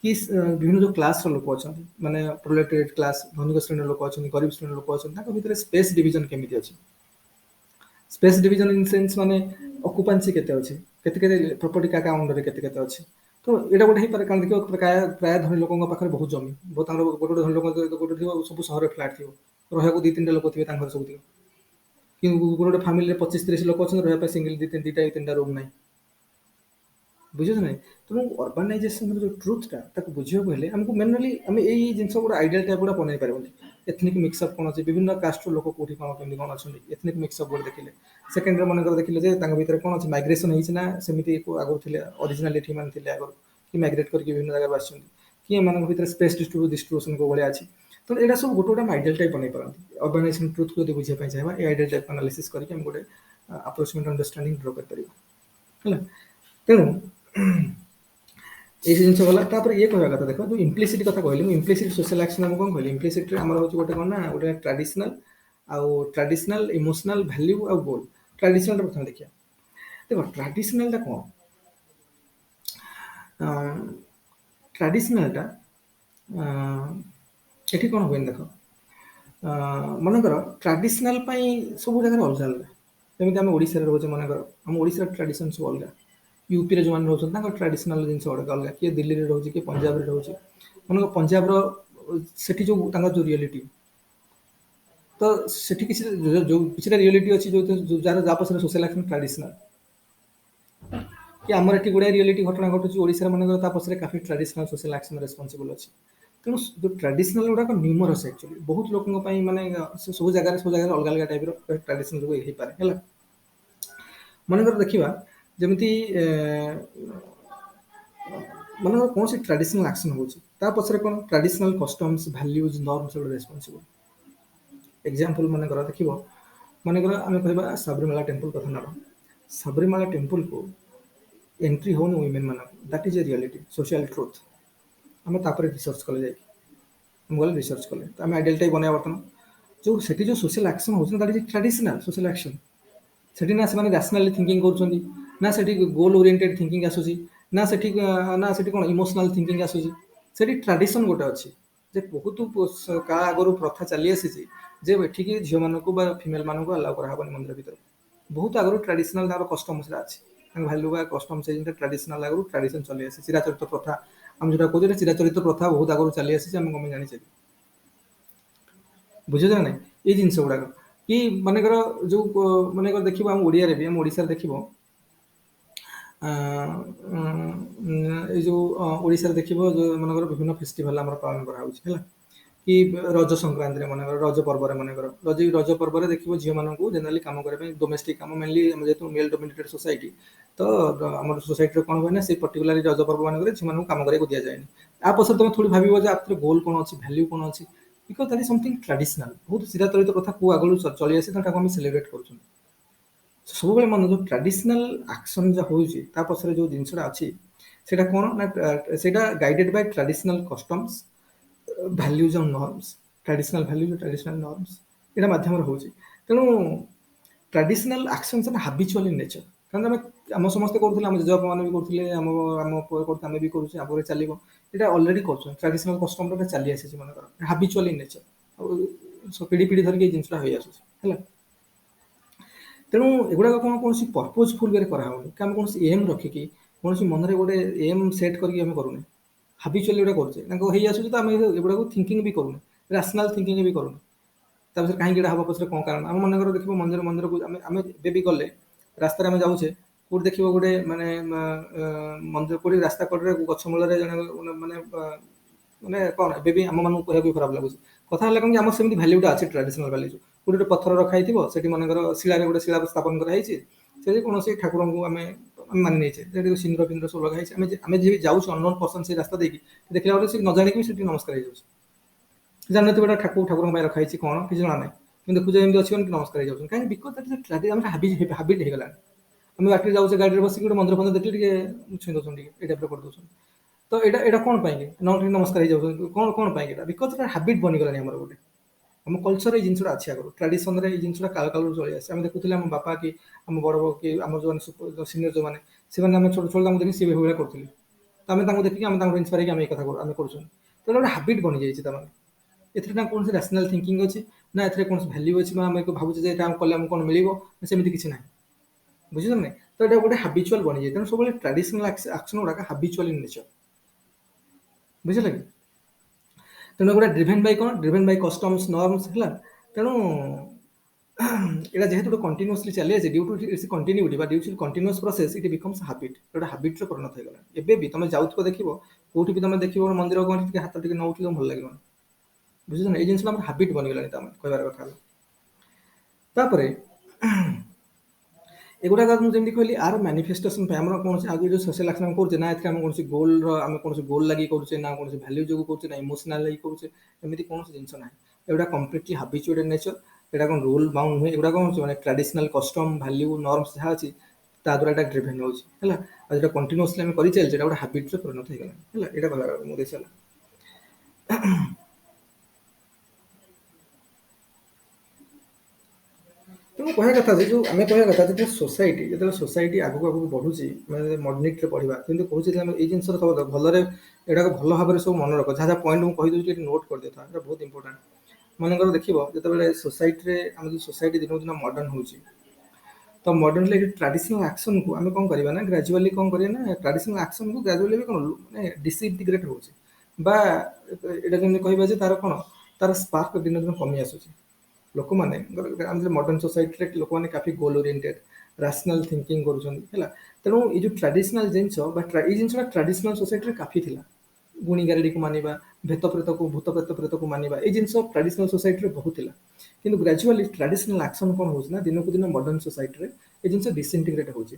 कि ବିଭିନ୍ନ ଯେଉଁ କ୍ଲାସ୍ର ଲୋକ ଅଛନ୍ତି ମାନେ ପ୍ରୋଲେଟେରିଏଟ୍ କ୍ଲାସ୍ ଧନିକ ଶ୍ରେଣୀର ଲୋକ ଅଛନ୍ତି ଗରିବ ଶ୍ରେଣୀର ଲୋକ ଅଛନ୍ତି ତାଙ୍କ ଭିତରେ ସ୍ପେସ୍ ଡିଭିଜନ କେମିତି ଅଛି ସ୍ପେସ୍ ଡିଭିଜନ ଇନ୍ ସେନ୍ସ ମାନେ ଅକୁପାନ୍ସି କେତେ ଅଛି କେତେ କେତେ ପ୍ରପର୍ଟି କାହା କାହା ଅଣ୍ଡରରେ କେତେ କେତେ ଅଛି ତ ଏଇଟା ଗୋଟେ ହେଇପାରେ କାରଣ ଦେଖିବ ପ୍ରାୟ ଧନୀ ଲୋକଙ୍କ ପାଖରେ ବହୁତ ଜମି ବହୁତ ତାଙ୍କର ଗୋଟେ ଗୋଟେ ଧନୀ ଲୋକ ଗୋଟେ ଥିବ ସବୁ ସହରରେ ଫ୍ଲାଟ୍ ଥିବ ରହିବାକୁ 2-3ଟା ଲୋକ ଥିବେ ତାଙ୍କର ସବୁ ଥିବ କିନ୍ତୁ ଗୋଟେ ଗୋଟେ ଫ୍ୟାମିଲିରେ 25-30 ଲୋକ ଅଛନ୍ତି ରହିବା ପାଇଁ ସିଙ୍ଗଲ ଦିଟା 3ଟା ରୁମ୍ ନାହିଁ ବୁଝୁଛ ନାଇଁ ତେଣୁ ଅର୍ବାନାଇଜେସନର ଯେଉଁ ଟ୍ରୁଥଟା ତାକୁ ବୁଝିବାକୁ ହେଲେ ଆମକୁ ମେନଲି ଆମେ ଏଇ ଜିନିଷ ଗୁଡ଼ା ଆଇଡ଼ିଆଲ ଟାଇପ୍ ଗୁଡ଼ା ବନେଇ ପାରିବନି ଏଥନିକ୍ ମିକ୍ସଅପ୍ କ'ଣ ଅଛି ବିଭିନ୍ନ କାଷ୍ଟର ଲୋକ କୋଉଠି କ'ଣ କେମିତି କ'ଣ ଅଛନ୍ତି ଏଥନିକ୍ ମିକ୍ସଅପ୍ ଗୋଟେ ଦେଖିଲେ ସେକେଣ୍ଡରେ ମନେକର ଦେଖିଲେ ଯେ ତାଙ୍କ ଭିତରେ କ'ଣ ଅଛି ମାଇଗ୍ରେସନ୍ ହେଇଛି ନା ସେମିତି ଆଗରୁ ଥିଲେ ଅରିଜିନାଲିଟି ମାନେ ଥିଲେ ଆଗରୁ କି ମାଇଗ୍ରେଟ୍ କରିକି ବିଭିନ୍ନ ଜାଗାରୁ ଆସିଛନ୍ତି କି ଏମାନଙ୍କ ଭିତରେ ସ୍ପେସ୍ ଡିଷ୍ଟ୍ରିବ୍ୟୁସନ୍ କୋଉ ଭଳିଆ ଅଛି ତ ଏଇଟା ସବୁ ଗୋଟେ ଗୋଟେ ଆଇଡ଼ିଆଲ ଟାଇପ୍ ବନେଇ ପାରନ୍ତି ଅର୍ଗାନାଇଜେସନ ଟ୍ରୁଥକୁ ଯଦି ବୁଝିବା ପାଇଁ ଚାହିଁବା ଏ ଆଇଡ଼ିଆଲ ଟାଇପ୍ ଆନାଲିସିସ୍ କରିକି ଆମେ ଗୋଟେ ଆପ୍ରୋକ୍ସିମେଟ୍ ଅଣ୍ଡରଷ୍ଟାଣ୍ଡିଂ ଡ୍ର କରିପାରିବା ହେଲା ତେଣୁ এই ଜିନିଷ ଗଲା ତାପରେ ଇଏ କହିବା କଥା ଦେଖ ଯୋଉ ଇମ୍ପ୍ଲିସିଟ୍ କଥା କହିଲି ମୁଁ ଇମ୍ପ୍ଲିସିଟ୍ ସୋସିଆଲ ଆକ୍ସନ ଆମେ କ'ଣ କହିଲି ଇମ୍ପ୍ଲିସିଟ୍ରେ ଆମର ହେଉଛି ଗୋଟେ କ'ଣ ନା ଗୋଟେ ଟ୍ରାଡିସନାଲ ଇମୋସନାଲ ଭ୍ୟାଲ୍ୟୁ ଆଉ ଗୋଲ୍ ଟ୍ରାଡିସନାଲଟା ପ୍ରଥମେ ଦେଖିବା ଦେଖ ଟ୍ରାଡିସନାଲଟା କ'ଣ ଟ୍ରାଡିସନାଲଟା ଏଠି କ'ଣ ହୁଏନି ଦେଖ ମନେକର ଟ୍ରାଡିସନାଲ ପାଇଁ ସବୁ ଜାଗାରେ ଅଲଗା ଅଲଗା ଯେମିତି ଆମେ ଓଡ଼ିଶାରେ ରହୁଛେ ମନେକର ଆମ ଓଡ଼ିଶାର ଟ୍ରାଡିସନ୍ ସବୁ ଅଲଗା ୟୁପିରେ ଯେଉଁମାନେ ରହୁଛନ୍ତି ତାଙ୍କର ଟ୍ରାଡିସନାଲ ଜିନିଷ ଅଲଗା ଅଲଗା କିଏ ଦିଲ୍ଲୀରେ ରହୁଛି କିଏ ପଞ୍ଜାବରେ ରହୁଛି ମନେକର ପଞ୍ଜାବର ସେଠି ଯେଉଁ ତାଙ୍କର ଯେଉଁ ରିଆଲିଟି ତ ସେଠି କିଛିଟା ରିଆଲିଟି ଅଛି ଯାହା ପଛରେ ସୋସିଆଲ ଆକ୍ସନ ଟ୍ରାଡିସନାଲ କି ଆମର ଏଠି ଗୁଡ଼ାଏ ରିଆଲିଟି ଘଟଣା ଘଟୁଛି ଓଡ଼ିଶାରେ ମନେକର ତା ପଛରେ କାଫି ଟ୍ରାଡିସନାଲ ସୋସିଆଲ ଆକ୍ସନ ରେସ୍ପନ୍ସିବଲ୍ ଅଛି ତେଣୁ ଯେଉଁ ଟ୍ରାଡିସନାଲ ଗୁଡ଼ାକ ନ୍ୟୁମରସ୍ ଆକ୍ଚୁଆଲି ବହୁତ ଲୋକଙ୍କ ପାଇଁ ମାନେ ସବୁ ଜାଗାରେ ଅଲଗା ଅଲଗା ଟାଇପ୍ର ଟ୍ରାଡିସନାଲ ଯୋଗୁଁ ହେଇପାରେ ହେଲା ମନେକର ଦେଖିବା ଯେମିତି ମନେକର କୌଣସି ଟ୍ରାଡିସନାଲ ଆକ୍ସନ ହେଉଛି ତା ପଛରେ କ'ଣ traditional customs values norms responsible example ମନେକର ଦେଖିବ ମନେକର ଆମେ କହିବା ସାବରିମାଳା ଟେମ୍ପଲ୍ କଥା ନେବା ସାବରିମାଳା ଟେମ୍ପଲ୍କୁ ଏଣ୍ଟ୍ରି ହେଉନି ୱିମେନ୍ ମାନଙ୍କୁ that is a reality social truth ଆମେ ତାପରେ ରିସର୍ଚ୍ଚ କଲେ ଯାଇକି ଆମେ ଗଲେ ରିସର୍ଚ୍ଚ କଲେ ତ ଆମେ ଆଇଡ଼ିଆଲ ଟାଇପ୍ ବନେଇବା ବର୍ତ୍ତମାନ ଯେଉଁ ସେଠି ଯେଉଁ ସୋସିଆଲ ଆକ୍ସନ ହେଉଛି that is traditional social action ସେଠି ନା ସେମାନେ ରାସନାଲି ଥିଙ୍କିଂ କରୁଛନ୍ତି ନା ସେଠି ଗୋଲ୍ ଓରିଏଣ୍ଟେଡ୍ ଥିଙ୍କିଂ ଆସୁଛି ନା ସେଠି କ'ଣ ଇମୋସନାଲ ଥିଙ୍କିଂ ଆସୁଛି ସେଠି ଟ୍ରାଡିସନ୍ ଗୋଟେ ଅଛି ଯେ ବହୁତ କାଳ ଆଗରୁ ପ୍ରଥା ଚାଲି ଆସିଛି ଯେ ଏଠିକି ଝିଅମାନଙ୍କୁ ବା ଫିମେଲ୍ ମାନଙ୍କୁ ଆଲାଉ କରାହେବନି ମନ୍ଦିର ଭିତରେ ବହୁତ ଆଗରୁ ଟ୍ରାଡିସନାଲ ତାଙ୍କର କଷ୍ଟମ୍ ସେଟା ଅଛି ତାଙ୍କ ଭ୍ୟାଲ୍ୟୁ ବା କଷ୍ଟମ୍ ସେ ଜିନିଷ ଟ୍ରାଡିସନାଲ ଆଗରୁ ଟ୍ରାଡିସନ୍ ଚଲି ଆସିଛି ଚିରାଚରିତ ପ୍ରଥା ଆମେ ଯୋଉଟା କହୁଛେ ଚିରାଚରିତ ପ୍ରଥା ବହୁତ ଆଗରୁ ଚାଲି ଆସିଛି ଆମେ କ'ଣ ଜାଣିଛେ ବୁଝୁଛ ନା ନାଇଁ ଏଇ ଜିନିଷ ଗୁଡ଼ାକ କି ମନେକର ଯେଉଁ ମନେକର ଦେଖିବ ଆମ ଓଡ଼ିଆରେ ବି ଆମ ଓଡ଼ିଶାରେ ଦେଖିବ ଏଇ ଯେଉଁ ଓଡ଼ିଶାରେ ଦେଖିବ ମନେକର ବିଭିନ୍ନ ଫେଷ୍ଟିଭାଲ ଆମର ପାଳନ କରାହେଉଛି ହେଲା କି ରଜ ସଂକ୍ରାନ୍ତିରେ ମନେକର ରଜ ପର୍ବରେ ମନେକର ରଜ ପର୍ବରେ ଦେଖିବ ଝିଅମାନଙ୍କୁ ଜେନେରାଲି କାମ କରିବା ପାଇଁ ଡୋମେଷ୍ଟିକ୍ କାମ ମେନଲି ଆମେ ଯେହେତୁ ମେଲ୍ ଡୋମିନେଟେଡ୍ ସୋସାଇଟି ତ ଆମର ସୋସାଇଟିରେ କ'ଣ ହୁଏ ନା ସେଇ ପର୍ଟିକୁଲାର ରଜ ପର୍ବ ମାନଙ୍କରେ ଝିଅମାନଙ୍କୁ କାମ କରିବାକୁ ଦିଆଯାଏନି ଆ ପଛରେ ତମେ ଥୋଡ଼ି ଭାବିବ ଯେ ଆପରେ ଗୋଲ୍ କ'ଣ ଅଛି ଭ୍ୟାଲ୍ୟୁ କ'ଣ ଅଛି because that is something traditional ବହୁତ ଚିରାଚରିତ କଥା କେଉଁ ଆଗରୁ ଚଳି ଆସି ତାକୁ ଆମେ ସେଲିବ୍ରେଟ୍ କରୁଛନ୍ତି ସବୁବେଳେ ମନେ ଯେଉଁ ଟ୍ରାଡିସନାଲ ଆକ୍ସନ ଯାହା ହେଉଛି ତା ପଛରେ ଯେଉଁ ଜିନିଷଟା ଅଛି ସେଇଟା କ'ଣ ନା ସେଇଟା guided by traditional customs values on norms traditional values traditional norms ଏଇଟା ମାଧ୍ୟମରେ ହେଉଛି ତେଣୁ traditional actions and habitual in nature କାରଣ ଆମ ସମସ୍ତେ କରୁଥିଲେ ଆମ ଜେଜେବାପା ମାନେ ବି କରୁଥିଲେ ଆମ ପୁଅ କରୁଥିଲେ ଆମେ ବି କରୁଛେ ଆଗରେ ଚାଲିବ ଏଇଟା ଅଲରେଡି କରୁଛନ୍ତି ଟ୍ରାଡିସନାଲ କଷ୍ଟମଟା ଚାଲି ଆସିଛି ମନେକର ହାବିଚୁଆଲ ଇନ୍ ନେଚର ଆଉ ପିଢ଼ି ପିଢ଼ି ଧରିକି ଏଇ ଜିନିଷଟା ହେଇ ଆସୁଛି ହେଲା ତେଣୁ ଏଗୁଡ଼ାକ କ'ଣ କୌଣସି ପର୍ପୋଜଫୁଲ ୱେରେ କରାହେଉନି କି ଆମେ କୌଣସି ଏମ୍ ରଖିକି କୌଣସି ମନରେ ଗୋଟେ ଏମ୍ ସେଟ୍ କରିକି ଆମେ କରୁନେ ହାବିଚୁଆଲି ଗୋଟେ କରୁଛେ ତାଙ୍କୁ ହେଇ ଆସୁଛି ତ ଆମେ ଏଗୁଡ଼ାକୁ ଥିଙ୍କିଂ ବି କରୁନେ ରାସନାଲ ଥିଙ୍କିଂ ବି କରୁନେ ତା ପଛରେ କାହିଁକି ଏଇଟା ହବା ପଛରେ କ'ଣ କାରଣ ଆମ ମନେକର ଦେଖିବ ମନ୍ଦିରକୁ ଆମେ ଏବେ ବି ଗଲେ ରାସ୍ତାରେ ଆମେ ଯାଉଛେ କୋଉଠି ଦେଖିବ ଗୋଟେ ମାନେ ମନ୍ଦିର କୋଉଠି ରାସ୍ତା କଡ଼ରେ ଗଛ ମୂଳରେ ଜଣେ ମାନେ ମାନେ କ'ଣ ଏବେ ବି ଆମମାନଙ୍କୁ କହିବାକୁ ବି ଖରାପ ଲାଗୁଛି କଥା ହେଲା କ'ଣ କି ଆମର ସେମିତି ଭ୍ୟାଲ୍ୟୁଟା ଅଛି ଟ୍ରାଡିସନାଲ ଭ୍ୟାଲ୍ୟୁ ଗୋଟେ ଗୋଟେ ପଥର ରଖା ହେଇଥିବ ସେଠି ମନେକର ଶିଳାରେ ଗୋଟେ ଶିଳା ସ୍ଥାପନ କରାହେଇଛି ସେଠି କୌଣସି ଠାକୁରଙ୍କୁ ଆମେ ମାନି ନେଇଛେ ସେଠି ସିନ୍ଦୁର ଫିନ୍ଦୁର ସବୁ ଲଗା ହେଇଛି ଆମେ ଯିଏ ଯାଉଛୁ ଅନନୋନ୍ ପର୍ସନ ସେଇ ରାସ୍ତା ଦେଇକି ଦେଖିଲା ବେଳେ ସେ ନ ଜାଣିକି ବି ସେଠି ନମସ୍କାର ହେଇଯାଉଛି ଜାଣିନଥିବ ଏଇଟା ଠାକୁରଙ୍କ ପାଇଁ ରଖା ହେଇଛି କ'ଣ କିଛି ଜଣା ନାହିଁ କିନ୍ତୁ ଦେଖୁଛ ଏମିତି ଅଛି ବୋଲି ନମସ୍କାର ହେଇଯାଉଛନ୍ତି କାହିଁକି ବିକଜ ଆମର ହାବିଟ୍ ହେଇଗଲାଣି ଆମେ ବାଟରେ ଯାଉଛେ ଗାଡ଼ିରେ ବସିକି ଗୋଟେ ମନ୍ଦିର ଫନ୍ଦିର ଦେଖିଲେ ଟିକେ ଛୁଇଁ ଦେଉଛନ୍ତି ଟିକେ ଏଇ ଟାଇପ୍ର କରିଦେଉଛନ୍ତି ତ ଏଇଟା କ'ଣ ପାଇଁକି ନମସ୍କାର ହେଇଯାଉଛନ୍ତି କ'ଣ ପାଇଁକି ଏଇଟା ବିକଜ ଏଇଟା ହାବିଟ୍ ବନିଗଲାଣି ଆମର ଗୋଟେ ଆମ କଲଚର ଏଇ ଜିନିଷଟା ଅଛି ଆଗରୁ ଟ୍ରାଡିସନରେ ଏଇ ଜିନିଷଟା କାଳ କାଳରୁ ଚଳି ଆସିছে ଆମେ ଦେଖୁଥିଲେ ଆମ ବାପା କି ଆମ ବଡ଼ କି ଆମର ଯେଉଁମାନେ ସିନିୟର ଯେଉଁମାନେ ସେମାନେ ଆମେ ଛୋଟ ଛୋଟ ତାଙ୍କୁ ଦେଖି ସେ ଭଳିଆ କରୁଥିଲେ ତ ଆମେ ତାଙ୍କୁ ଦେଖିକି ଆମେ ତାଙ୍କୁ ଇନ୍ସପାୟାର ହେଇକି ଆମେ ଏଇ କଥା ଆମେ କରୁଛନ୍ତି। ତ ଗୋଟେ ହାବିଟ୍ ବନିଯାଇଛି ତାମାନେ। ଏଥିରେ ନା କୌଣସି ରାସନାଲ ଥିଙ୍କିଂ ଅଛି, ନା ଏଥିରେ କୌଣସି ଭ୍ୟାଲ୍ୟୁ ଅଛି, ବା ଆମେ ଭାବୁଛେ ଯେ ଏଇଟା କଲେ ଆମକୁ କ'ଣ ମିଳିବ, ସେମିତି କିଛି ନାହିଁ। ବୁଝୁଛ ନା? ତ ଏଇଟା ଗୋଟେ ହାବିଚୁଆଲ ବନିଯାଏ। ତେଣୁ ସବୁବେଳେ ଟ୍ରାଡିସନାଲ ଆକ୍ସନ ଗୁଡାକ ହାବିଚୁଆଲ ଇନ୍ ନେଚର। ବୁଝିଲେ କି? ତେଣୁ ଗୋଟେ ଡ୍ରିଭେନ୍ ବାଇ କ'ଣ? ଡ୍ରିଭେନ୍ ବାଇ କଷ୍ଟମ୍ସ ନର୍ମସ୍ ହେଲା। ତେଣୁ ଏଇଟା ଯେହେତୁ ଗୋଟେ କଣ୍ଟିନ୍ୟୁଅସଲି ଚାଲି ଅଛି, ଡ୍ୟୁ ଟୁ ଇଟ୍ସ କଣ୍ଟିନ୍ୟୁଟି ବା due to continuous process, it becomes habit. ଗୋଟେ ହାବିଟ୍ରେ ପରିଣତ ହେଇଗଲା। ଏବେ ବି ତମେ ଯାଉଥିବ ଦେଖିବ, କୋଉଠି ବି ତମେ ଦେଖିବ ମନ୍ଦିର ଗହଳି ଟିକେ ହାତ ଟିକେ ନଉଥିବ ଭଲ ଲାଗିବନି। ବୁଝୁଛ ନା? ଏଇ ଜିନିଷଟା ଆମର ହାବିଟ୍ ବନିଗଲାଣି ତାମାନେ କହିବାର କଥା ହେଲା। ତାପରେ ଏଗୁଡ଼ାକ ମୁଁ ଯେମିତି କହିଲି, ଆର ମ୍ୟାନିଫେଷ୍ଟେସନ ପାଇଁ ଆମର କୌଣସି ଆଗରୁ ଯେଉଁ ସୋସିଆଲ ଆକ୍ସନ ଆମେ କରୁଛେ, ନା ଏଥିରେ ଆମେ କୌଣସି ଗୋଲର ଆମେ କୌଣସି ଗୋଲ ଲାଗି କରୁଛେ, ନା କୌଣସି ଭ୍ୟାଲ୍ୟୁ ଯୋଗୁଁ କରୁଛେ, ନା ଇମୋସନାଲ ଲାଗି କରୁଛେ, ଏମିତି କୌଣସି ଜିନିଷ ନାହିଁ। ଏଗୁଡ଼ା କମ୍ପ୍ଲିଟଲି ହାବିଚୁଏଟେଡ୍ ନେଚର। ଏଇଟା କ'ଣ ରୁଲ ବାଉଣ୍ଡ ନୁହେଁ। ଏଗୁଡ଼ା କ'ଣ ହେଉଛି ମାନେ ଟ୍ରାଡିସନାଲ କଷ୍ଟମ ଭ୍ୟାଲ୍ୟୁ ନର୍ମସ୍ ଯାହା ଅଛି ତା ଦ୍ୱାରା ଏଇଟା ଡ୍ରିଭେନ୍ ହେଉଛି ହେଲା। ଆଉ ଯେଟା କଣ୍ଟିନ୍ୟୁଅସଲି ଆମେ କରିଚାଲିଛେ ଏଇଟା ଗୋଟେ ହାବିଟ୍ରେ ପରିଣତ ହେଇଗଲା ହେଲା। ଏଇଟା କହିବାର ମୋ ଉଦ୍ଦେଶ୍ୟ ହେଲା। ତେଣୁ କହିବା କଥା ଯେ ଯେଉଁ ଆମେ କହିବା କଥା ଯେତେବେଳେ ସୋସାଇଟି ଆଗକୁ ଆଗକୁ ବଢ଼ୁଛି, ମାନେ ମଡର୍ଣ୍ଣିଟିରେ ପଢ଼ିବା, କିନ୍ତୁ କହୁଛି ଯେ ଆମେ ଏଇ ଜିନିଷର ସବୁ ଭଲରେ ଏଇଟାକୁ ଭଲ ଭାବରେ ସବୁ ମନେ ରଖ। ଯାହା ଯାହା ପଏଣ୍ଟ ମୁଁ କହିଦେଉଛି ଏଠି ନୋଟ୍ କରିଦେଇଥା, ଏଇଟା ବହୁତ ଇମ୍ପୋର୍ଟାଣ୍ଟ। ମନେକର ଦେଖିବ, ଯେତେବେଳେ ସୋସାଇଟିରେ ଆମେ ଯେଉଁ ସୋସାଇଟି ଦିନକୁ ଦିନ ମଡର୍ଣ୍ଣ ହେଉଛି, ତ ମଡର୍ଣ୍ଣଲି ଟ୍ରାଡିସନାଲ ଆକ୍ସନକୁ ଆମେ କ'ଣ କରିବା ନା ଗ୍ରାଜୁଆଲି କ'ଣ କରିବା ନା ଟ୍ରାଡିସନାଲ ଆକ୍ସନକୁ ଗ୍ରାଜୁଆଲି ବି କ'ଣ ମାନେ ଡିସଇଣ୍ଟିଗ୍ରେଟ୍ ହେଉଛି, ବା ଏଇଟା ଯେମିତି କହିବା ଯେ ତାର କ'ଣ ତାର ସ୍ପାର୍କ ଦିନ ଦିନ କମି ଆସୁଛି। ଲୋକମାନେ ଆମେ ମଡର୍ଣ୍ଣ ସୋସାଇଟିରେ ଲୋକମାନେ କାଫି ଗୋଲ ଓରିଏଣ୍ଟେଡ୍ ରାସନାଲ ଥିଙ୍କିଂ କରୁଛନ୍ତି ହେଲା। ତେଣୁ ଏଇ ଯେଉଁ ଟ୍ରାଡିସନାଲ ଜିନିଷ ବା ଏଇ ଜିନିଷଟା ଟ୍ରାଡିସନାଲ ସୋସାଇଟିରେ କାଫି ଥିଲା। ଗୁଣି ଗାରେଡିକୁ ମାନିବା, ଭୂତ ପ୍ରେତକୁ ମାନିବା, ଏଇ ଜିନିଷ ଟ୍ରାଡିସନାଲ ସୋସାଇଟିରେ ବହୁତ ଥିଲା। କିନ୍ତୁ ଗ୍ରାଜୁଆଲି ଟ୍ରାଡିସନାଲ ଆକ୍ସନ କ'ଣ ହେଉଛି ନା ଦିନକୁ ଦିନ ମଡର୍ଣ୍ଣ ସୋସାଇଟିରେ ଏ ଜିନିଷ ଡିସଇଣ୍ଟିଗ୍ରେଟ୍ ହେଉଛି।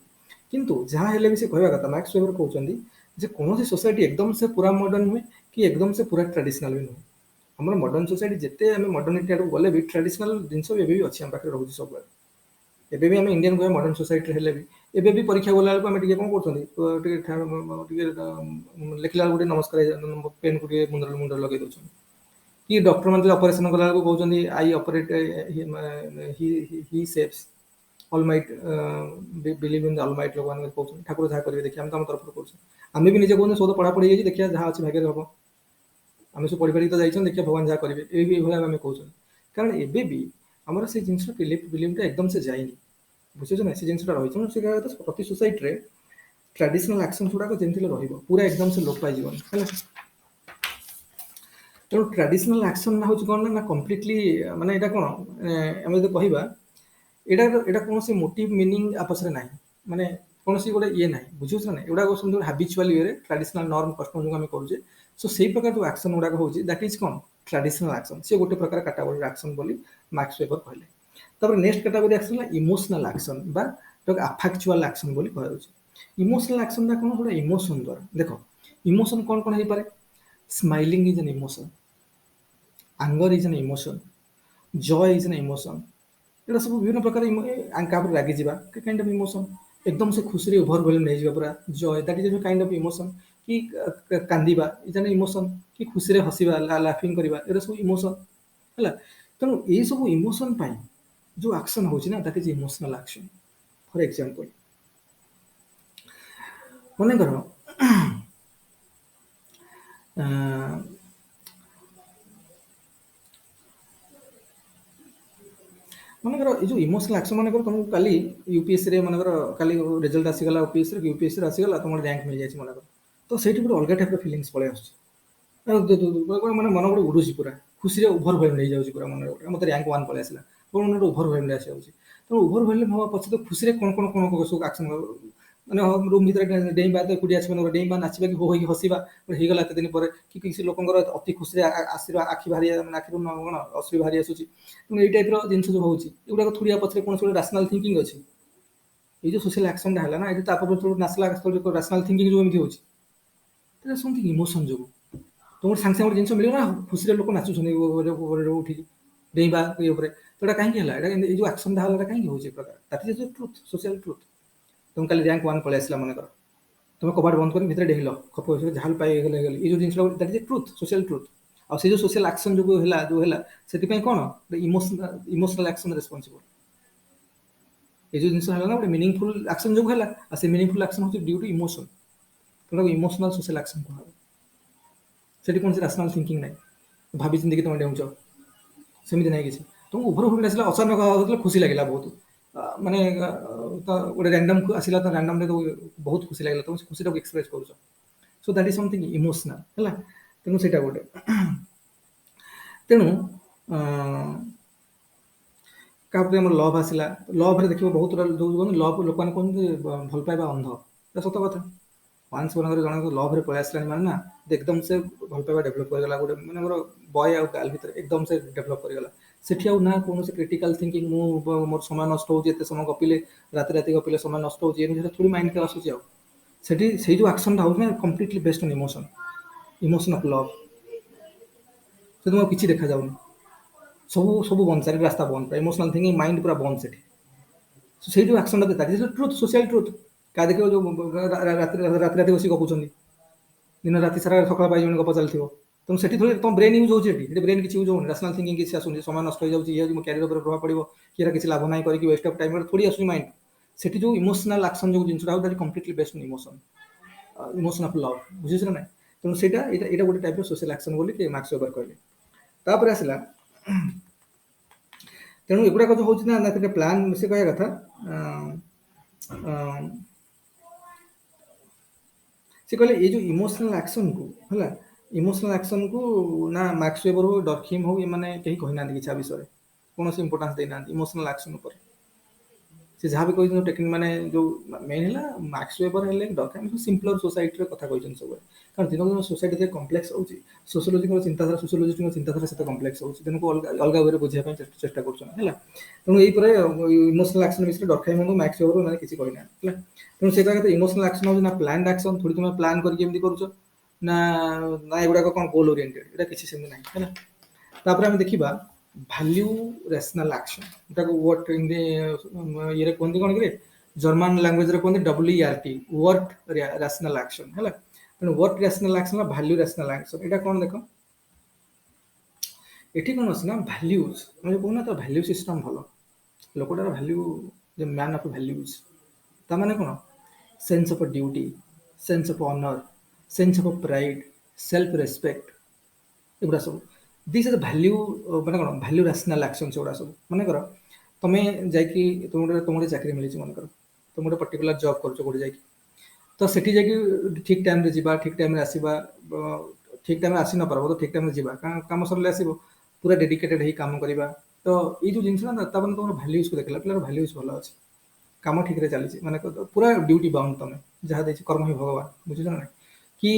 କିନ୍ତୁ ଯାହା ହେଲେ ବି ସେ କହିବା କଥା, ମ୍ୟାକ୍ସ ୱେବର କହୁଛନ୍ତି ଯେ କୌଣସି ସୋସାଇଟି ଏକଦମ ସେ ପୁରା ମଡର୍ଣ୍ଣ ନୁହେଁ, କି ଏକଦମ ସେ ପୁରା ଟ୍ରାଡିସନାଲ ବି ନୁହେଁ। ଆମର ମଡର୍ଣ୍ଣ ସୋସାଇଟି ଯେତେ ଆମେ ମଡର୍ଣ୍ଣିଟି ଆଡ଼କୁ ଗଲେ ବି ଟ୍ରାଡିସନାଲ ଜିନିଷ ଏବେ ବି ଅଛି ଆମ ପାଖରେ ରହୁଛି ସବୁବେଳେ। ଏବେ ବି ଆମେ ଇଣ୍ଡିଆନ କହିବା ମଡର୍ଣ୍ଣ ସୋସାଇଟିରେ ହେଲେ ବି ଏବେ ବି ପରୀକ୍ଷା ଗଲା ବେଳକୁ ଆମେ ଟିକେ କ'ଣ କରୁଛନ୍ତି, ଟିକେ ଲେଖିଲା ବେଳକୁ ଟିକେ ନମସ୍କାର ପେନ୍କୁ ଟିକେ ମୁଣ୍ଡରେ ଲଗେଇ ଦେଉଛନ୍ତି। କି ଡକ୍ଟରମାନେ ଯଦି ଅପରେସନ କଲାବେଳକୁ କହୁଛନ୍ତି I operate he saves almighty, believe in almighty ଲୋକମାନେ କହୁଛନ୍ତି ଠାକୁର ଯାହା କରିବେ ଦେଖିବା, ଆମେ ତ ଆମ ତରଫରୁ କହୁଛୁ। ଆମେ ବି ନିଜେ କହୁଛନ୍ତି ସୋଦ ପଢ଼ାପଢ଼ି ହେଇଛି, ଦେଖିବା ଯାହା ଅଛି ଭାଗ୍ୟରେ ହବ। ଆମେ ସବୁ ପଢ଼ିପାରିକି ତ ଯାଇଛନ୍ତି, ଦେଖିବା ଭଗବାନ ଯାହା କରିବେ, ଏବେ ବି ଏଇଭଳିଆ ଆମେ କହୁଛନ୍ତି। କାରଣ ଏବେ ବି ଆମର ସେ ଜିନିଷ ବିଲିଭଟା ଏକଦମ ସେ ଯାଇନି। ବୁଝୁଛ ନା? ସେ ଜିନିଷଟା ରହିଛି। ସେ କହିବା କଥା ପ୍ରତି ସୋସାଇଟିରେ ଟ୍ରାଡିସନାଲ ଆକ୍ସନ ଗୁଡ଼ାକ ଯେମିତି ହେଲେ ରହିବ, ପୁରା ଏକଦମ ସେ ଲୋପ ପାଇଯିବନି ହେଲା। ତେଣୁ ଟ୍ରାଡିସନାଲ ଆକ୍ସନ ହେଉଛି କ'ଣ ନା କମ୍ପ୍ଲିଟଲି ମାନେ ଏଇଟା କ'ଣ ଆମେ ଯଦି କହିବା ଏଇଟା କୌଣସି ମୋଟିଭ ମିନିଂ ଆପସରେ ନାହିଁ, ମାନେ କୌଣସି ଗୋଟେ ଇଏ ନାହିଁ। ବୁଝୁଛ ନା? ଏଗୁଡ଼ାକ ସେମିତି ଗୋଟେ ହାବିଚୁଆଲ ଇଏରେ ଟ୍ରାଡିସନାଲ ନର୍ମ କଷ୍ଟମ ଯୋଗୁଁ ଆମେ କରୁଛେ। ସୋ ସେଇ ପ୍ରକାର ଯେଉଁ ଆକ୍ସନ ଗୁଡ଼ାକ ହେଉଛି ଦ୍ୟାଟ୍ ଇଜ୍ କ'ଣ ଟ୍ରାଡିସନାଲ ଆକ୍ସନ। ସେ ଗୋଟେ ପ୍ରକାର କାଟାଗୋରିର ଆକ୍ସନ ବୋଲି ମାର୍କ୍ସ ୱେବର କହିଲେ। ତାପରେ ନେକ୍ସଟ କାଟାଗୋରି ଆକ୍ସନ ହେଲା ଇମୋସନାଲ ଆକ୍ସନ ବା ଆଫାକ୍ଚୁଆଲ ଆକ୍ସନ ବୋଲି କୁହାଯାଉଛି। ଇମୋସନାଲ ଆକ୍ସନଟା କ'ଣ? ଗୋଟେ ଇମୋସନ ଦ୍ୱାରା। ଦେଖ ଇମୋସନ କ'ଣ କ'ଣ ହେଇପାରେ? Smiling is an emotion, anger is an emotion, joy is an emotion. ଏଗୁଡ଼ା ସବୁ ବିଭିନ୍ନ ପ୍ରକାର କାହାପରେ ରାଗିଯିବା କାଇଣ୍ଡ ଅଫ୍ ଇମୋସନ, ଏକଦମ ସେ ଖୁସିରେ ଓଭରୱେଲମ୍ ନେଇଯିବା ପୁରା joy, that is kind of emotion. କି କାନ୍ଦିବା ଇଜ୍ ଏନ୍ ଇମୋସନ, କି ଖୁସିରେ ହସିବା ଲାଫିଂ କରିବା, ଏଗୁଡ଼ା ସବୁ ଇମୋସନ ହେଲା। ତେଣୁ ଏଇ ସବୁ ଇମୋସନ ପାଇଁ ଯେଉଁ ଆକ୍ସନ ହେଉଛି ନା that is emotional action. For example ମନେକର ମନେକର ଏଇ ଯେଉଁ ଇମୋସନାଲ ଆକ୍ସନ, ମନେକର ତୁମକୁ କାଲି ୟୁପିଏସ୍ସିରେ ମନେକର କାଲି ରେଜଲ୍ଟ ଆସିଗଲା ଓପିଏସ୍ସିରେ କି ୟୁପିଏସ୍ସିରେ ଆସିଗଲା, ତୁମର ର୍ୟାଙ୍କ ମିଳିଯାଇଛି ମନେକର, ତ ସେଇଠି ଗୋଟେ ଅଲଗା ଟାଇପ୍ର ଫିଲିଙ୍ଗସ୍ ପଳେଇ ଆସୁଛି। ମାନେ ମନ ଗୋଟେ ଉଡ଼ୁଛି, ପୁରା ଖୁସିରେ ଓଭରୱେଲ୍ମ ହେଇଯାଉଛି ପୁରା ମନରେ ଗୋଟେ ମୋତେ ର୍ୟାଙ୍କ 1 ପଳେଇ ଆସିଲା, ମନରେ ଗୋଟେ ଓଭରୱେଲ୍ମ ଆସିଯାଉଛି। ତେଣୁ ଓଭରୱେଲ୍ମ ହେବା ପଛେ ତ ଖୁସିରେ କ'ଣ ସବୁ ଆକ୍ସନ ମାନେ ରୁମ୍ ଭିତରେ ଡେଇଁବା, ତ ଏକୁଟିଆ ଆସିବା ଡେଇଁବା, ନାଚିବା, କି ହୋ ହେଇକି ହସିବା ହେଇଗଲା ଏତେ ଦିନ ପରେ, କି କିଛି ଲୋକଙ୍କର ଅତି ଖୁସିରେ ଆସିବା ଆଖି ବାହାରି ମାନେ ଆଖିରୁ କ'ଣ ଅଶ୍ରୁ ବାହାରି ଆସୁଛି। ତେଣୁ ଏଇ ଟାଇପ୍ର ଜିନିଷ ଯେଉଁ ହେଉଛି ଏଗୁଡ଼ାକ ଥୋଡ଼ିଆ ପଛରେ କୌଣସି ଗୋଟେ ରାସନାଲ ଥିଙ୍କିଂ ଅଛି। ଏଇ ଯେଉଁ ସୋସିଆଲ ଆକ୍ସନଟା ହେଲା ନା, ଏଇଟା ତାପରେ ରାସନାଲ ଥିଙ୍କିଂ ଯେଉଁ ଏମିତି ହେଉଛି, ସେଇଟା ସମଥିଙ୍ଗ ଇମୋସନ ଯୋଗୁଁ ତୁମର ସାଙ୍ଗେ ସାଙ୍ଗେ ଗୋଟେ ଜିନିଷ ମିଳିବ ନା, ଖୁସିରେ ଲୋକ ନାଚୁଛନ୍ତି ଉଠିକି ଡେଇଁବା ଇଏ ଉପରେ, ତ ଏଇଟା କାହିଁକି ହେଲା? ଏଇଟା ଏଇ ଯେଉଁ ଆକ୍ସନଟା ହେଲା ଏଇଟା କାହିଁକି ହେଉଛି? ଏ ପ୍ରକାର that is truth, social truth. ତୁମେ କାଲି ର୍ୟାଙ୍କ 1 ପଳେଇ ଆସିଲା ମନେକର, ତୁମେ କବାଟ ବନ୍ଦ କରି ଭିତରେ ଡେଇଁଲ, ଖପ ଝାଲ ପାଇ ହେଇଗଲେ, ଏଇ ଯେଉଁ ଜିନିଷଟା that is truth, social truth. ଆଉ ସେ ଯେଉଁ ସୋସିଆଲ ଆକ୍ସନ ଯୋଗୁଁ ହେଲା ସେଥିପାଇଁ କ'ଣ ଇମୋସନାଲ ଆକ୍ସନ ରେସ୍ପନ୍ସିବଲ। এই ଯେଉଁ ଜିନିଷ ହେଲା ନା ଗୋଟେ ମିନିଂଫୁଲ ଆକ୍ସନ ଯୋଗୁଁ ହେଲା, ଆଉ ସେ ମିନିଂଫୁଲ ଆକ୍ସନ ହେଉଛି ଡ୍ୟୁ ଟୁ ଇମୋସନ। ତେଣୁ ଇମୋସନାଲ ସୋସିଆଲ ଆକ୍ସନ କୁହାହବ। ସେଠି କୌଣସି ରାସନାଲ ଥିଙ୍କିଂ ନାହିଁ, ଭାବି ଚିନ୍ତିକି ତମେ ଡେଉଁଛ ସେମିତି ନାହିଁ କିଛି। ତୁମକୁ ଓଭରଫ୍ଲୋ ଆସିଲା, ଅଚାନକ ହେଉଥିଲା, ଖୁସି ଲାଗିଲା ବହୁତ। ମାନେ ତ ଗୋଟେ ରାଣ୍ଡମ୍ ଆସିଲା, ତ ରାଣ୍ଡମ୍ରେ ବହୁତ ଖୁସି ଲାଗିଲା, ତମେ ସେ ଖୁସିଟାକୁ ଏକ୍ସପ୍ରେସ୍ କରୁଛ। So that is something emotional ହେଲା। ତେଣୁ ସେଇଟା ଗୋଟେ। ତେଣୁ କାହାପ୍ରତି ଆମର ଲଭ୍ ଆସିଲା, ଲଭ୍ରେ ଦେଖିବ ବହୁତ ଯେଉଁ ଲଭ୍ ଲୋକମାନେ କୁହନ୍ତି ଭଲ ପାଇବା ଅନ୍ଧ, ଏଟା ସତ କଥା। ୱାନ୍ସ ମନେକର ଜଣଙ୍କ ଲଭ୍ରେ ପଳେଇ ଆସିଲାଣି ମାନେ ନା, ଏକଦମ ସେ ଭଲ ପାଇବା ଡେଭଲପ୍ କରିଗଲା, ଗୋଟେ ମାନେ ଆମର ବୟ ଆଉ ଗାର୍ଲ ଭିତରେ ଏକଦମ ସେ ଡେଭଲପ୍ କରିଗଲା। ସେଠି ଆଉ ନା କୌଣସି କ୍ରିଟିକାଲ ଥିଙ୍କିଂ, ମୁଁ ମୋର ସମୟ ନଷ୍ଟ ହେଉଛି, ଏତେ ସମୟ ଗପିଲେ, ରାତି ଗପିଲେ ସମୟ ନଷ୍ଟ ହେଉଛି, ଏ ଜିନିଷ ଥୋଡ଼ି ମାଇଣ୍ଡରେ ଆସୁଛି ଆଉ। ସେଠି ସେଇ ଯେଉଁ ଆକ୍ସନଟା ହେଉଛି ନା, completely based on emotion, emotion of love. ସେଠି ଆଉ କିଛି ଦେଖାଯାଉନି, ସବୁ ବନ୍ଦ, ଚାରି ରାସ୍ତା ବନ୍ଦ, ଇମୋସନାଲ ଥିଙ୍କିଂ, ମାଇଣ୍ଡ ପୁରା ବନ୍ଦ ସେଠି। ସେଇ ଯେଉଁ ଆକ୍ସନଟା ଟ୍ରୁଥ୍, ସୋସିଆଲ ଟ୍ରୁଥ୍। କାହା ଦେଖିବ ଯେଉଁ ରାତି ବସି ଗପୁଛନ୍ତି, ଦିନ ରାତି ସାରା ସକାଳ ପାଇ ଜଣେ ଗପ ଚାଲିଥିବ। ତେଣୁ ସେଠି ଥୋଡ଼ି ତମ ବ୍ରେନ୍ ୟୁଜ୍ ହେଉଛି, ସେଠି ବ୍ରେନ୍ କିଛି ୟୁଜ୍ ହେଉନି, ରାସନାଲ ଥିଙ୍କିଂ କିଛି ଆସୁନି, ସମୟ ନଷ୍ଟ ହେଇଯାଉଛି, ଇଏ ମୋ କ୍ୟାରିୟର ଉପରେ ପ୍ରଭାବ ପଡ଼ିବ, କି କିଛି ଲାଭ ନାହିଁ କରିକି ୱେଷ୍ଟ ଅଫ୍ ଟାଇମ୍, ଥୋଡ଼ି ଆସୁଛି ମାଇଣ୍ଡ। ସେଠି ଯେଉଁ ଇମୋସନାଲ ଆକ୍ସନ ଯେଉଁ ଜିନିଷଟା ହେଉଛି, that completely based on emotion, emotion of love, ବୁଝୁଛ ନା ନାହିଁ? ତେଣୁ ସେଇଟା ଏଇଟା ଗୋଟେ ଟାଇପ୍ର ସୋସିଆଲ ଆକ୍ସନ ବୋଲି ମାର୍କସ ୱେବର କହିଲେ। ତାପରେ ଆସିଲା, ତେଣୁ ଏଗୁଡ଼ାକ ଯେଉଁ ହେଉଛି ନା, ପ୍ଲାନ୍ ସେ କହିବା କଥା, ସେ କହିଲେ ଏଇ ଯେଉଁ ଇମୋସନାଲ ଆକ୍ସନକୁ ହେଲା, ଇମୋସନାଲ ଆକ୍ସନକୁ ନା ମାର୍କସ ୱେବର ହଉ, ଡର୍ଖିମ୍ ହଉ, ଏମାନେ କେହି କହିନାହାନ୍ତି କିଛି ଆ ବିଷୟରେ, କୌଣସି ଇମ୍ପୋର୍ଟାନ୍ସ ଦେଇନାହାନ୍ତି ଇମୋସନାଲ ଆକ୍ସନ ଉପରେ। ସେ ଯାହା ବି କହିଛନ୍ତି ଟେକ୍ନିକ୍, ମାନେ ଯେଉଁ ମେନ୍ ହେଲା ମାର୍କସ ୱେବର ହେଲେ ଡର୍ଖିମ୍, ସିମ୍ପଲର ସୋସାଇଟିର କଥା କହିଛନ୍ତି ସବୁବେଳେ। କାରଣ ଦିନକୁ ଦିନ ସୋସାଇଟି ଯେତେ କମ୍ପ୍ଲେକ୍ସ ହେଉଛି, ସୋସିଓଲୋଜିଙ୍କ ଚିନ୍ତାଧାରା, ସୋସିଓଲୋଜିଙ୍କ ଚିନ୍ତାଧାରା ସେତେ କମ୍ପ୍ଲେକ୍ସ ହେଉଛି, ତେଣୁ ଅଲଗା ୱେରେ ବୁଝିବା ପାଇଁ ଚେଷ୍ଟା କରୁଛନ୍ତି ହେଲା। ତେଣୁ ଏଇପରେ ଇମୋସନାଲ ଆକ୍ସନ ବିଷୟରେ ଡର୍ଖାଇମ୍ ଏବଂ ମାର୍କସ ୱେବର ମାନେ କିଛି କହିନାହାନ୍ତି ହେଲା। ତେଣୁ ସେଇଟା କଥା, ଇମୋସନାଲ ଆକ୍ସନ ହେଉଛି ନା ପ୍ଲାନ୍ଡ ଆକ୍ସନ, ଥୋଡ଼ି ତୁମେ ପ୍ଲାନ୍ କରିକି ଏମିତି କରୁଛ ନା, ଏଗୁଡ଼ାକ କ'ଣ ଗୋଲ୍ ଓରିଏଣ୍ଟେଡ୍, ଏଇଟା କିଛି ସେମିତି ନାହିଁ ହେଲା। ତାପରେ ଆମେ ଦେଖିବା ଭାଲ୍ୟୁ ରେସନାଲ ଆକ୍ସନ, ଏଟାକୁ ଇଏରେ କୁହନ୍ତି କ'ଣ କି, ଜର୍ମାନ ଲାଙ୍ଗୁଏଜରେ କୁହନ୍ତି WERT, ୱର୍କ ରାସନାଲ ଆକ୍ସନ ହେଲା। ତେଣୁ ୱର୍କ ରାସନାଲ ଆକ୍ସନ, ଭାଲ୍ୟୁ ରାସନାଲ ଆକ୍ସନ, ଏଇଟା କ'ଣ ଦେଖ, ଏଠି କ'ଣ ଅଛି ନା ଭାଲ୍ୟୁଜ୍, ଆମେ କହୁନା ତ ଭାଲ୍ୟୁ ସିଷ୍ଟମ ଭଲ, ଲୋକଟାର ଭାଲ୍ୟୁ, ମ୍ୟାନ୍ ଅଫ୍ ଭାଲ୍ୟୁଜ୍, ତାମାନେ କ'ଣ, sense of duty, sense of honour, sense of pride, self respect, ଏଗୁଡ଼ା ସବୁ ଦିସ୍ ଇଜ୍ ଭାଲ୍ୟୁ, ମାନେ କ'ଣ ଭାଲ୍ୟୁ ରାସନାଲ ଆକ୍ସନ ସେଗୁଡ଼ା ସବୁ। ମନେକର ତମେ ଯାଇକି ତୁମେ ଗୋଟେ ଚାକିରି ମିଳିଛି, ମନେକର ତୁମେ ଗୋଟେ ପର୍ଟିକୁଲାର ଜବ୍ କରୁଛ ଗୋଟେ ଯାଇକି, ତ ସେଠି ଯାଇକି ଠିକ୍ ଟାଇମ୍ରେ ଯିବା, ଠିକ୍ ଟାଇମ୍ରେ ଆସିବା, ଠିକ୍ ଟାଇମ୍ରେ ଆସି ନପାର ତ ଠିକ୍ ଟାଇମ୍ରେ ଯିବା, କାମ ସରିଲେ ଆସିବ, ପୁରା ଡେଡିକେଟେଡ୍ ହେଇ କାମ କରିବା। ତ ଏଇ ଯେଉଁ ଜିନିଷ ନା, ତାମାନେ ତୁମର ଭାଲ୍ୟୁଜକୁ ଦେଖିଲା, ପିଲାର ଭାଲ୍ୟୁଜ୍ ଭଲ ଅଛି, କାମ ଠିକ୍ରେ ଚାଲିଛି, ମାନେ ପୁରା ଡ୍ୟୁଟି ବାଉଣ୍ଡ, ତମେ ଯାହା ଦେଇଛି କର୍ମ ହିଁ ଭଗବାନ, ବୁଝୁଛ ନା ନାହିଁ? କି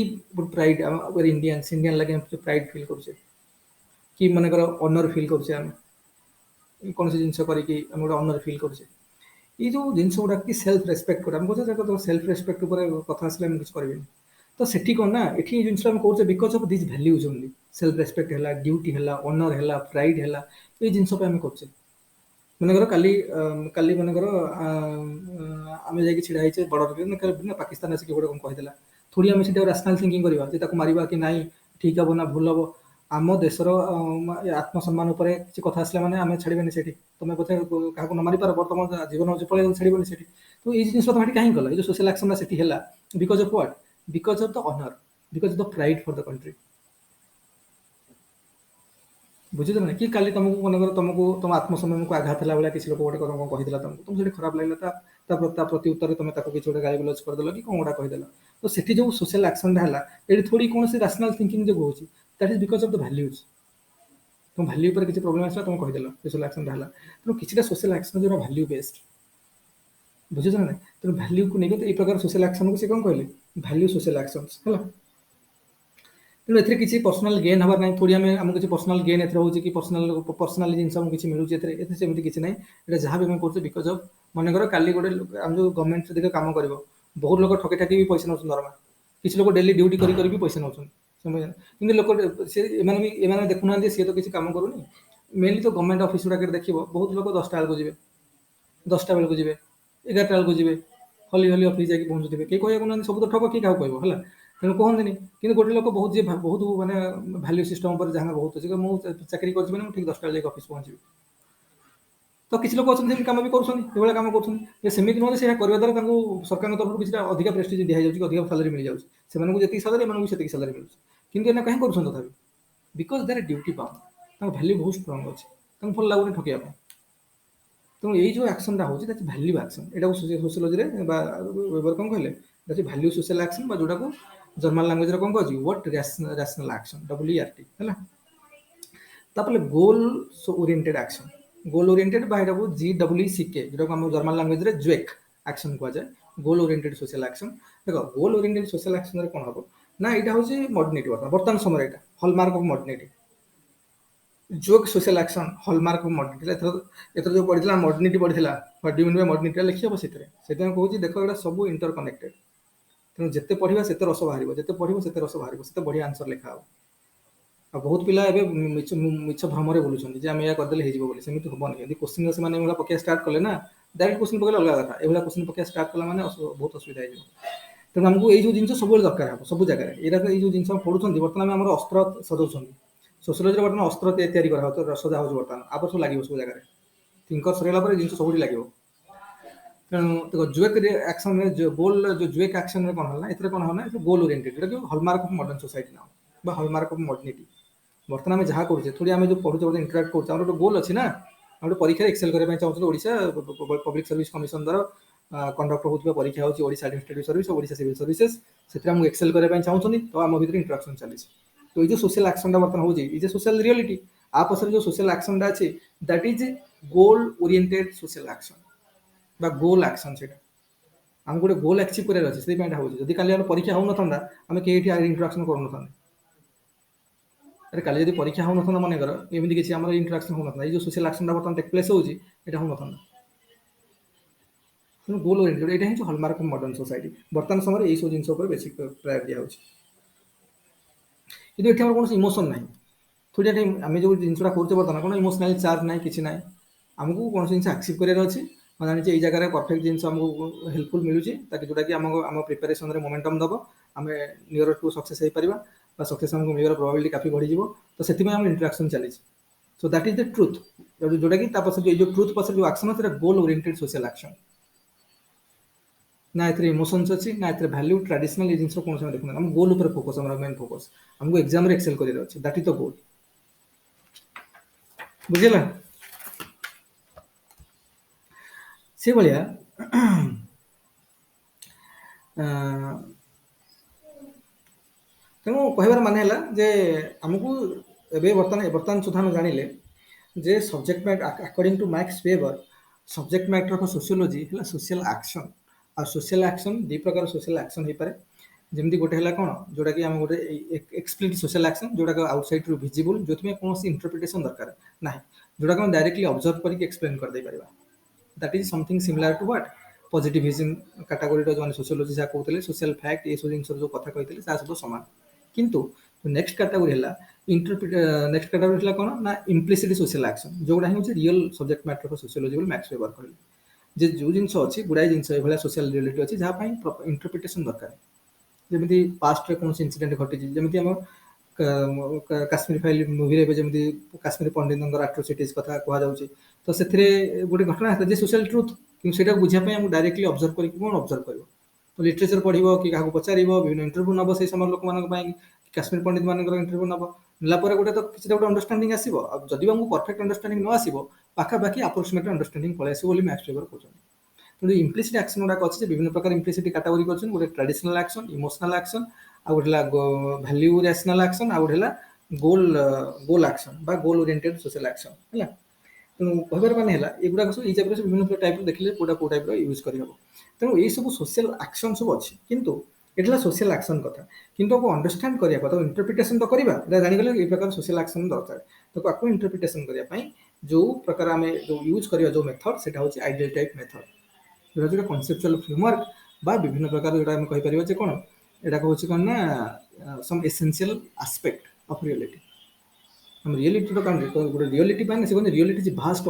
ପ୍ରାଇଡ୍, ଆମ ଇଣ୍ଡିଆନ୍ ଲାଗି ପ୍ରାଇଡ୍ ଫିଲ୍ କରୁଛେ, କି ମନେକର ଅନର ଫିଲ୍ କରୁଛେ, ଆମେ କୌଣସି ଜିନିଷ କରିକି ଆମେ ଗୋଟେ ଅନର ଫିଲ୍ କରୁଛେ। ଏଇ ଯେଉଁ ଜିନିଷ ଗୁଡ଼ା, କି ସେଲ୍ଫ ରେସ୍ପେକ୍ଟ ଗୁଡ଼ା, ଆମେ କହୁଛେ ସେଲ୍ଫ ରେସ୍ପେକ୍ଟ ଉପରେ କଥା ଆସିଲେ ଆମେ କିଛି କରିବେନି। ତ ସେଠି କ'ଣ ନା, ଏଠି ଏଇ ଜିନିଷ ଆମେ କହୁଛେ because of this values only, self respect ହେଲା, ଡ୍ୟୁଟି ହେଲା, ଅନର ହେଲା, ପ୍ରାଇଡ୍ ହେଲା, ଏଇ ଜିନିଷ ପାଇଁ ଆମେ କରୁଛେ। ମନେକର କାଲି ମନେକର ଆମେ ଯାଇକି ଛିଡ଼ା ହେଇଛେ ବର୍ଡର, ପାକିସ୍ତାନ ଆସିକି ଗୋଟେ କ'ଣ କହିଦେଲା, ଥୋଡ଼ି ଆମେ ସେଠି ରାସନାଲ ଥିଙ୍କିଂ କରିବା ଯେ ତାକୁ ମାରିବା କି ନାହିଁ, ଠିକ୍ ହବ ନା ଭୁଲ ହବ। ଆମ ଦେଶର ଆତ୍ମସମ୍ମାନ ଉପରେ କିଛି କଥା ଆସିଲା ମାନେ ଆମେ ଛାଡ଼ିବେନି ସେଠି, ତମେ ବୋଧେ କାହାକୁ ନ ମାରିପାର, ତମ ଜୀବନ ହଉଛି ପଳେଇ, ଛାଡ଼ିବନି ସେଠି। ତ ଏଇ ଜିନିଷ ତମେ ଏଠି କାହିଁକି କଲ, ଏଇ ଯେଉଁ ସୋସିଆଲ ଆକ୍ସନଟା ସେଠି ହେଲା, because of what, because of the honour, because of the pride for the country. ବୁଝୁଛ ନା, କି କାଲି ତମକୁ ମନେକର ତମ ଆତ୍ମସମ୍ମାନକୁ ଆଘାତ ହେଲା ଭଳିଆ କିଛି ଲୋକ ଗୋଟେ କ'ଣ କହିଦେଲା, ତମକୁ ସେଠି ଖରାପ ଲାଗିଲା, ତା ପ୍ରତି ଉତ୍ତରେ ତମେ ତାକୁ କିଛି ଗୋଟେ ଗାଳି ଗୁଲଜ କରିଦେଲ, କି କ'ଣ ଗୋଟେ କହିଦେଲ। ତ ସେଠି ଯେଉଁ ସୋସିଆଲ ଆକ୍ସନଟା ହେଲା, ଏଠି ଥୋଡ଼ି କୌଣସି ରାସନାଲ ଥିଙ୍କିଂ ଯୋଗୁଁ ହେଉଛି, that is because of the values. ତମ ଭାଲ୍ୟୁ ଉପରେ କିଛି ପ୍ରୋବ୍ଲେମ ଆସିଲା, ତମେ କହିଦେଲ, ସୋସିଆଲ ଆକ୍ସନଟା ହେଲା। ତେଣୁ କିଛିଟା ସୋସିଆଲ ଆକ୍ସନ ଯେଉଁଟା ଭାଲ୍ୟୁ ବେସ୍ଡ, ବୁଝୁଛ ନା ନାହିଁ? ତେଣୁ ଭାଲ୍ୟୁକୁ ନେଇକି ଏଇ ପ୍ରକାର ସୋସିଆଲ ଆକ୍ସନକୁ ସେ କ'ଣ କହିଲେ, ଭାଲ୍ୟୁ ସୋସିଆଲ ଆକ୍ସନ୍ସ ହେଲା। ତେଣୁ ଏଥିରେ କିଛି ପର୍ସନାଲ ଗେନ୍ ହେବାର ନାହିଁ, ଥୋଡ଼ି ଆମକୁ କିଛି ପର୍ସନାଲ ଗେନ୍ ଏଥିରେ ହେଉଛି, କି ପର୍ସନାଲି ଜିନିଷ ଆମକୁ କିଛି ମିଳୁଛି ଏଥିରେ ସେମିତି କିଛି ନାହିଁ। ଏଇଟା ଯାହା ବି ଆମେ କରୁଛେ ବିକଜ ଅଫ୍, ମନେକର କାଲି ଗୋଟେ ଆମେ ଯେଉଁ ଗଭର୍ଣ୍ଣମେଣ୍ଟ ଦେଖେ କାମ କରିବ, ବହୁତ ଲୋକ ଠକି ଠାକି ବି ପଇସା ନେଉଛନ୍ତି ଦରମା, କିଛି ଲୋକ ଡେଲି ଡ୍ୟୁଟି କରି ବି ପଇସା ନେଉଛନ୍ତି, କିନ୍ତୁ ଲୋକ ଏମାନେ ଦେଖୁନାହାନ୍ତି ସିଏ ତ କିଛି କାମ କରୁନି। ମେନଲି ତ ଗଭର୍ଣ୍ଣମେଣ୍ଟ ଅଫିସ ଗୁଡ଼ାକରେ ଦେଖିବ, ବହୁତ ଲୋକ 10ଟା ବେଳକୁ ଯିବେ, 10ଟା ବେଳକୁ ଯିବେ, 11ଟା ବେଳକୁ ଯିବେ, ହଲି ହଲି ଅଫିସ ଯାଇକି ପହଞ୍ଚୁଥିବେ, କେହି କହିବାକୁ ନାହାନ୍ତି, ସବୁ ତ ଠକ, କିଏ କାହାକୁ କହିବ ହେଲା। ତେଣୁ କହନ୍ତିନି, କିନ୍ତୁ ଗୋଟେ ଲୋକ ବହୁତ ବହୁତ ମାନେ ଭାଲ୍ୟୁ ସିଷ୍ଟମ ଉପରେ ଯାହା ବହୁତ ଅଛି, ମୁଁ ଚାକିରି କରିଛି ମାନେ ମୁଁ ଠିକ୍ 10ଟା ବେଳେ ଯାଇକି ଅଫିସ ପହଞ୍ଚିବି। ତ କିଛି ଲୋକ ଅଛନ୍ତି ସେମିତି କାମ ବି କରୁଛନ୍ତି, ଏଭଳିଆ କାମ କରୁଛନ୍ତି। ସେମିତି ନୁହଁ ଯେ ସେଇଟା କରିବା ଦ୍ୱାରା ତାଙ୍କୁ ସରକାରଙ୍କ ତରଫରୁ କିଛିଟା ଅଧିକା ପ୍ରେଷ୍ଟିଜ୍ ଦିଆଯାଉଛି, ଅଧିକା ସାଲାରୀ ମିଳିଯାଉଛି। ସେମାନଙ୍କୁ ଯେତିକି ସାଲାରୀ ଏମାନଙ୍କୁ ସେତିକି ସାଲାରୀ ମିଳୁଛି, କିନ୍ତୁ ଏମାନେ କାହିଁ କରୁଛନ୍ତି ତଥାପି? ବିକଜ ଦେୟାର ଡ୍ୟୁଟି ପାଉଣ୍ଡ, ତାଙ୍କ ଭ୍ୟାଲ୍ୟୁ ବହୁତ ଷ୍ଟ୍ରଙ୍ଗ ଅଛି, ତାଙ୍କୁ ଭଲ ଲାଗୁନି ଠକିବା ପାଇଁ। ତେଣୁ ଏଇ ଯେଉଁ ଆକ୍ସନଟା ହେଉଛି ଦ୍ୟାଟ୍ସ ଭ୍ୟାଲ୍ୟୁ ଆକ୍ସନ୍। ଏଟାକୁ ସୋସିଓଲୋଜିରେ ବା ୱେବର କ'ଣ କହିଲେ, ଦ୍ୟାଟ୍ସ ଭ୍ୟାଲ୍ୟୁ ସୋସିଆଲ ଆକ୍ସନ୍, ବା ଯୋଉଟାକୁ ଜର୍ମାଲ ଲାଙ୍ଗୁଏଜରେ କ'ଣ କୁହାଯାଉଛି, WOT ରାସନାଲ ଆକ୍ସନ୍, WERT ହେଲା। ତାପରେ ଗୋଲ ଓରିଏଣ୍ଟେଡ୍ ଆକ୍ସନ୍, ଗୋଲ ଓରିଏଣ୍ଟେଡ୍ ବା ଏଟାକୁ GWCK, ଯୋଉଟାକୁ ଆମ ଜର୍ମାଲ ଲାଙ୍ଗୁଏଜରେ ଜୁଏକ୍ ଆକ୍ସନ୍ କୁହାଯାଏ, ଗୋଲ ଓରିଏଣ୍ଟେଡ୍ ସୋସିଆଲ ଆକ୍ସନ୍। ଦେଖ ଗୋଲ ଓରିଏଣ୍ଟେଡ୍ ସୋସିଆଲ ଆକ୍ସନରେ କ'ଣ ହବ ନା, ଏଇଟା ହେଉଛି ମଡର୍ଣ୍ଣିଟି। ବର୍ତ୍ତମାନ ସମୟରେ ଏଇଟା ହଲମାର୍କ ଅଫ୍ ମଡର୍ଣ୍ଣିଟି। ଜୋକ୍ social action hallmark of modernity. ଏଥର ଯୋଉ ପଢିଥିଲା ମଡର୍ଣ୍ଣିଟି ପଢିଥିଲା, what do you mean by modernity ଲେଖି ହବ ସେଥିରେ। ସେଥିପାଇଁ କହୁଛି ଦେଖ ଏଗୁଡ଼ା ସବୁ ଇଣ୍ଟର କନେକ୍ଟେଡ୍। ତେଣୁ ଯେତେ ପଢିବା ସେତେ ରସ ବାହାରିବ, ଯେତେ ପଢିବ ସେତେ ରସ ବାହାରିବ, ସେତେ ବଢିଆ ଆନ୍ସର ଲେଖା ହବ। ଆଉ ବହୁତ ପିଲା ଏବେ ମିଛ ଭ୍ରମରେ ବୁଲୁଛନ୍ତି ଯେ ଆମେ ଏହା କରିଦେଲେ ହେଇଯିବ ବୋଲି। ସେମିତି ହବନି। ଯଦି କୋଶ୍ଚିନ୍ ସେମାନେ ଏଭଳିଆ ପକେଇବା ଷ୍ଟାର୍ଟ କଲେ ନା, ଡାଇରେକ୍ଟ କୋଶ୍ଚିନ୍ ପକେଇଲେ ଅଲଗା କଥା, ଏଭଳିଆ କୋଶ୍ଚିନ୍ ପକେଇବା ଷ୍ଟାର୍ଟ କଲା ମାନେ ବହୁତ ଅସୁବିଧା ହେଇଯିବ। ତେଣୁ ଆମକୁ ଏଇ ଯୋଉ ଜିନିଷ ସବୁବେଳେ ଦରକାର ହବ, ସବୁ ଜାଗାରେ। ଏଇଟା ଏଇ ଯୋଉ ଜିନିଷ ପଢୁଛନ୍ତି ବର୍ତ୍ତମାନ ଆମର ଅସ୍ତ୍ର ସଜଉଛନ୍ତି। ସୋସିଓଲୋଜିରେ ବର୍ତ୍ତମାନ ଅସ୍ତ୍ର ତିଆରି କରାହେଉଛି, ସଜା ହଉଛି ବର୍ତ୍ତମାନ। ଆପରେ ସବୁ ଲାଗିବ ସବୁ ଜାଗାରେ। ଥିଙ୍କର ସରିଗଲା ପରେ ଜିନିଷ ସବୁଠି ଲାଗିବ। ତେଣୁ ଦେଖ ଜୁଏକ୍ ଆକ୍ସନରେ, ଗୋଲ ଯୋଉ ଜୁଏକ୍ ଆକ୍ସନରେ କ'ଣ ହେଲା, ଏଥିରେ କ'ଣ ହେଲା ନା, ଗୋଲ ଓରିଏଣ୍ଟେଡ୍, ଯୋଉଟା କି ହଲମାର୍କ ଅଫ୍ ମଡର୍ଣ୍ଣ ସୋସାଇଟି ନାଉ, ବା ହଲମାର୍କ ଅଫ୍ ମଡର୍ଣ୍ଣିଟି। ବର୍ତ୍ତମାନ ଆମେ ଯାହା କରୁଛେ, ଥୋଡ଼ି ଆମେ ଯୋଉ ପଢୁଛେ, ଗୋଟେ ଇଣ୍ଟରାକ୍ଟ କରୁଛେ, ଆମର ଗୋଟେ ଗୋଲ୍ ଅଛି ନା। ଆମେ ଗୋଟେ ପରୀକ୍ଷାରେ ଏକ୍ସେଲ୍ କରିବା ପାଇଁ ଚାହୁଁଛୁ, ଓଡ଼ିଶା ପବ୍ଲିକ ସର୍ଭିସ କମିଶନ ଦ୍ୱାରା କଣ୍ଡକ୍ଟ ହେଉଥିବା ପରୀକ୍ଷା ହେଉଛି Odisha administrative service, Odisha civil services. ସେଥିରେ ଆମକୁ ଏକ୍ସେଲ୍ କରିବା ପାଇଁ ଚାହୁଁଛନ୍ତି, ତ ଆମ ଭିତରେ ଇଣ୍ଟରାକ୍ସନ ଚାଲିଛି। ତ ଏଇ ଯୋଉ ସୋସିଆଲ ଆକ୍ସନଟା ବର୍ତ୍ତମାନ ହେଉଛି, ଏଇ ଯେ ସୋସିଆଲ ରିଅଲିଟି, ଆ ପଛରେ ଯୋଉ ସୋସିଆଲ ଆକ୍ସନଟା ଅଛି, that is goal oriented social action ବା ଗୋଲ ଆକ୍ସନ। ସେଇଟା ଆମକୁ ଗୋଟେ ଗୋଲ ଆଚିଭ୍ କରିବାର ଅଛି, ସେଥିପାଇଁ ଏଇଟା ହେଉଛି। ଯଦି କାଲି ଆମର ପରୀକ୍ଷା ହେଉନଥାନ୍ତା, ଆମେ କେହି ଏଠି ଇଣ୍ଟରାକ୍ସନ କରୁନଥାନ୍ତେ। ଆରେ କାଲି ଯଦି ପରୀକ୍ଷା ହେଉନଥାନ୍ତା, ମନେକର ଏମିତି କିଛି ଆମର ଇଣ୍ଟରାକ୍ସନ ହେଉନଥାନ୍ତା, ଏଇ ଯୋଉ ସୋସିଆଲ ଆକ୍ସନଟା ବର୍ତ୍ତମାନ ଟେକ୍ ପ୍ଲେସ୍ ହେଉଛି, ଏଇଟା ହେଉନଥାନ୍ତା। ତେଣୁ ଗୋଲ ଓରିଏଣ୍ଟେଡ୍, ଏଇଟା ହେଉଛି ହଲମାର୍କ ଅଫ୍ ମଡର୍ଣ୍ଣ ସୋସାଇଟି। ବର୍ତ୍ତମାନ ସମୟରେ ଏଇସବୁ ଜିନିଷ ଉପରେ ବେଶୀ ପ୍ରାୟୋରିଟି ଦିଆଯାଉଛି। କିନ୍ତୁ ଏଠି ଆମର କୌଣସି ଇମୋସନ ନାହିଁ। ଥୋଡ଼ି ଏଠି ଆମେ ଯୋଉ ଜିନିଷଟା କରୁଛେ ବର୍ତ୍ତମାନ, କ'ଣ ଇମୋସନାଲି ଚାର୍ଜ ନାହିଁ, କିଛି ନାହିଁ। ଆମକୁ କୌଣସି ଜିନିଷ ଆକ୍ସିଭ୍ କରିବାର ଅଛି। ମୁଁ ଜାଣିଛି ଏଇ ଜାଗାରେ ପରଫେକ୍ଟ ଜିନିଷ ଆମକୁ ହେଲ୍ପଫୁଲ୍ ମିଳୁଛି, ତାକି ଯୋଉଟାକି ଆମ ପ୍ରିପାରେସନରେ ମୋମେଣ୍ଟମ୍ ଦେବ, ଆମେ ନିୟର ଟୁ ସକ୍ସେସ୍ ହେଇପାରିବା, ବା ସକ୍ସେସ୍ ଆମକୁ ମିଳିବାର ପ୍ରୋବାବିଲିଟି କାଫି ବଢ଼ିଯିବ। ତ ସେଥିପାଇଁ ଆମର ଇଣ୍ଟରାକ୍ସନ ଚାଲିଛି। So that is the truth, ଯୋଉଟାକି ତା ପଛରେ ଏଇ ଯୋଉ ଟ୍ରୁଥ୍ ପଛରେ ଯୋଉ ଆକ୍ସନ ଅଛି, ସେଟା ଗୋଲ ଓରିଏଣ୍ଟେଡ୍ ସୋସିଆଲ ଆକ୍ସନ। ନା ଏଥିରେ ଇମୋସନ୍ସ ଅଛି, ନା ଏଥିରେ ଭ୍ୟାଲ୍ୟୁ ଟ୍ରାଡିସନାଲ ଏଇ ଜିନିଷ କୌଣସି ଆମେ ଦେଖୁନାହାନ୍ତି। ଆମ ଗୋଲ୍ ଉପରେ ଫୋକସ୍, ଆମର ମେନ୍ ଫୋକସ୍। ଆମକୁ ଏକ୍ସାମରେ ଏକ୍ସେଲ୍ କରିବାର ଅଛି, ଦ୍ୟାଟ୍ ଇଜ ଦ ଗୋଲ୍। ବୁଝିଲା? ସେଭଳିଆ ତେଣୁ କହିବାର ମାନେ ହେଲା ଯେ ଆମକୁ ଏବେ ବର୍ତ୍ତମାନ ସୁଦ୍ଧା ଆମେ ଜାଣିଲେ ଯେ subject matter, according to Max Weber, subject matter of sociology ହେଲା ସୋସିଆଲ ଆକ୍ସନ। ଆଉ ସୋସିଆଲ ଆକ୍ସନ ଦୁଇ ପ୍ରକାର ସୋସିଆଲ ଆକ୍ସନ ହେଇପାରେ। ଯେମିତି ଗୋଟେ ହେଲା କ'ଣ, ଯୋଉଟାକି ଆମେ ଗୋଟେ ଏକ୍ସପ୍ଲିସିଟ୍ ସୋସିଆଲ ଆକ୍ସନ, ଯୋଉଟାକି ଆଉଟସାଇଡରୁ ଭିଜିବୁଲ, ଯୋଉଥିପାଇଁ କୌଣସି ଇଣ୍ଟରପ୍ରିଟେସନ ଦରକାର ନାହିଁ, ଯୋଉଟାକୁ ଆମେ ଡାଇରେକ୍ଟଲି ଅବଜର୍ଭ କରିକି ଏକ୍ସପ୍ଲେନ କରିଦେଇ ପାରିବା। That is something similar to what, positivism କାଟାଗୋରୀର ଯୋଉମାନେ ସୋସିଓଲୋଜି ଯାହା କହୁଥିଲେ, ସୋସିଆଲ ଫ୍ୟାକ୍ଟ, ଏସବୁ ଜିନିଷର ଯୋଉ କଥା କହିଥିଲେ ତା ସହିତ ସମାନ। କିନ୍ତୁ ନେକ୍ସଟ କାଟାଗୋରୀ ହେଲା ନେକ୍ସଟ କାଟାଗୋରୀ ହେଲା କ'ଣ ନା, ଇମ୍ପ୍ଲିସିଟ୍ ସୋସିଆଲ ଆକ୍ସନ, ଯୋଉଟା ହିଁ ହେଉଛି real subject matter of sociology ବୋଲି ମ୍ୟାକ୍ସ ୱେବର କହିଲେ। ଯେ ଯୋଉ ଜିନିଷ ଅଛି, ଗୁଡ଼ାଏ ଜିନିଷ ଏଭଳିଆ ସୋସିଆଲ ରିଅଲିଟି ଅଛି ଯାହା ପାଇଁ ଇଣ୍ଟରପ୍ରିଟେସନ ଦରକାର। ଯେମିତି ପାଷ୍ଟରେ କୌଣସି ଇନସିଡେଣ୍ଟ ଘଟିଛି, ଯେମିତି ଆମ କାଶ୍ମୀର ଫାଇଲ ମୁଭିରେ ଏବେ ଯେମିତି କାଶ୍ମୀର ପଣ୍ଡିତଙ୍କର ଆଟ୍ରୋସିଟିଜ୍ କଥା କୁହାଯାଉଛି, ତ ସେଥିରେ ଗୋଟେ ଘଟଣା ଯେ ସୋସିଆଲ ଟ୍ରୁଥ୍, କିନ୍ତୁ ସେଇଟାକୁ ବୁଝିବା ପାଇଁ ଆମକୁ ଡାଇରେକ୍ଟଲି ଅବଜର୍ଭ କରିକି କ'ଣ ଅବଜର୍ଭ କରିବ, ତ ଲିଟରେଚର ପଢିବ, କି କାହାକୁ ପଚାରିବ, ବିଭିନ୍ନ ଇଣ୍ଟରଭ୍ୟୁ ନେବ ସେଇ ସମୟ ଲୋକମାନଙ୍କ ପାଇଁ, କାଶ୍ମୀର ପଣ୍ଡିତ ମାନଙ୍କର ଇଣ୍ଟରଭ୍ୟୁ ନେବ, ନେଲା ପରେ ଗୋଟେ ତ କିଛି ଗୋଟେ ଅଣ୍ଡରଷ୍ଟାଣ୍ଡିଂ ଆସିବ। ଆଉ ଯଦି ଆମକୁ ପରଫେକ୍ଟ ଅଣ୍ଡରଷ୍ଟାଣ୍ଡିଂ ନ ଆସିବ, ପାଖାପାଖି ଆପ୍ରୋକ୍ସିମେଟ୍ ଅଣ୍ଡରଷ୍ଟାଣ୍ଡିଂ ପଳେଇ ଆସିବ ବୋଲି ମ୍ୟାକ୍ସ ୱେବର କହୁଛନ୍ତି। ତେଣୁ ଇମ୍ପ୍ଲିସିଟ୍ ଆକ୍ସନ ଗୁଡ଼ାକ ଅଛି, ଯେ ବିଭିନ୍ନ ପ୍ରକାର ଇମ୍ପ୍ଲିସିଟ୍ କାଟାଗୋରୀ କରିଛନ୍ତି। ଗୋଟେ ଟ୍ରାଡିସନାଲ ଆକ୍ସନ, ଇମୋସନାଲ ଆକ୍ସନ, ଆଉ ଗୋଟେ ହେଲା ଭ୍ୟାଲ୍ୟୁ ରାସନାଲ ଆକ୍ସନ, ଆଉ ଗୋଟେ ହେଲା ଗୋଲ ଆକ୍ସନ ବା ଗୋଲ ଓରିଏଣ୍ଟେଡ୍ ସୋସିଆଲ ଆକ୍ସନ ହେଲା। ତେଣୁ କହିବାର ମାନେ ହେଲା ଏଗୁଡ଼ାକ ସବୁ ଏଇ ଟାଇପ୍ର ବିଭିନ୍ନ ଟାଇପ୍ର ଦେଖିଲେ କୋଉଟା କୋଉ ଟାଇପ୍ର ୟୁଜ୍ କରିହେବ। ତେଣୁ ଏଇ ସବୁ ସୋସିଆଲ ଆକ୍ସନ ସବୁ ଅଛି, କିନ୍ତୁ ଏଠି ହେଲା ସୋସିଆଲ ଆକ୍ସନ କଥା। କିନ୍ତୁ ଆକୁ ଅଣ୍ଡରଷ୍ଟାଣ୍ଡ କରିବା କଥା, ଇଣ୍ଟରପ୍ରିଟେସନ ତ କରିବା, ଏଇଟା ଜାଣିଗଲେ ଏଇ ପ୍ରକାର ସୋସିଆଲ ଆକ୍ସନ ଦରକାର। ତାକୁ ଆକୁ ଇଣ୍ଟରପ୍ରିଟେସନ କରିବା ପାଇଁ ଯୋଉ ପ୍ରକାର ଆମେ ଯୋଉ ୟୁଜ୍ କରିବା ଯୋଉ ମେଥଡ, ସେଟା ହେଉଛି ଆଇଡିଆଲ ଟାଇପ୍ ମେଥଡ, ଯୋଉଟା ଯୋଉଟା କନସେପଚୁଆଲ ଫ୍ରେମୱାର୍କ, ବା ବିଭିନ୍ନ ପ୍ରକାର ଯୋଉଟା ଆମେ କହିପାରିବା ଯେ କ'ଣ, ଏଇଟା ହେଉଛି କ'ଣ ନା ସମ୍ ଏସେନ୍ସିଆଲ ଆସ୍ପେକ୍ଟ ଅଫ ରିଅଲିଟି। ରିଅଲିଟିର କାରଣ ଗୋଟେ ରିଅଲିଟି ମାନେ ସେ କୁହନ୍ତି ରିଅଲିଟି ଇଜ ଭାଷ୍ଟ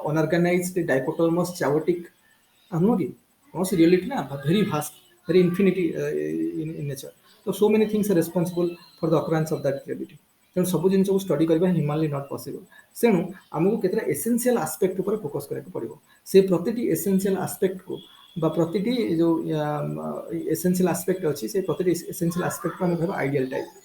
ଅନଅର୍ଗାନାଇଜ୍ଡ ଡାଇକୋଟୋମସ୍ ଚାଓଟିକ୍, ନୁହଁ କି? କୌଣସି ରିଅଲିଟି ନା very vast, very infinity in nature. So many things are responsible for the occurrence of that reality. तेणु सब जिन स्टडी करवा ह्यूमानली नॉट पॉसिबल तेणु आमको केतरा एसेंशियल आस्पेक्ट ऊपर फोकस करने पड़ो से प्रति एसेंशियल आस्पेक्ट को प्रति जो एसेंशियल आस्पेक्ट अच्छी से प्रति एसेंशियल आस्पेक्ट को आम आइडियल टाइप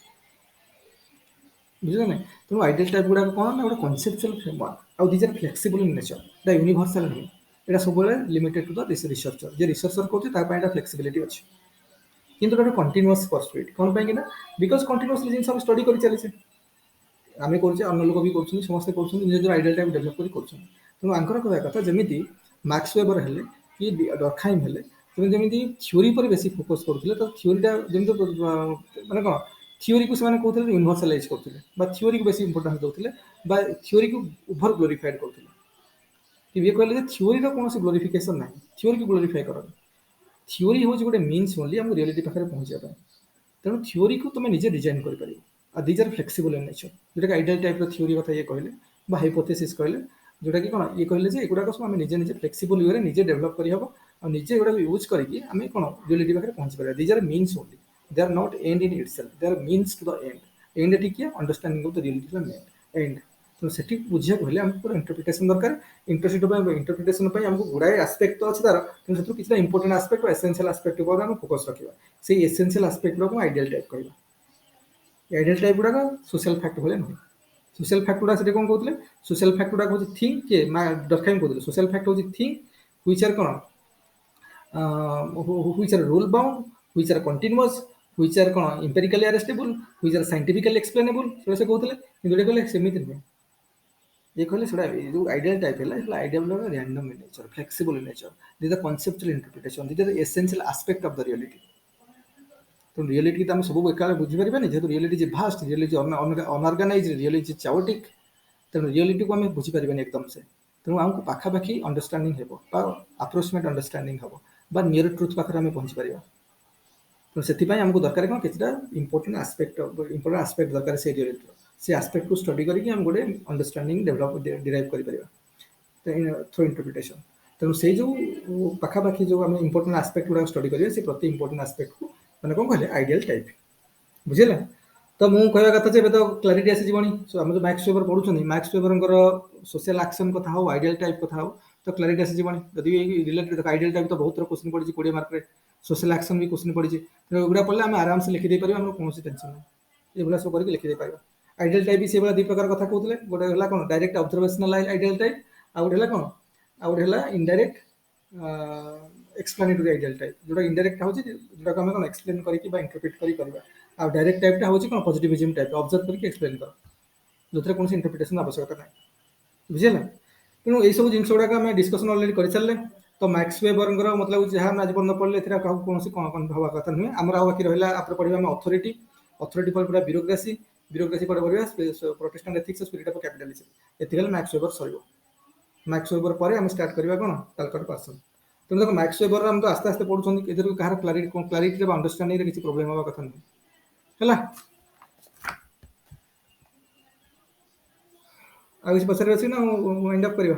बुझे ना तेणु आइडियल टाइप गुड़ा कौन ना गोटे कनसेप्चुअल फ्रेमवर्क आउ these are flexible in nature एटा यूनिवर्सल नुहे एटा सब लिमिटेड टू द रिसर्चर जे रिसर्चर करें फ्लेक्सिबिलिटी अच्छी किंतु गोटे कंटिन्यूअस परस्यूट कौन पाई ना बिकज कंटिन्यूअसली जिन सब स्टडी कर चली आम करुचे अन्य लोक भी कर समस्ते कर निज आइडियल टाइप डेभलप कर तेणु आंकर कहवा कथा जमी मैक्स वेबर हेले कि डरखाइम हेले जमी थ्योरी पर बेसी फोकस करते तो थ्योरीटा जमी माने कौन थ्योरी को से कहते यूनिवर्सालाइज करते थ्योरी को बेसी इंपोर्टेंस देते थ्योरी को ओभर ग्लोरीफाइड करते ये कहले थ्योरी कौन ग्लोरीफिकेशन ना थ्योरी को ग्लोरीफाई कर थ्योरी हूँ गोटे मीन्स ओनली आम रियलिटी पाखे पहुँचा तेणु थ्योरी को तुम निजे डिजाइन कर these are flexible in nature जोटा आइडियल टाइप थ्योरी कथा ये कहले हाइपोथेसिस कहले जोटा कि कौन ये कहले गुड़ाक सब आम निजे निजे फ्लेक्सिबल वे निजे डेभलप करहब और निजे गुड़ा यूज करके आम कौन रियलिटी पाखे पहुँची पार these are means only they are not end in itself they are means to the end टी किए understanding of the reality and तो से बुझा कहले आमको इंटरप्रिटेशन दरकार इंटरप्रिटेशन आमको गुड़ाए आस्पेक्ट तो अच्छे तार कि किसी इंपोर्टेंट आस्पेक्ट और एसेंशियल आस्पेक्ट ऊपर आम फोकस रखा से एसेंशियल आस्पेक्ट गुड़ा आइडियल टाइप कहवा आइडियल टाइप गुड़ा सोशल फैक्ट भाई नुहे सोशल फैक्ट गुड़ा से कौन कहते सोशल फैक्ट गुड़ा हूँ थिंग किए डरखाइम कहते सोशल फैक्ट हूँ थिंग व्हिच आर कौन which are rule bound which are continuous which are कौन empirically arrestable which are scientifically explainable से कहते कि कहले सेमती नुहे ये कहले जो आइडियल टाइप है ideal random in nature flexible in nature this the conceptual interpretation this the essential aspect of the reality तो रियलिटी तो आम सब एका बुझीपारे जेहतु reality vast reality unorganise reality चाओटिक तेणु रियलिटी को आम बुझीपारे एकदम से तेणु आमको पाखापाखि अंडरस्टांडिंग हो अप्रोक्सीमेट अंडरस्टांडिंग हो नियर ट्रुथ पाखे आम पहुँची पार तो से आमको दरकार कौन किसी इंपोर्टेंट आस्पेक्ट दरकार से रियलिटी से आस्पेक्ट को स्टडी करके हम गोटे अंडरस्टांडिंग डेभलप डिराइव कर थ्रू इंटरप्रिटेशन तेणु से जो पाखापाखि जो आम इंपोर्टेंट आस्पेक्ट गुड़ा स्टडी करेंगे से प्रति इंपोर्टेंट आस्पेक्ट को मैंने कौन कहले आइडियल टाइप बुझेगा तो मुझे कहवा कथा जे तो क्लारिटी आसीजी सो आम जो मैक्स वेबर पढ़ुं मैक्स वेबर सोशल एक्शन कथा हो आइडियल टाइप कथा हो तो क्लारिटी आसीजी जदि रिलेटेड आइडियल टाइप तो बहुत थर क्वेश्चन पड़ी 20 मार्क रे सोशल एक्शन भी क्वेश्चन पड़ी एगुड़ा पढ़ले आम आराम से लिखिदे पार कौन टेंशन नहीं ये सब करके लिखिदे पार आइडियल टाइप भी से भाई 2 प्रकार कथा कहते गोटे है कौन डायरेक्ट ऑब्जर्वेशनल आइडियल टाइप आउ गोटे है कौन आउ गोटे है इनडायरेक्ट एक्सप्लेनेटरी आइडियल टाइप जोटा इनडायरेक्ट हो जोटा आम कौन एक्सप्लेन करके इंटरप्रिट कर डायरेक्ट टाइपटा हूँ कौन पॉजिटिविज्म टाइप ऑब्जर्व करके एक्सप्लेन कर जो कौन इंटरप्रिटेशन आवश्यकता ना बुझेगा तेणु यही सब जिन गुड़ाक आम डिस्कसन अलरेडी कर सारे तो मैक्स वेबर मतलब जहाँ आज पर्यटन पढ़ले कौन कौन हवा कथा नुहे आम बाकी रहा आप पढ़ा अथॉरिटी अथॉरिटी पर पूरा ब्यूरोक्रेसी पर पढ़ा Protestant ethics spirit of capitalism ethical max weber sir max weber पर आम स्टार्ट करवा कौन कैलकुलेट पर्सन तेणु देखो मैक्स वेबर हम तो आस्ते आस्ते पढ़ुं इधर कहार क्लारिटी अंडरस्टांडिंग किसी प्रोब्लेम हवा कथा नुहे है आ किसी पचार अच्छी ना वाइंड अप करवा